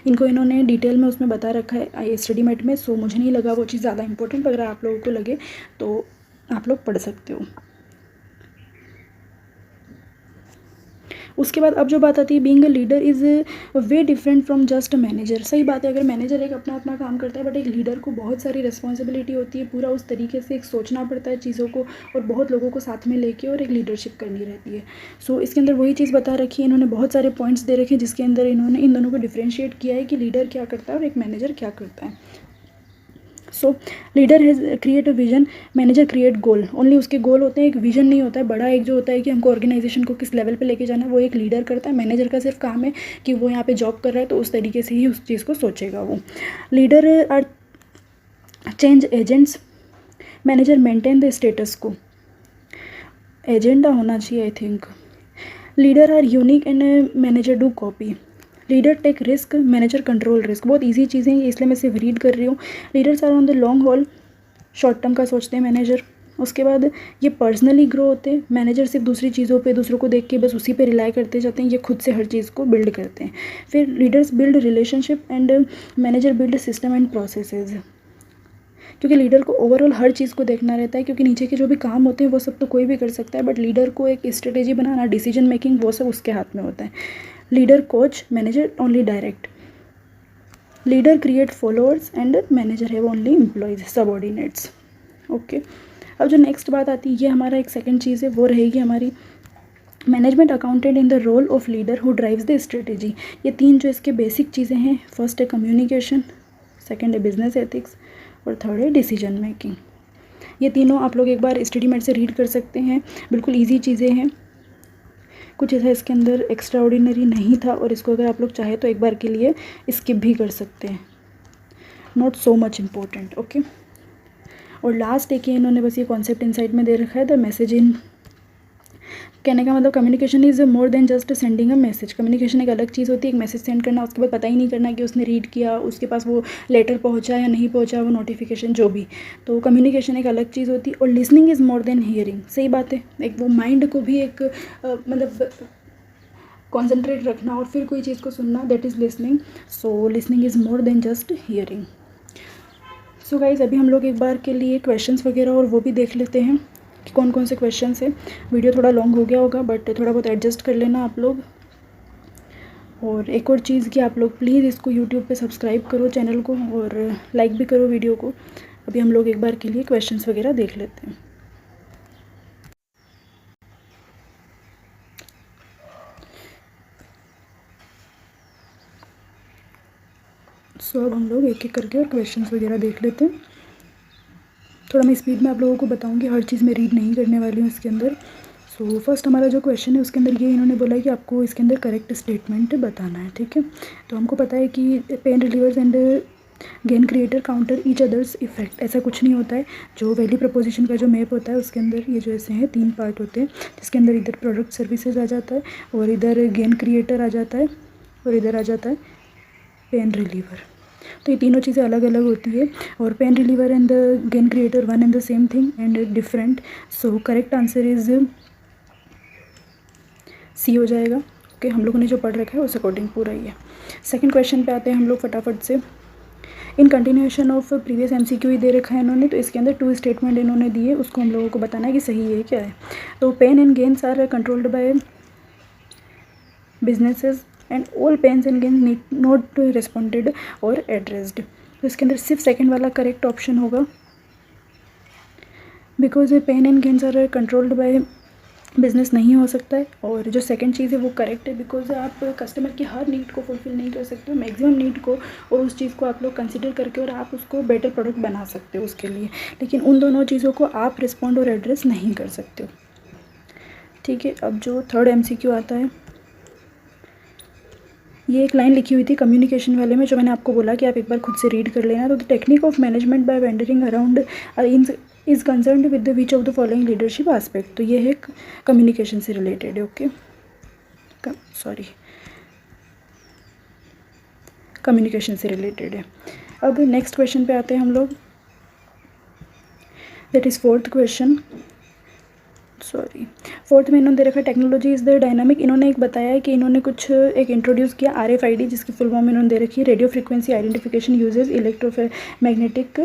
इनको इन्होंने डिटेल में उसमें बता रखा है आई स्टडी मेट में, सो मुझे नहीं लगा वो चीज़ ज़्यादा इंपॉर्टेंट। अगर आप लोगों को लगे तो आप लोग पढ़ सकते हो। उसके बाद अब जो बात आती है being a leader is way different from just a manager. सही बात है, अगर मैनेजर एक अपना अपना काम करता है बट एक लीडर को बहुत सारी रिस्पॉन्सिबिलिटी होती है, पूरा उस तरीके से एक सोचना पड़ता है चीज़ों को और बहुत लोगों को साथ में लेके और एक लीडरशिप करनी रहती है। सो इसके अंदर वही चीज़ बता रखी है, इन्होंने बहुत सारे पॉइंट्स दे रखे हैं जिसके अंदर इन्होंने इन दोनों को डिफ्रेंशिएट किया है कि लीडर क्या करता है और एक मैनेजर क्या करता है। So leader has create a vision, manager create goal. Only उसके गोल होते हैं, एक विजन नहीं होता है बड़ा, एक जो होता है कि हमको ऑर्गेनाइजेशन को किस लेवल पे लेके जाना है वो एक लीडर करता है। मैनेजर का सिर्फ काम है कि वो यहाँ पे जॉब कर रहा है तो उस तरीके से ही उस चीज़ को सोचेगा वो। Leader are change agents, manager maintain the status quo. Agenda होना चाहिए I think. Leader are unique and manager do copy. Leader take risk, manager control risk. बहुत इजी चीज़ें हैं इसलिए मैं सिर्फ रीड कर रही हूँ। Leaders are on the long haul, short term का सोचते हैं मैनेजर। उसके बाद ये पर्सनली ग्रो होते हैं, मैनेजर सिर्फ दूसरी चीज़ों पे दूसरों को देख के बस उसी पे रिलाई करते जाते हैं, ये खुद से हर चीज़ को बिल्ड करते हैं। फिर leaders build relationship and manager build system and processes. क्योंकि लीडर को ओवरऑल हर चीज़ को देखना रहता है, क्योंकि नीचे के जो भी काम होते हैं वो सब तो कोई भी कर सकता है बट लीडर को एक स्ट्रेटेजी बनाना, डिसीजन मेकिंग वो सब उसके हाथ में होता है। Leader coach, manager only direct. Leader create followers and manager have only employees, subordinates. Okay, अब जो नेक्स्ट बात आती है ये हमारा एक सेकंड चीज़ है, वो रहेगी हमारी management accountant in the role of leader who drives the strategy. ये 3 जो इसके बेसिक चीज़ें हैं, फर्स्ट है कम्युनिकेशन, सेकंड है बिजनेस एथिक्स और थर्ड है डिसीजन मेकिंग। ये तीनों आप लोग एक बार स्टडी मेट से रीड कर सकते हैं, बिल्कुल ईजी चीज़ें हैं, कुछ ऐसा इसके अंदर एक्स्ट्रा ऑर्डिनरी नहीं था और इसको अगर आप लोग चाहे तो एक बार के लिए स्किप भी कर सकते हैं, not so much important. Okay, और लास्ट एक इन्होंने बस ये कॉन्सेप्ट इनसाइड में दे रखा है, द मैसेज इन। कहने का मतलब communication is more than just sending a message. Communication एक अलग चीज़ होती है, एक मैसेज सेंड करना, उसके बाद पता ही नहीं करना कि उसने रीड किया, उसके पास वो लेटर पहुंचा या नहीं पहुंचा, वो नोटिफिकेशन जो भी, तो कम्युनिकेशन एक अलग चीज़ होती है। और listening is more than hearing. सही बात है, एक वो माइंड को भी एक मतलब कॉन्सेंट्रेट रखना और फिर कोई चीज़ को सुनना, that is listening. So listening is more than just hearing. So guys अभी हम लोग एक बार के लिए क्वेश्चंस वगैरह और वो भी देख लेते हैं कि कौन कौन से क्वेश्चंस है। वीडियो थोड़ा लॉन्ग हो गया होगा बट थोड़ा बहुत एडजस्ट कर लेना आप लोग। और एक और चीज़ कि आप लोग प्लीज़ इसको यूट्यूब पे सब्सक्राइब करो चैनल को और लाइक भी करो वीडियो को। अभी हम लोग एक बार के लिए क्वेश्चंस वगैरह देख लेते हैं। सो अब हम लोग एक एक करके और क्वेश्चंस वगैरह देख लेते हैं। थोड़ा मैं स्पीड में आप लोगों को बताऊंगी, हर चीज़ मैं रीड नहीं करने वाली हूँ इसके अंदर। सो फर्स्ट हमारा जो क्वेश्चन है उसके अंदर ये इन्होंने बोला है कि आपको इसके अंदर करेक्ट स्टेटमेंट बताना है, ठीक है। तो हमको पता है कि pen relievers and gain creator counter each others effect, ऐसा कुछ नहीं होता है। जो वैल्यू प्रपोजिशन का जो मैप होता है उसके अंदर ये जो ऐसे हैं 3 पार्ट होते हैं, जिसके अंदर इधर प्रोडक्ट सर्विसेज आ जाता है और इधर गेन क्रिएटर आ जाता है और इधर आ जाता है पेन रिलीवर। तो ये तीनों चीज़ें अलग अलग होती है और pain reliever and the gain creator one and the same thing and different. So correct answer is C हो जाएगा। ओके, हम लोगों ने जो पढ़ रखा है उस अकॉर्डिंग पूरा ही है। सेकंड क्वेश्चन पे आते हैं हम लोग फटाफट से। In continuation of previous MCQ ही दे रखा है इन्होंने, तो इसके अंदर 2 स्टेटमेंट इन्होंने दिए, उसको हम लोगों को बताना है कि सही है क्या है। तो pain and gains are controlled by businesses and all pains and gains need not responded और एड्रेस्ड। तो इसके अंदर सिर्फ सेकेंड वाला करेक्ट ऑप्शन होगा, because pain and gains are controlled by business नहीं हो सकता है। और जो सेकंड चीज़ है वो करेक्ट है, बिकॉज आप कस्टमर की हर नीड को फुलफिल नहीं कर सकते हो, मैक्सिमम नीड को, और उस चीज़ को आप लोग कंसिडर करके और आप उसको बेटर प्रोडक्ट बना सकते हो उसके लिए, लेकिन उन दोनों चीज़ों को आप रिस्पॉन्ड और एड्रेस नहीं कर सकते हो। ठीक है, अब जो थर्ड MCQ आता है, ये एक लाइन लिखी हुई थी कम्युनिकेशन वाले में, जो मैंने आपको बोला कि आप एक बार खुद से रीड कर लेना। तो the technique of management by wandering around is concerned with the which of the following leadership aspect. तो ये है कम्युनिकेशन से रिलेटेड है। ओके, कम्युनिकेशन से रिलेटेड है। अब नेक्स्ट क्वेश्चन पे आते हैं हम लोग, दैट इज़ फोर्थ में इन्होंने दे रखा है टेक्नोलॉजी इज़ द डायनामिक। इन्होंने एक बताया है कि इन्होंने कुछ एक इंट्रोड्यूस किया RFID, जिसकी फुल फॉर्म इन्होंने दे रखी है radio frequency identification uses electromagnetic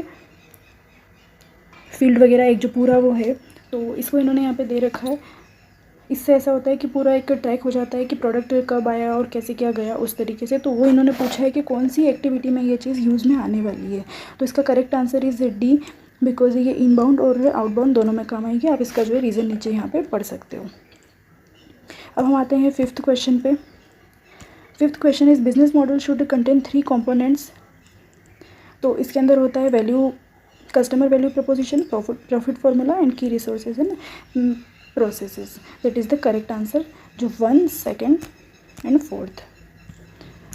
field वगैरह, एक जो पूरा वो है, तो इसको इन्होंने यहाँ पे दे रखा है। इससे ऐसा होता है कि पूरा एक ट्रैक हो जाता है कि प्रोडक्ट कब आया और कैसे क्या गया उस तरीके से। तो वो इन्होंने पूछा है कि कौन सी एक्टिविटी में ये चीज़ यूज़ में आने वाली है। तो इसका correct answer is D, because ये इनबाउंड और आउटबाउंड दोनों में काम आएगी। आप इसका जो है रीज़न नीचे यहाँ पे पढ़ सकते हो। अब हम आते हैं फिफ्थ क्वेश्चन पे। Fifth question is business model should contain 3 components. तो इसके अंदर होता है value, customer value proposition, profit formula and key resources and processes. That is the correct answer, जो 1, 2 एंड 4th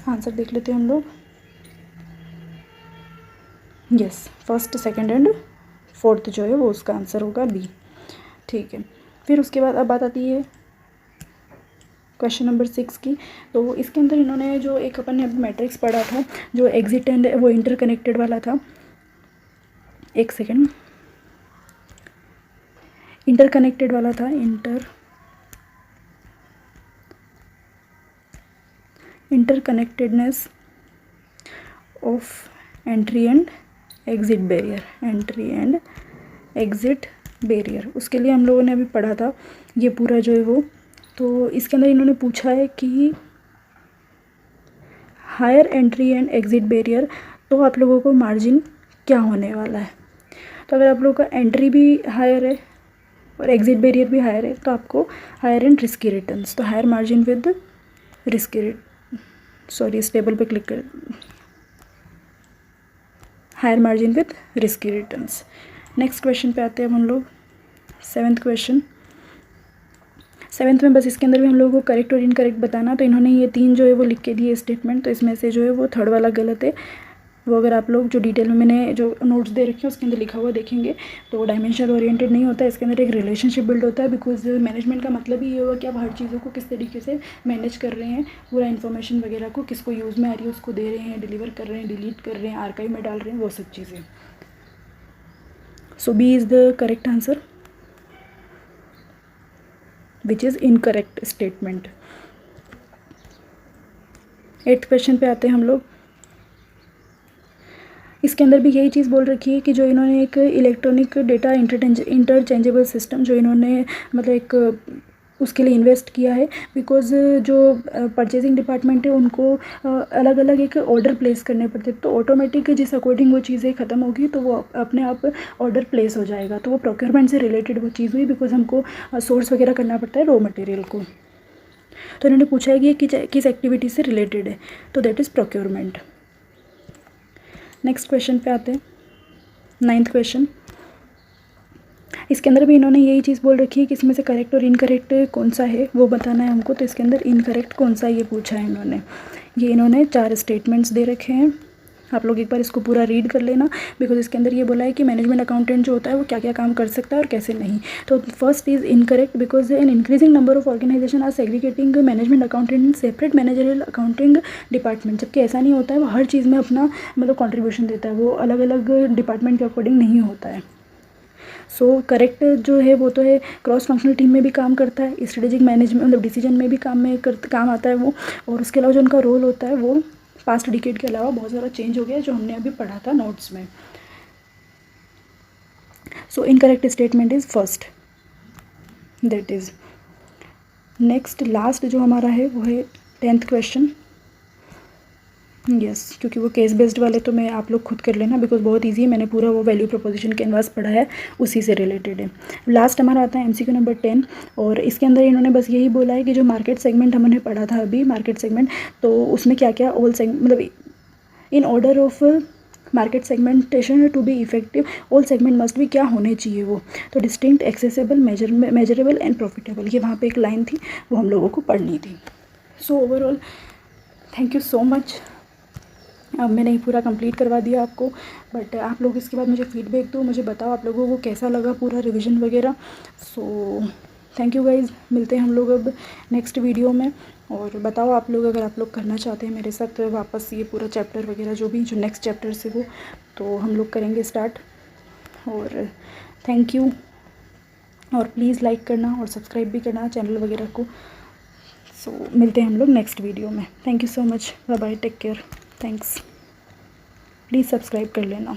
आंसर देख लेते हैं हम लोग। Yes, 1st, 2nd and 4th जो है वो उसका आंसर होगा B। ठीक है, फिर उसके बाद अब बात आती है क्वेश्चन नंबर 6 की। तो इसके अंदर इन्होंने जो एक अपन ने अभी मैट्रिक्स पढ़ा था, जो एग्जिट एंड वो इंटरकनेक्टेड वाला था, एक सेकेंड, इंटरकनेक्टेड वाला था, interconnectedness of entry and exit barrier, उसके लिए हम लोगों ने अभी पढ़ा था ये पूरा जो है वो। तो इसके अंदर इन्होंने पूछा है कि higher entry and exit barrier, तो आप लोगों को मार्जिन क्या होने वाला है। तो अगर आप लोगों का एंट्री भी हायर है और एग्जिट बैरियर भी हायर है, तो आपको हायर एंड रिस्की रिटर्न्स, तो हायर मार्जिन विद रिस्की, इस टेबल पे क्लिक कर, higher margin with risky returns. Next question पे आते हैं हम लोग, 7th क्वेश्चन। 7th में बस इसके अंदर भी हम लोगों को करेक्ट और इनकरेक्ट बताना। तो इन्होंने ये 3 जो है वो लिख के दिए स्टेटमेंट, तो इसमें से जो है वो 3rd वाला गलत है। वो अगर आप लोग जो डिटेल में मैंने जो नोट्स दे रखे हैं उसके अंदर लिखा हुआ देखेंगे, तो डायमेंशनल ओरिएंटेड नहीं होता है, इसके अंदर एक रिलेशनशिप बिल्ड होता है। बिकॉज मैनेजमेंट का मतलब ही ये होगा कि आप हर चीज़ों को किस तरीके से मैनेज कर रहे हैं, पूरा इन्फॉर्मेशन वगैरह को किसको यूज़ में आ रही है उसको दे रहे हैं, डिलीवर कर रहे हैं, डिलीट कर रहे हैं, आर्काइव में डाल रहे हैं, वो सब चीज़ें। सो B is the correct answer, which is incorrect statement. 8th question पे आते हैं हम लोग। इसके अंदर भी यही चीज़ बोल रखी है कि जो इन्होंने एक इलेक्ट्रॉनिक डेटा इंटरचेंजेबल सिस्टम जो इन्होंने मतलब एक उसके लिए इन्वेस्ट किया है, बिकॉज जो परचेजिंग डिपार्टमेंट है उनको अलग अलग एक ऑर्डर प्लेस करने पड़ते, तो ऑटोमेटिक जिस अकॉर्डिंग वो चीज़ें ख़त्म होगी तो वो अपने आप ऑर्डर प्लेस हो जाएगा। तो वो प्रोक्योरमेंट से रिलेटेड वो चीज़ हुई, बिकॉज हमको सोर्स वगैरह करना पड़ता है रॉ मटेरियल को। तो इन्होंने पूछा है कि ये किस एक्टिविटी से रिलेटेड है, तो that is procurement. Next question पे आते हैं, 9th क्वेश्चन। इसके अंदर भी इन्होंने यही चीज़ बोल रखी है कि इसमें से करेक्ट और इनकरेक्ट कौन सा है वो बताना है हमको। तो इसके अंदर इनकरेक्ट कौन सा ये पूछा है इन्होंने। ये इन्होंने 4 स्टेटमेंट्स दे रखे हैं, आप लोग एक बार इसको पूरा रीड कर लेना, बिकॉज इसके अंदर ये बोला है कि मैनेजमेंट अकाउंटेंट जो होता है वो क्या क्या काम कर सकता है और कैसे नहीं। तो first is incorrect, because an increasing number of organisation are segregating management accountant in separate managerial accounting department, जबकि ऐसा नहीं होता है। वो हर चीज़ में अपना मतलब कॉन्ट्रीब्यूशन देता है, वो अलग अलग डिपार्टमेंट के अकॉर्डिंग नहीं होता है। सो करेक्ट जो है वो तो है, क्रॉस फंक्शनल टीम में भी काम करता है, स्ट्रेटेजिक मैनेजमेंट मतलब डिसीजन में भी काम आता है वो। और उसके अलावा जो उनका रोल होता है वो पास्ट डिकेड के अलावा बहुत ज़्यादा चेंज हो गया जो हमने अभी पढ़ा था नोट्स में। So incorrect statement is first, that is. Next last जो हमारा है वो है 10th क्वेश्चन। यस, क्योंकि वो केस बेस्ड वाले तो मैं आप लोग खुद कर लेना, बिकॉज बहुत इजी है, मैंने पूरा वो वैल्यू प्रोपोजिशन कैनवास पढ़ा है, उसी से रिलेटेड है। लास्ट हमारा आता है MCQ नंबर 10, और इसके अंदर इन्होंने बस यही बोला है कि जो मार्केट सेगमेंट हमने पढ़ा था अभी, मार्केट सेगमेंट, तो उसमें क्या क्या ऑल सेगमेंट मतलब in order of market segmentation to be effective all segment must भी क्या होने चाहिए वो, तो distinct, accessible, measurable and profitable, ये वहाँ पे एक लाइन थी वो हम लोगों को पढ़नी थी। So overall thank you so much. अब मैंने ही पूरा कंप्लीट करवा दिया आपको, बट आप लोग इसके बाद मुझे फीडबैक दो, मुझे बताओ आप लोगों को कैसा लगा पूरा रिवीजन वगैरह। सो थैंक यू गाइज़, मिलते हैं हम लोग अब नेक्स्ट वीडियो में। और बताओ आप लोग अगर आप लोग करना चाहते हैं मेरे साथ वापस ये पूरा चैप्टर वगैरह जो नेक्स्ट चैप्टर से वो, तो हम लोग करेंगे स्टार्ट। और थैंक यू, और प्लीज़ लाइक करना और सब्सक्राइब भी करना चैनल वगैरह को। सो मिलते हैं हम लोग नेक्स्ट वीडियो में। Thank you so much, bye bye, take care, thanks. Please subscribe कर लेना।